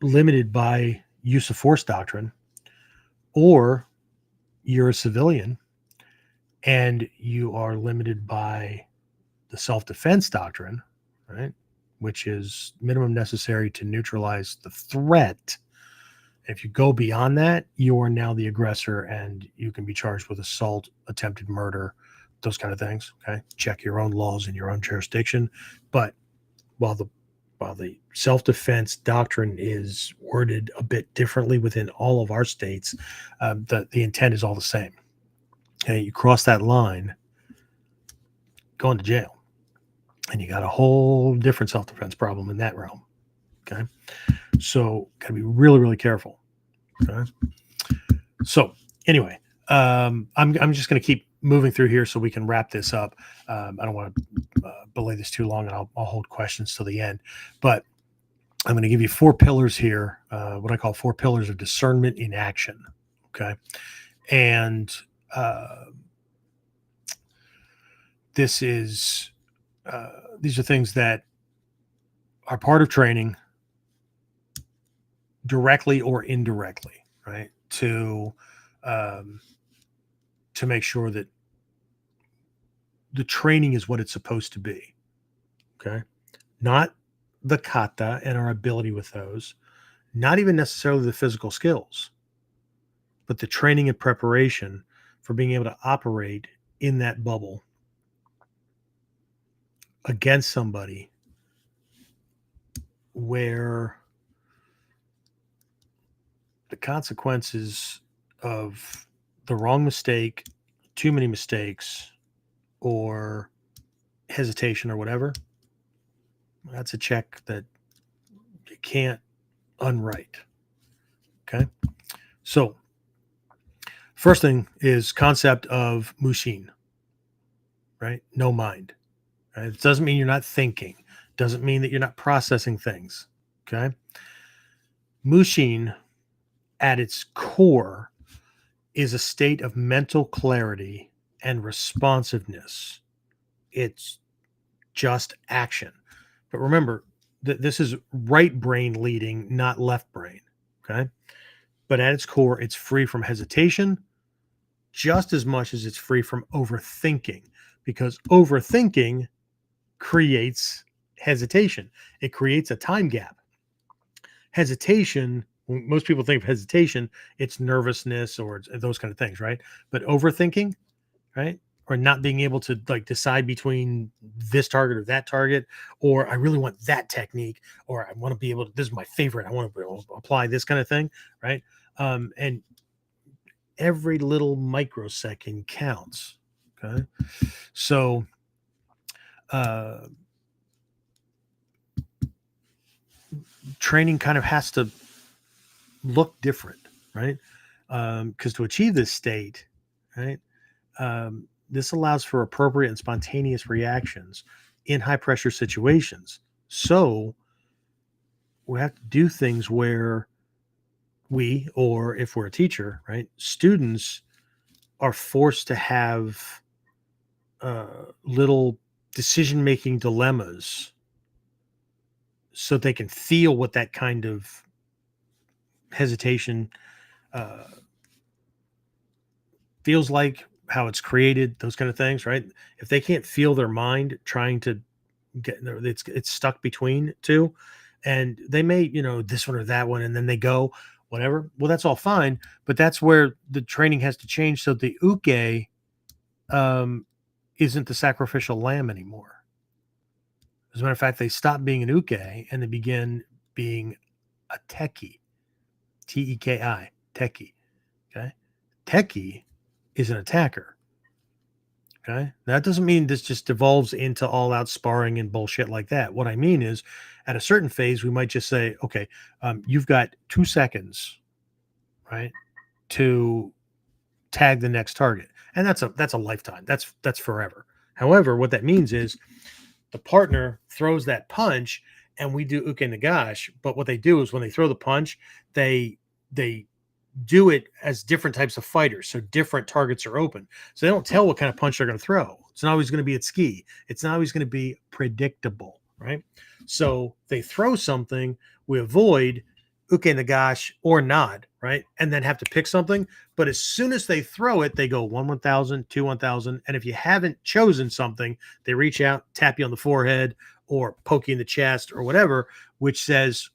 limited by use of force doctrine, or you're a civilian and you are limited by the self-defense doctrine, right, which is minimum necessary to neutralize the threat. If you go beyond that, you are now the aggressor and you can be charged with assault, attempted murder, those kind of things. Okay. Check your own laws in your own jurisdiction. But while the self-defense doctrine is worded a bit differently within all of our states, the intent is all the same. Okay, you cross that line, going to jail, and you got a whole different self-defense problem in that realm. Okay, so got to be really, really careful. Okay, so anyway, I'm just going to keep moving through here so we can wrap this up. I don't want to belay this too long, and I'll hold questions till the end. But I'm going to give you 4 pillars here, what I call 4 pillars of discernment in action. Okay, and this is these are things that are part of training, directly or indirectly, right? To make sure that the training is what it's supposed to be. Okay. Not the kata and our ability with those, not even necessarily the physical skills, but the training and preparation for being able to operate in that bubble against somebody where the consequences of the wrong mistake, too many mistakes, or hesitation or whatever, that's a check that you can't unwrite. Okay. So, first thing is concept of mushin, right? No mind. Right? It doesn't mean you're not thinking. Doesn't mean that you're not processing things. Okay. Mushin at its core is a state of mental clarity and responsiveness. It's just action. But remember that this is right brain leading, not left brain. Okay. But at its core, it's free from hesitation just as much as it's free from overthinking, because overthinking creates hesitation. It creates a time gap. Hesitation, when most people think of hesitation, it's nervousness or it's those kind of things, right? But overthinking, right? Or not being able to like decide between this target or that target, or I really want that technique, or I want to be able to, this is my favorite, I want to be able to apply this kind of thing, right? And every little microsecond counts. Okay. So, uh, training kind of has to look different, right? Because to achieve this state, right, this allows for appropriate and spontaneous reactions in high pressure situations. So we have to do things where we, or if we're a teacher, right, students are forced to have little decision making dilemmas so they can feel what that kind of hesitation uh, feels like, how it's created, those kind of things, right? If they can't feel their mind trying to get, it's stuck between two, and they may, this one or that one, and then they go whatever. Well, that's all fine, but that's where the training has to change so the uke um, isn't the sacrificial lamb anymore. As a matter of fact, they stop being an uke and they begin being a techie. Teki, Teki. Okay. Teki is an attacker. Okay. That doesn't mean this just devolves into all out sparring and bullshit like that. What I mean is, at a certain phase, we might just say, okay, you've got 2 seconds, right, to tag the next target. And that's a lifetime. That's forever. However, what that means is the partner throws that punch and we do uke nagash. But what they do is when they throw the punch, they do it as different types of fighters. So different targets are open. So they don't tell what kind of punch they're going to throw. It's not always going to be at ski. It's not always going to be predictable, right? So they throw something, we avoid uke nagash or nod, right? And then have to pick something. But as soon as they throw it, they go 1,000, 2 1,000. And if you haven't chosen something, they reach out, tap you on the forehead or poke you in the chest or whatever, which says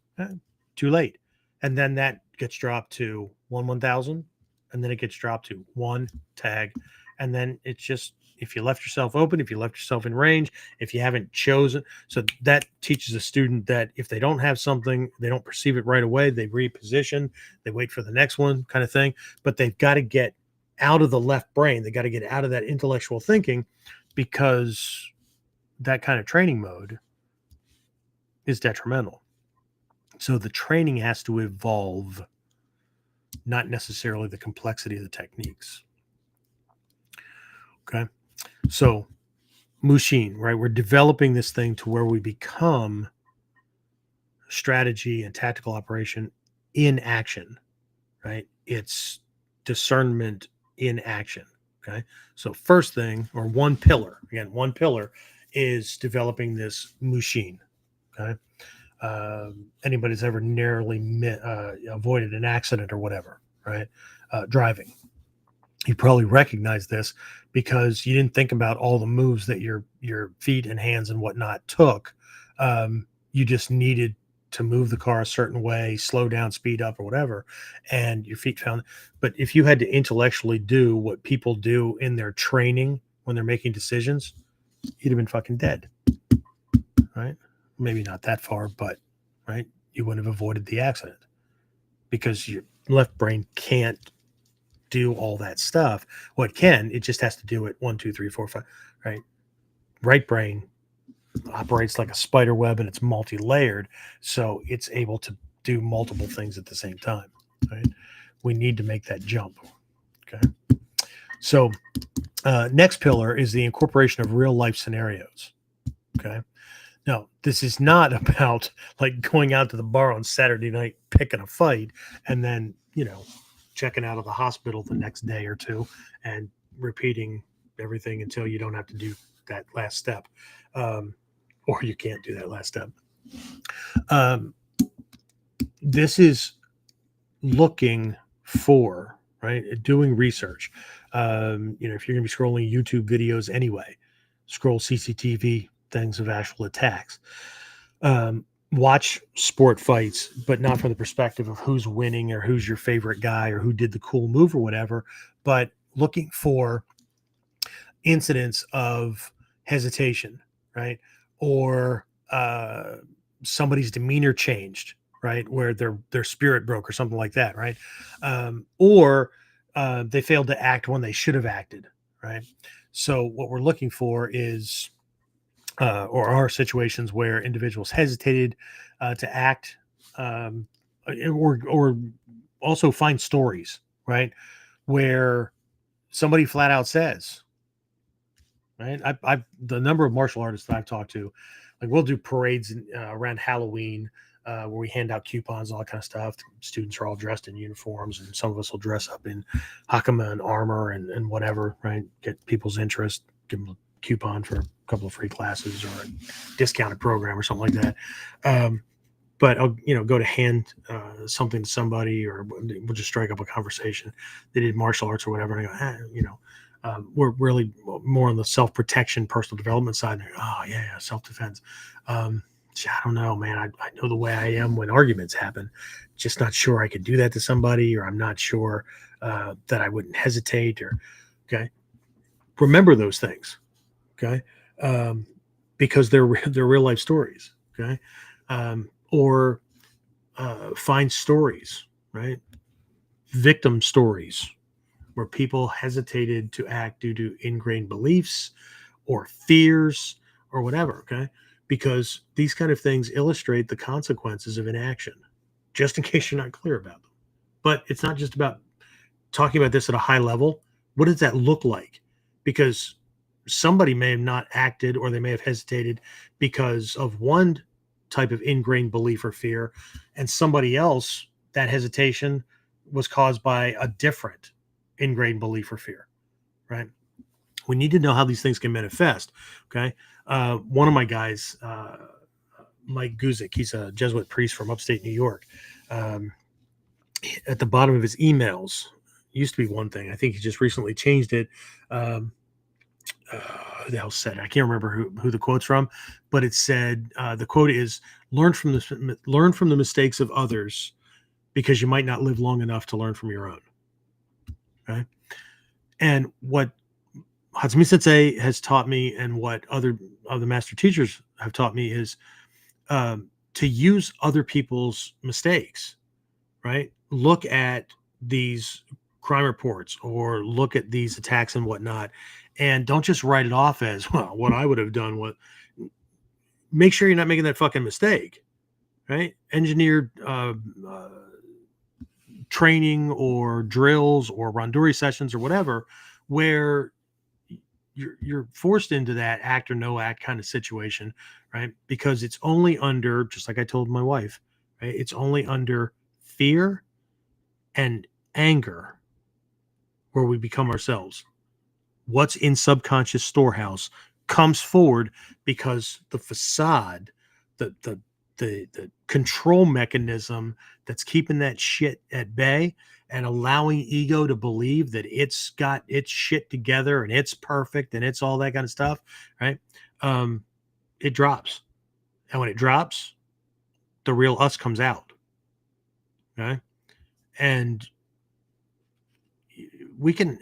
too late. And then that gets dropped to 1,000, and then it gets dropped to 1 tag. And then it's just, if you left yourself open, if you left yourself in range, if you haven't chosen. So that teaches a student that if they don't have something, they don't perceive it right away, they reposition, they wait for the next one kind of thing. But they've got to get out of the left brain. They got to get out of that intellectual thinking, because that kind of training mode is detrimental. So the training has to evolve, not necessarily the complexity of the techniques. Okay. So Mushin, right? We're developing this thing to where we become strategy and tactical operation in action, right? It's discernment in action. Okay. So first thing, or one pillar is developing this Mushin. Okay. Anybody's ever narrowly avoided an accident or whatever, right? Driving, you probably recognize this because you didn't think about all the moves that your feet and hands and whatnot took. You just needed to move the car a certain way, slow down, speed up, or whatever, and your feet found. But if you had to intellectually do what people do in their training when they're making decisions, you'd have been fucking dead, right? Maybe not that far, but right, you wouldn't have avoided the accident because your left brain can't do all that stuff. What can, it just has to do it 1, 2, 3, 4, 5, right? Right brain operates like a spider web and it's multi-layered, so it's able to do multiple things at the same time, right? We need to make that jump. Okay. So next pillar is the incorporation of real life scenarios. Okay. Now, this is not about like going out to the bar on Saturday night, picking a fight, and then, checking out of the hospital the next day or two and repeating everything until you don't have to do that last step. Or you can't do that last step. This is looking for, right, doing research. If you're going to be scrolling YouTube videos anyway, scroll CCTV things of actual attacks. Watch sport fights, but not from the perspective of who's winning or who's your favorite guy or who did the cool move or whatever, but looking for incidents of hesitation, right? Or somebody's demeanor changed, right? Where their spirit broke or something like that, right? Or they failed to act when they should have acted, right? So what we're looking for is or are situations where individuals hesitated to act, or also find stories, right, where somebody flat out says, right, I've the number of martial artists that I've talked to, like we'll do parades around Halloween where we hand out coupons, all that kind of stuff. Students are all dressed in uniforms, and some of us will dress up in hakama and armor and whatever, right, get people's interest, give them a coupon for a couple of free classes or a discounted program or something like that. But I'll, go to hand something to somebody, or we'll just strike up a conversation. They did martial arts or whatever. And I go, we're really more on the self-protection, personal development side. Go, oh yeah, self-defense. I don't know, man. I know the way I am when arguments happen. Just not sure I could do that to somebody, or I'm not sure that I wouldn't hesitate. Or okay, remember those things. Okay. Because they're real life stories. Okay. Or find stories, right? Victim stories where people hesitated to act due to ingrained beliefs or fears or whatever, okay? Because these kind of things illustrate the consequences of inaction, just in case you're not clear about them. But it's not just about talking about this at a high level. What does that look like? Because somebody may have not acted or they may have hesitated because of one type of ingrained belief or fear, and somebody else, that hesitation was caused by a different ingrained belief or fear, right? We need to know how these things can manifest. Okay. One of my guys, Mike Guzik, he's a Jesuit priest from upstate New York. Um, at the bottom of his emails, used to be one thing. I think he just recently changed it. Um, who the hell said it? I can't remember who the quote's from, but it said the quote is learn from the mistakes of others because you might not live long enough to learn from your own. Okay. And what Hatsumi Sensei has taught me, and what other of the master teachers have taught me, is to use other people's mistakes. Right? Look at these crime reports or look at these attacks and whatnot, and don't just write it off as, well, what I would have done. What? Make sure you're not making that fucking mistake. Right? Engineered training or drills or randori sessions or whatever, where you're forced into that act or no act kind of situation, right? Because it's only under, just like I told my wife, right? It's only under fear and anger where we become ourselves. What's in subconscious storehouse comes forward because the facade, the control mechanism that's keeping that shit at bay and allowing ego to believe that it's got its shit together and it's perfect and it's all that kind of stuff, right? It drops. And when it drops, the real us comes out. Okay. And we can,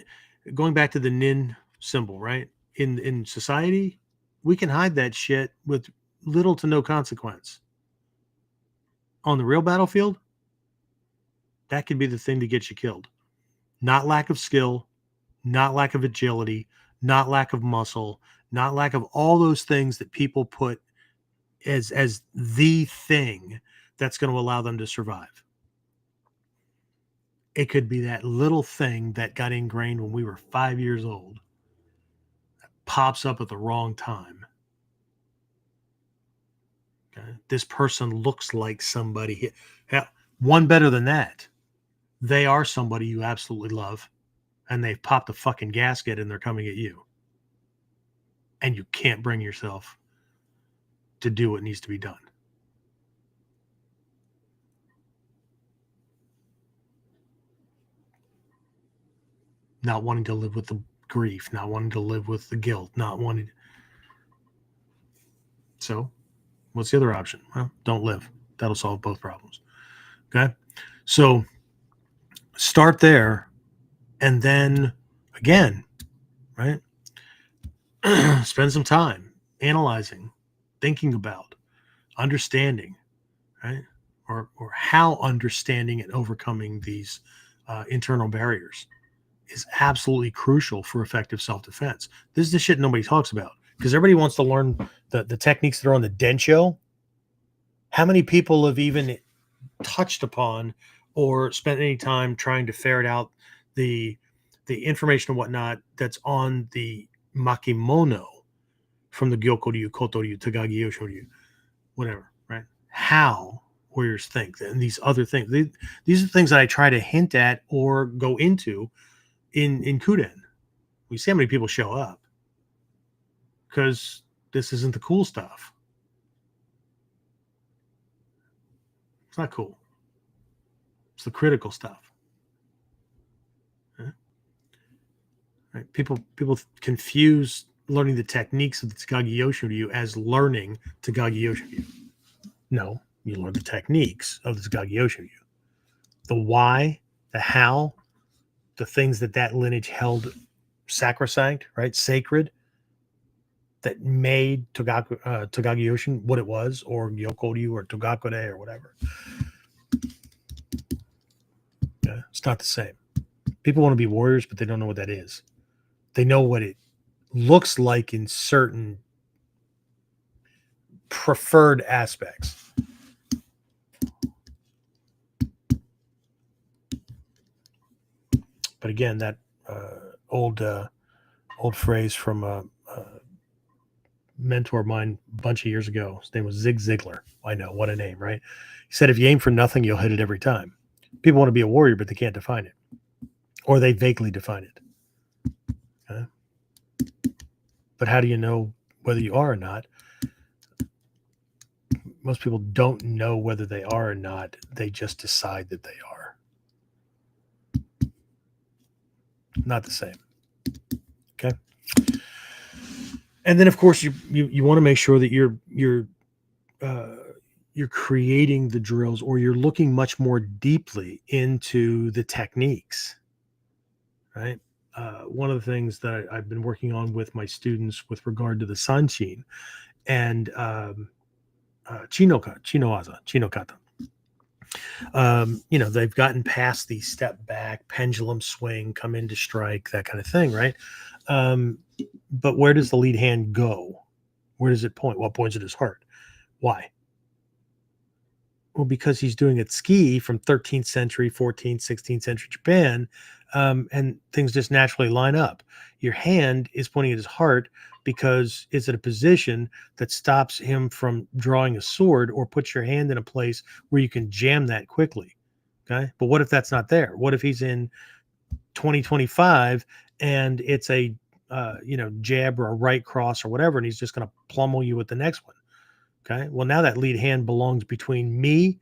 going back to the nin symbol, right? In society, we can hide that shit with little to no consequence. On the real battlefield, that could be the thing that gets you killed. Not lack of skill, not lack of agility, not lack of muscle, not lack of all those things that people put as the thing that's going to allow them to survive. It could be that little thing that got ingrained when we were 5 years old, pops up at the wrong time. Okay? This person looks like somebody. Hell, one better than that. They are somebody you absolutely love, and they've popped a fucking gasket and they're coming at you. And you can't bring yourself to do what needs to be done. Not wanting to live with the grief, not wanting to live with the guilt, not wanting. So, what's the other option? Well, don't live. That'll solve both problems. Okay. So, start there. And then again, right? Spend some time analyzing, thinking about, understanding, right? Or how understanding and overcoming these internal barriers is absolutely crucial for effective self-defense. This is the shit nobody talks about because everybody wants to learn the techniques that are on the densho. How many people have even touched upon or spent any time trying to ferret out the information and whatnot that's on the makimono from the Gyokoryu, Kotoryu, Tagagi Yoshoryu, whatever, right? How warriors think and these other things. These are things that I try to hint at or go into in KUDEN. We see how many people show up because this isn't the cool stuff. It's not cool. It's the critical stuff. Right? People confuse learning the techniques of the Takagi Yoshoryu as learning Takagi Yoshoryu. No, you learn the techniques of the Takagi Yoshoryu. The why, the how, the things that lineage held sacrosanct, right, sacred, that made Takagi Yoshin what it was, or Gyokoryu or Togakure or whatever. Okay? It's not the same. People want to be warriors, but they don't know what that is. They know what it looks like in certain preferred aspects. But again, that old phrase from a mentor of mine a bunch of years ago. His name was Zig Ziglar. I know, what a name, right? He said, if you aim for nothing, you'll hit it every time. People want to be a warrior, but they can't define it, or they vaguely define it. Okay? But how do you know whether you are or not? Most people don't know whether they are or not. They just decide that they are. Not the same. Okay. And then, of course, you want to make sure that you're creating the drills, or you're looking much more deeply into the techniques. Right. One of the things that I've been working on with my students with regard to the sanshin and chino kata. They've gotten past the step back, pendulum swing, come into strike, that kind of thing, right? But where does the lead hand go? Where does it point? Well, it points at his heart. Why? Well, because he's doing it ski from 13th century, 14th, 16th century Japan, and things just naturally line up. Your hand is pointing at his heart because it's at a position that stops him from drawing a sword, or puts your hand in a place where you can jam that quickly. Okay. But what if that's not there? What if he's in 2025 and it's a jab or a right cross or whatever, and he's just going to pummel you with the next one? Okay. Well, now that lead hand belongs between me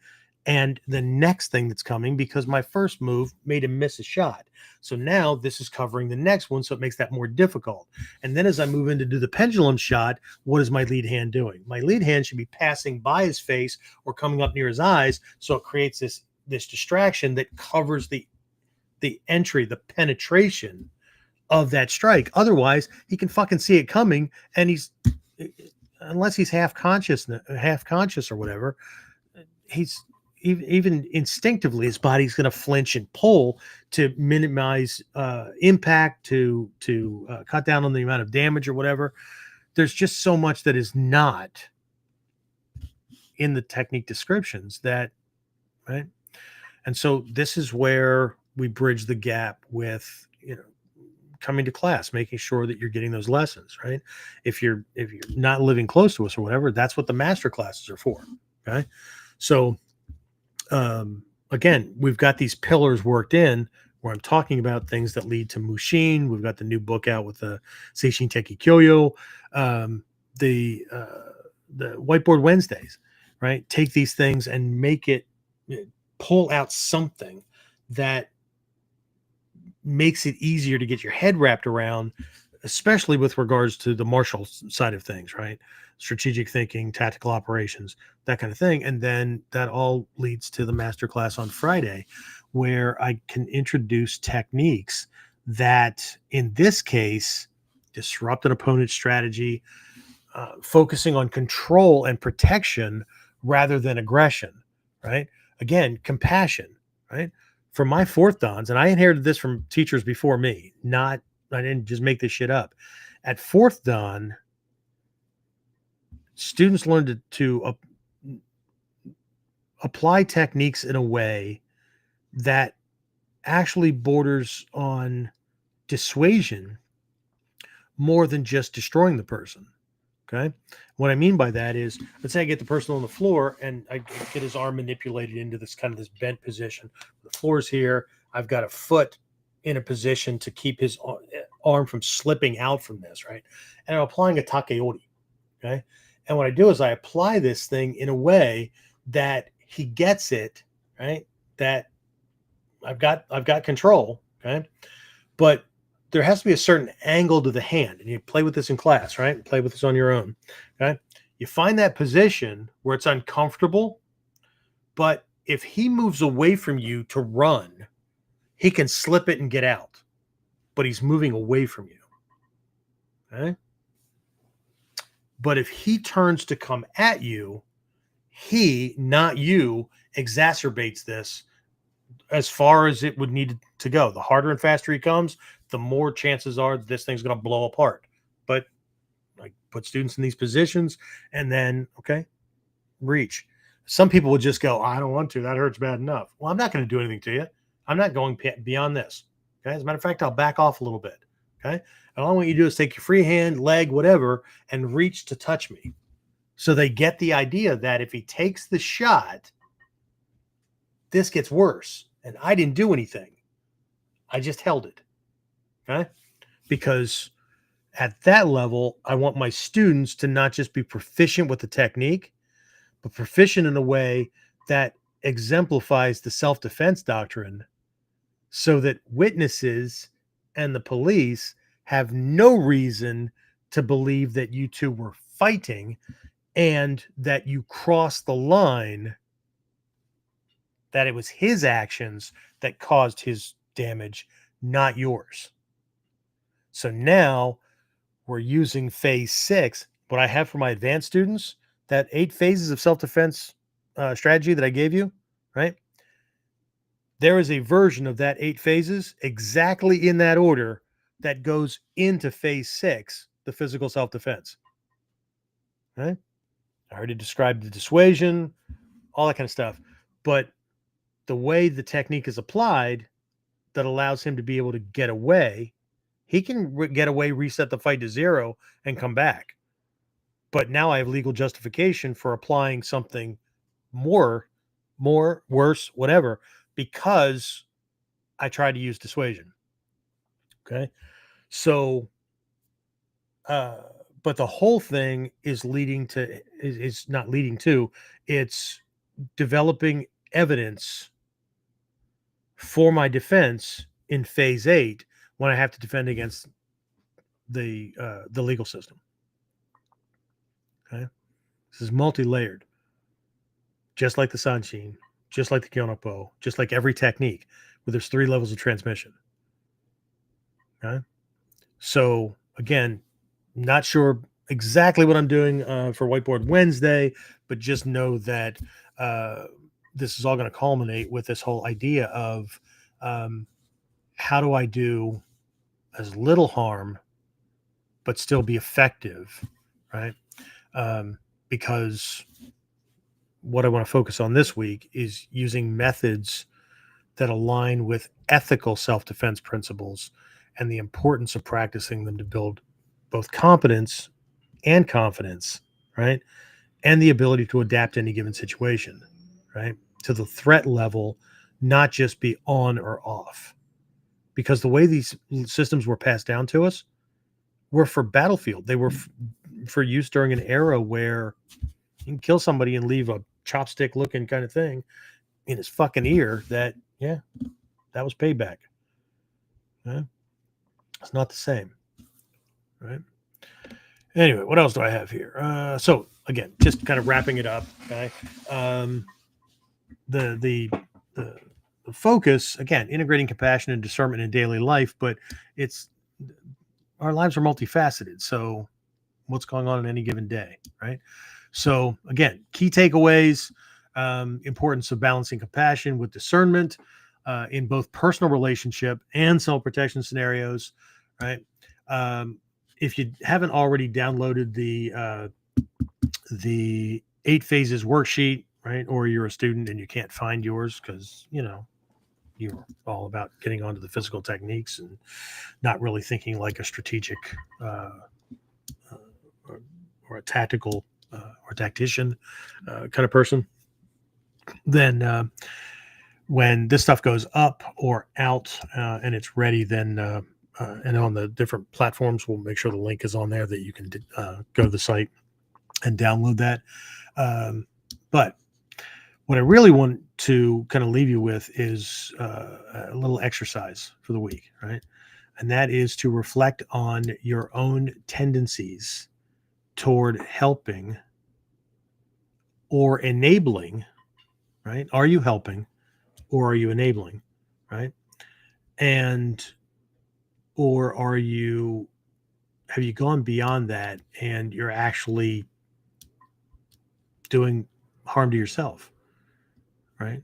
and the next thing that's coming, because my first move made him miss a shot. So now this is covering the next one. So it makes that more difficult. And then as I move in to do the pendulum shot, what is my lead hand doing? My lead hand should be passing by his face or coming up near his eyes. So it creates this distraction that covers the entry, the penetration of that strike. Otherwise, he can fucking see it coming, and unless he's half conscious or whatever, he's even instinctively, his body's going to flinch and pull to minimize impact, to cut down on the amount of damage or whatever. There's just so much that is not in the technique descriptions right? And so this is where we bridge the gap with, coming to class, making sure that you're getting those lessons, right? If you're not living close to us or whatever, that's what the master classes are for. Okay. So, again, we've got these pillars worked in where I'm talking about things that lead to Mushin. We've got the new book out with the Seishin Teki Kyoyo, the Whiteboard Wednesdays, right? Take these things and pull out something that makes it easier to get your head wrapped around, especially with regards to the martial side of things, right? Strategic thinking, tactical operations, that kind of thing. And then that all leads to the masterclass on Friday, where I can introduce techniques that, in this case, disrupt an opponent's strategy, focusing on control and protection rather than aggression, right? Again, compassion, right? For my fourth dans, and I inherited this from teachers before me, I didn't just make this shit up. At fourth dan, students learned to apply techniques in a way that actually borders on dissuasion more than just destroying the person. Okay. What I mean by that is, let's say I get the person on the floor and I get his arm manipulated into this bent position. The floor's here. I've got a foot in a position to keep his arm from slipping out from this, right? And I'm applying a takeori. Okay. And what I do is I apply this thing in a way that he gets it, right? That I've got control. Okay. But there has to be a certain angle to the hand, and you play with this in class, right? Play with this on your own. Okay. You find that position where it's uncomfortable, but if he moves away from you to run, he can slip it and get out, but he's moving away from you. Okay. But if he turns to come at you, he, not you, exacerbates this as far as it would need to go. The harder and faster he comes, the more chances are that this thing's going to blow apart. But like put students in these positions and then, okay, reach. Some people will just go, I don't want to. That hurts bad enough. Well, I'm not going to do anything to you. I'm not going beyond this. Okay. As a matter of fact, I'll back off a little bit. Okay. And all I want you to do is take your free hand, leg, whatever, and reach to touch me. So they get the idea that if he takes the shot, this gets worse. And I didn't do anything. I just held it. Okay. Because at that level, I want my students to not just be proficient with the technique, but proficient in a way that exemplifies the self-defense doctrine so that witnesses and the police have no reason to believe that you two were fighting and that you crossed the line, that it was his actions that caused his damage, not yours. So now we're using phase 6. What I have for my advanced students, that 8 phases of self-defense strategy that I gave you, right? There is a version of that 8 phases exactly in that order that goes into phase 6, the physical self-defense. Right? I already described the dissuasion, all that kind of stuff. But the way the technique is applied that allows him to be able to get away, he can get away, reset the fight to 0, and come back. But now I have legal justification for applying something more, worse, whatever, because I tried to use dissuasion. Okay. So, but the whole thing is is not leading to, it's developing evidence for my defense in phase 8 when I have to defend against the legal system. Okay. This is multi-layered, just like the Sanshin, just like the Kyonopo, just like every technique, where there's 3 levels of transmission. Okay. So again, not sure exactly what I'm doing for Whiteboard Wednesday, but just know that this is all going to culminate with this whole idea of how do I do as little harm, but still be effective, right? Because what I want to focus on this week is using methods that align with ethical self-defense principles and the importance of practicing them to build both competence and confidence, right? And the ability to adapt to any given situation, right? To the threat level, not just be on or off. Because the way these systems were passed down to us were for battlefield. They were for use during an era where you can kill somebody and leave a chopstick looking kind of thing in his fucking ear that, yeah, that was payback. Yeah. It's not the same, right? Anyway, what else do I have here? So again, just kind of wrapping it up. Okay, the focus again, integrating compassion and discernment in daily life, but it's our lives are multifaceted. So what's going on in any given day, right? So again, key takeaways: importance of balancing compassion with discernment in both personal relationship and self-protection scenarios, right? If you haven't already downloaded the 8 phases worksheet, right, or you're a student and you can't find yours because you're all about getting onto the physical techniques and not really thinking like a strategic or a tactical or tactician kind of person, then when this stuff goes up or out and it's ready, then and on the different platforms, we'll make sure the link is on there that you can go to the site and download that. But what I really want to kind of leave you with is a little exercise for the week, right? And that is to reflect on your own tendencies toward helping or enabling, right? Are you helping or are you enabling, right? And or have you gone beyond that and you're actually doing harm to yourself, right?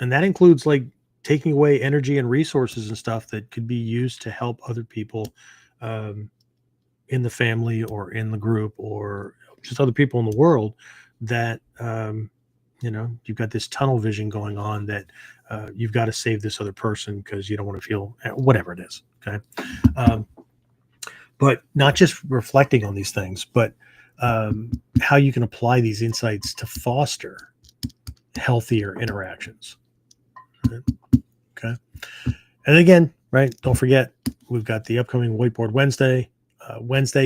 And that includes like taking away energy and resources and stuff that could be used to help other people um, in the family or in the group or just other people in the world that you've got this tunnel vision going on that you've got to save this other person because you don't want to feel whatever it is. Okay. um, but not just reflecting on these things, but how you can apply these insights to foster healthier interactions. Right? Okay. And again, right, don't forget, we've got the upcoming Whiteboard Wednesday,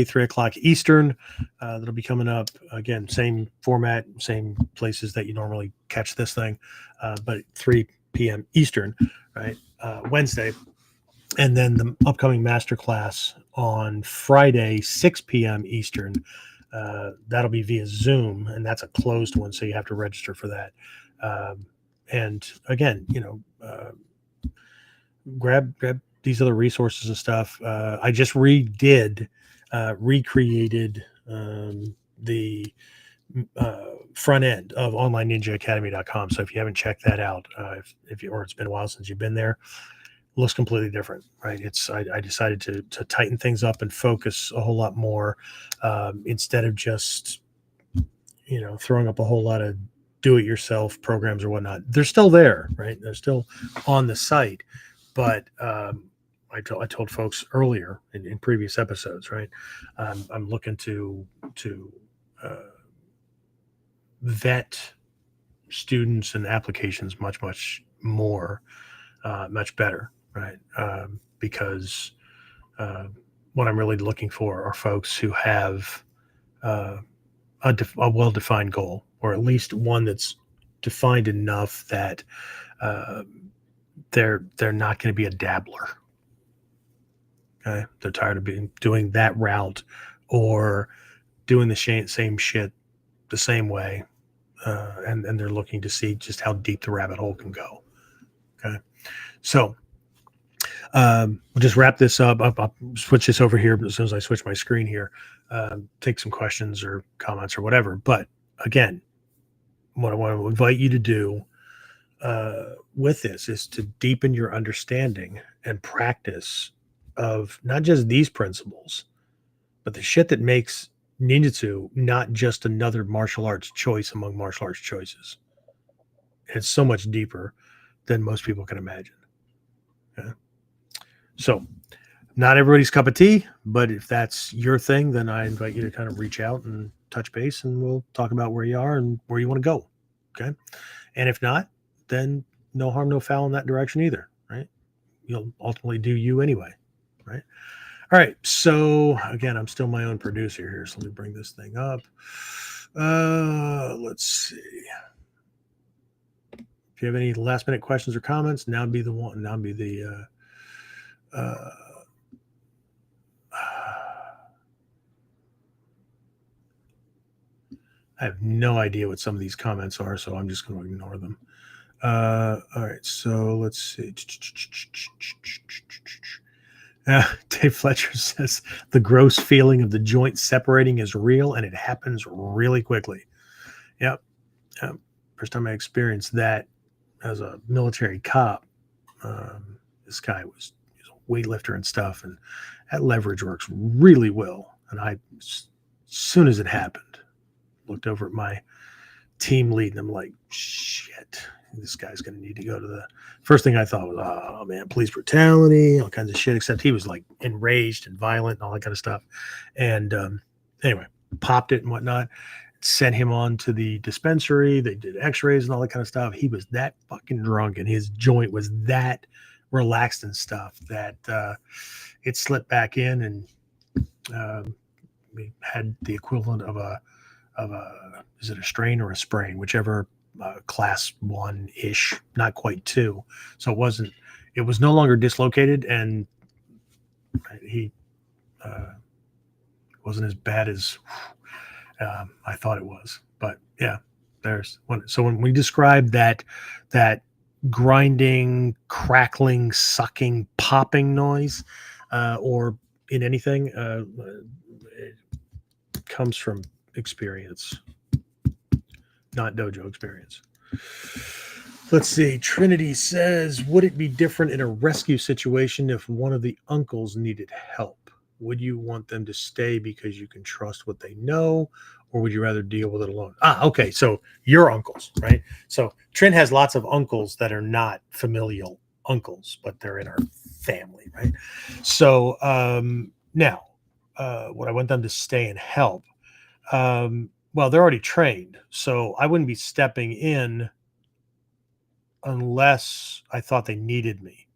3 o'clock Eastern. That'll be coming up. Again, same format, same places that you normally catch this thing, but 3 p.m. Eastern, right, Wednesday. And then the upcoming masterclass on Friday, 6 p.m. Eastern. That'll be via Zoom, and that's a closed one, so you have to register for that. And again, grab these other resources and stuff. I just recreated the front end of onlineninjaacademy.com. So if you haven't checked that out, if you, or it's been a while since you've been there, looks completely different, right? I decided to tighten things up and focus a whole lot more instead of just throwing up a whole lot of do-it-yourself programs or whatnot. They're still there, right? They're still on the site, but I told folks earlier in previous episodes, right? I'm looking to uh, vet students and applications much more, much better, right? Because what I'm really looking for are folks who have a well-defined goal, or at least one that's defined enough that uh, they're not going to be a dabbler. Okay, they're tired of doing that route or doing the same shit the same way, and they're looking to see just how deep the rabbit hole can go. Okay, so we'll just wrap this up. I'll switch this over here as soon as I switch my screen here. Take some questions or comments or whatever. But again, what I want to invite you to do with this is to deepen your understanding and practice of not just these principles, but the shit that makes ninjutsu not just another martial arts choice among martial arts choices. It's so much deeper than most people can imagine. Okay? So, not everybody's cup of tea, but if that's your thing, then I invite you to kind of reach out and touch base, and we'll talk about where you are and where you want to go. Okay. And if not, then no harm, no foul in that direction either. Right. You'll ultimately do you anyway. Right. All right. So again, I'm still my own producer here. So let me bring this thing up. Let's see. If you have any last minute questions or comments, now would be the one. Now would be the I have no idea what some of these comments are, so I'm just going to ignore them. All right, so let's see. Dave Fletcher says the gross feeling of the joint separating is real, and it happens really quickly. Yep. First time I experienced that as a military cop, this guy was a weightlifter and stuff, and that leverage works really well. And as soon as it happened, looked over at my team lead and I'm like, shit, this guy's going to need to go to the first thing I thought was, oh man, police brutality, all kinds of shit, except he was like enraged and violent and all that kind of stuff. And anyway, popped it and whatnot, sent him on to the dispensary. They did x-rays and all that kind of stuff. He was that fucking drunk and his joint was that relaxed and stuff that it slipped back in, and we had the equivalent of a is it a strain or a sprain, whichever, class 1-ish, not quite 2. So it was no longer dislocated, and he wasn't as bad as I thought it was. But yeah, when we describe that grinding, crackling, sucking, popping noise, or in anything, it comes from experience, not dojo experience. Let's see. Trinity says, would it be different in a rescue situation if one of the uncles needed help? Would you want them to stay because you can trust what they know, or would you rather deal with it alone? Okay. So your uncles, right? So Trin has lots of uncles that are not familial uncles, but they're in our family, right? So now, would I want them to stay and help? Well, they're already trained, so I wouldn't be stepping in unless I thought they needed me.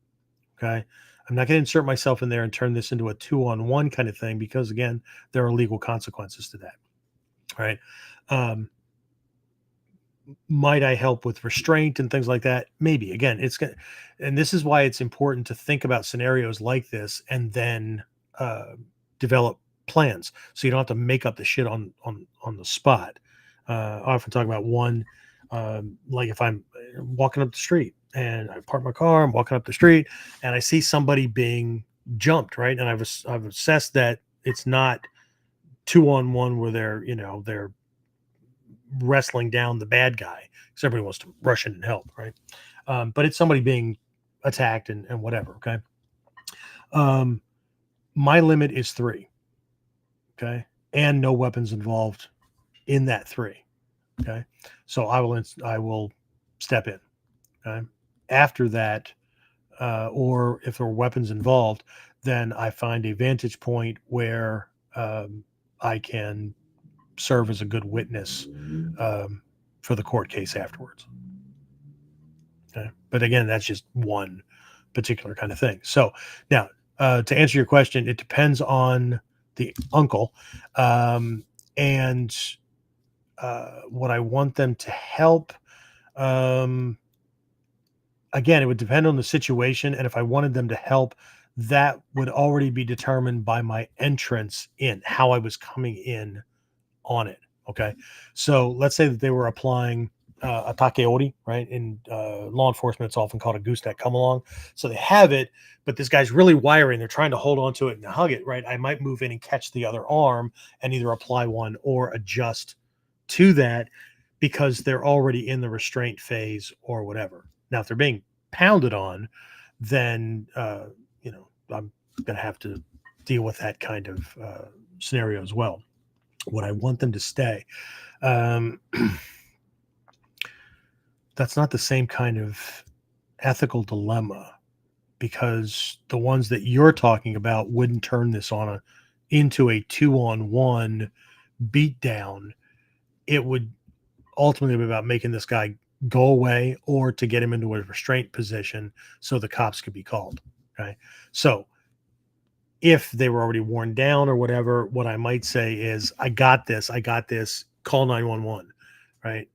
Okay. I'm not going to insert myself in there and turn this into a 2-on-1 kind of thing because, again, there are legal consequences to that. Right. Um, might I help with restraint and things like that? Maybe. Again, it's going and this is why it's important to think about scenarios like this and then uh, develop plans so you don't have to make up the shit on the spot. I often talk about one, like if I'm walking up the street and I park my car, I'm walking up the street and I see somebody being jumped, right? And I've assessed that it's not 2-on-1 where they're wrestling down the bad guy because everybody wants to rush in and help, right? But it's somebody being attacked and whatever. Okay. Um, my limit is 3. Okay. And no weapons involved in that 3. Okay. So I will step in. Okay. After that, or if there are weapons involved, then I find a vantage point where I can serve as a good witness um, for the court case afterwards. Okay. But again, that's just one particular kind of thing. So now, to answer your question, it depends on the uncle, um, and what I want them to help. Um, again, it would depend on the situation, and if I wanted them to help, that would already be determined by my entrance in, how I was coming in on it. Okay. So let's say that they were applying a takeori, right? In law enforcement, it's often called a goose neck come along. So they have it, but this guy's really wiry and they're trying to hold on to it and hug it, right? I might move in and catch the other arm and either apply one or adjust to that because they're already in the restraint phase or whatever. Now, if they're being pounded on, then, I'm going to have to deal with that kind of scenario as well. Would I want them to stay? Um, that's not the same kind of ethical dilemma because the ones that you're talking about wouldn't turn this into a 2-on-1 beatdown. It would ultimately be about making this guy go away or to get him into a restraint position so the cops could be called. Okay. So if they were already worn down or whatever, what I might say is, I got this, call 911, right?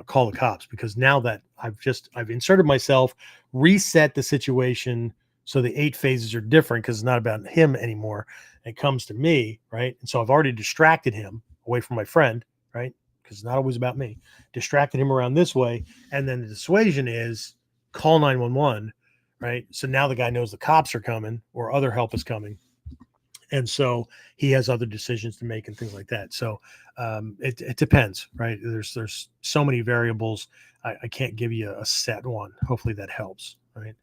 Call the cops because now that I've inserted myself, reset the situation. So the 8 phases are different because it's not about him anymore. It comes to me, right? And so I've already distracted him away from my friend, right? Because it's not always about me. Distracted him around this way. And then the dissuasion is call 911, right? So now the guy knows the cops are coming or other help is coming. And so he has other decisions to make and things like that. So it depends, right? There's so many variables. I can't give you a set one. Hopefully that helps, right?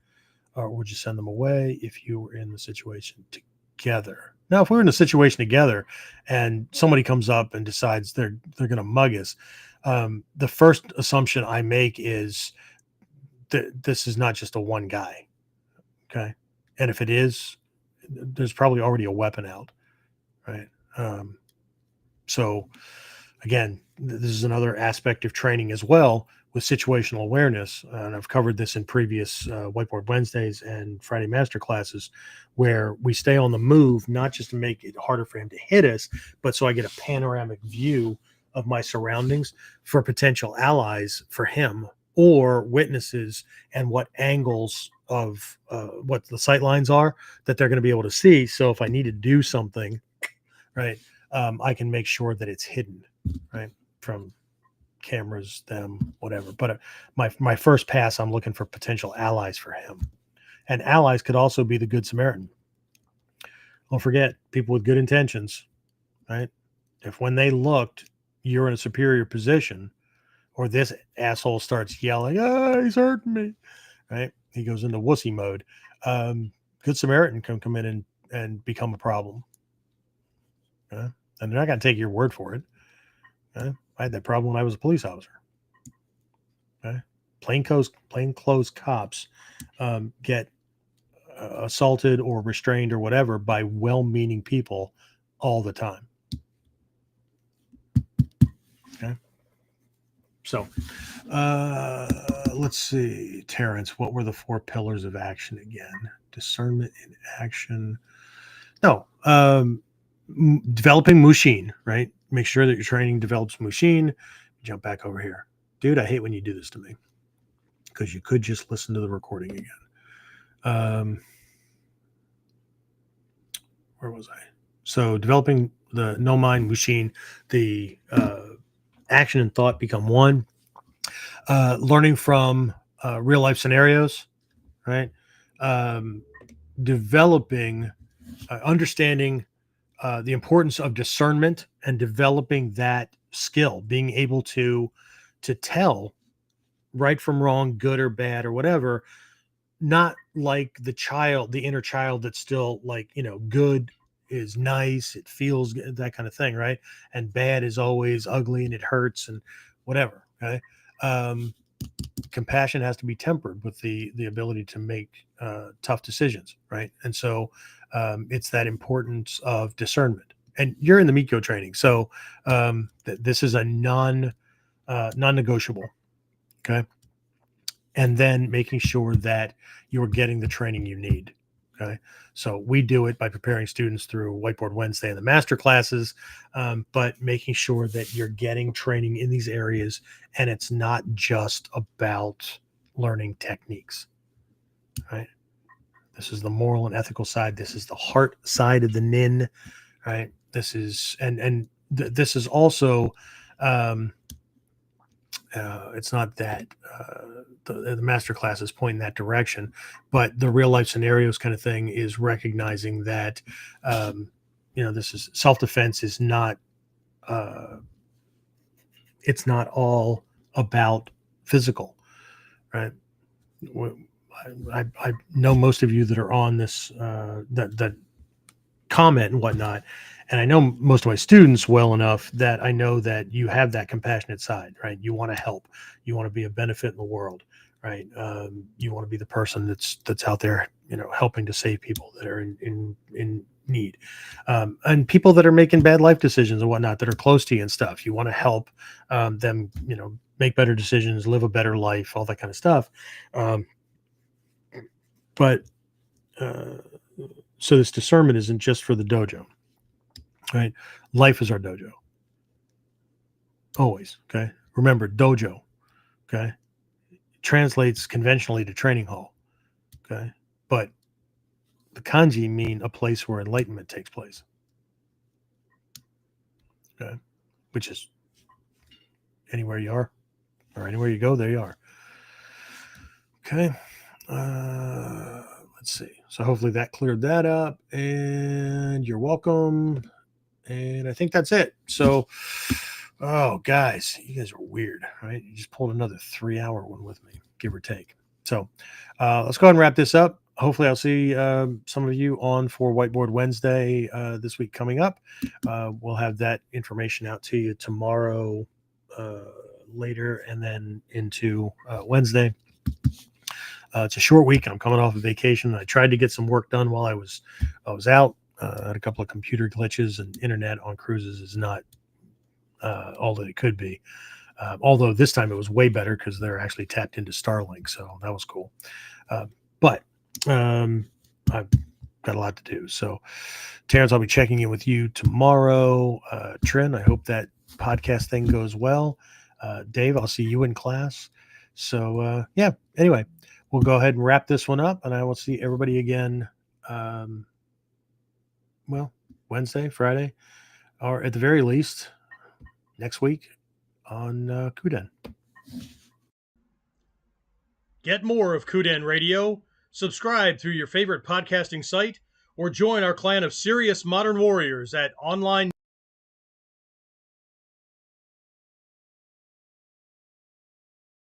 Or would you send them away if you were in the situation together? Now, if we're in a situation together and somebody comes up and decides they're going to mug us, the first assumption I make is that this is not just a one guy. Okay. And if it is, there's probably already a weapon out. Right. Um, so again, this is another aspect of training as well with situational awareness. And I've covered this in previous Whiteboard Wednesdays and Friday master classes where we stay on the move, not just to make it harder for him to hit us, but so I get a panoramic view of my surroundings for potential allies for him or witnesses and what angles of what the sight lines are that they're going to be able to see. So if I need to do something, right, I can make sure that it's hidden, right, from cameras, them, whatever. But my first pass, I'm looking for potential allies for him, and allies could also be the Good Samaritan. Don't forget, people with good intentions, right? If when they looked, you're in a superior position, or this asshole starts yelling, "Ah, he's hurting me," right? He goes into wussy mode. Good Samaritan can come in and become a problem. And they're not going to take your word for it. I had that problem when I was a police officer. Plainclothes cops get assaulted or restrained or whatever by well-meaning people all the time. Okay. So let's see, Terrence, what were the 4 pillars of action again? Discernment in action. No, developing Mushin, right? Make sure that your training develops Mushin. Jump back over here. Dude, I hate when you do this to me because you could just listen to the recording again. Where was I? So developing the no mind Mushin, the action and thought become one. Learning from real life scenarios, right? Developing, understanding the importance of discernment and developing that skill, being able to tell right from wrong, good or bad or whatever, not like the inner child that's still like, good is nice, it feels good, that kind of thing, right? And bad is always ugly and it hurts and whatever. Okay. Compassion has to be tempered with the ability to make tough decisions, right? And so it's that importance of discernment. And you're in the MECO training, so this is a non-negotiable. Okay. And then making sure that you're getting the training you need. Okay. So we do it by preparing students through Whiteboard Wednesday and the master classes, but making sure that you're getting training in these areas and it's not just about learning techniques. Right. This is the moral and ethical side. This is the heart side of the NIN. Right. This is, this is also, it's not that the master classes point in that direction, but the real life scenarios kind of thing is recognizing that this is self-defense is not it's not all about physical, right? I know most of you that are on this that comment and whatnot. And I know most of my students well enough that I know that you have that compassionate side, right? You want to help, you want to be a benefit in the world, right? You want to be the person that's out there, helping to save people that are in need, and people that are making bad life decisions and whatnot that are close to you and stuff. You want to help them, make better decisions, live a better life, all that kind of stuff. But so this discernment isn't just for the dojo, right? Life is our dojo. Always. Okay. Remember, dojo. Okay. Translates conventionally to training hall. Okay. But the kanji mean a place where enlightenment takes place. Okay. Which is anywhere you are or anywhere you go, there you are. Okay. Let's see. So hopefully that cleared that up, and you're welcome. And I think that's it. So, oh, guys, you guys are weird, right? You just pulled another 3-hour one with me, give or take. So let's go ahead and wrap this up. Hopefully I'll see some of you on for Whiteboard Wednesday this week coming up. We'll have that information out to you tomorrow later and then into Wednesday. It's a short week and I'm coming off of vacation. I tried to get some work done while I was out. Had a couple of computer glitches, and internet on cruises is not all that it could be. Although this time it was way better because they're actually tapped into Starlink, so that was cool. But I've got a lot to do. So, Terrence, I'll be checking in with you tomorrow. Trin, I hope that podcast thing goes well. Dave, I'll see you in class. So, yeah, anyway, we'll go ahead and wrap this one up, and I will see everybody again. Wednesday, Friday, or at the very least next week on KUDEN. Get more of KUDEN Radio. Subscribe through your favorite podcasting site or join our clan of serious modern warriors at online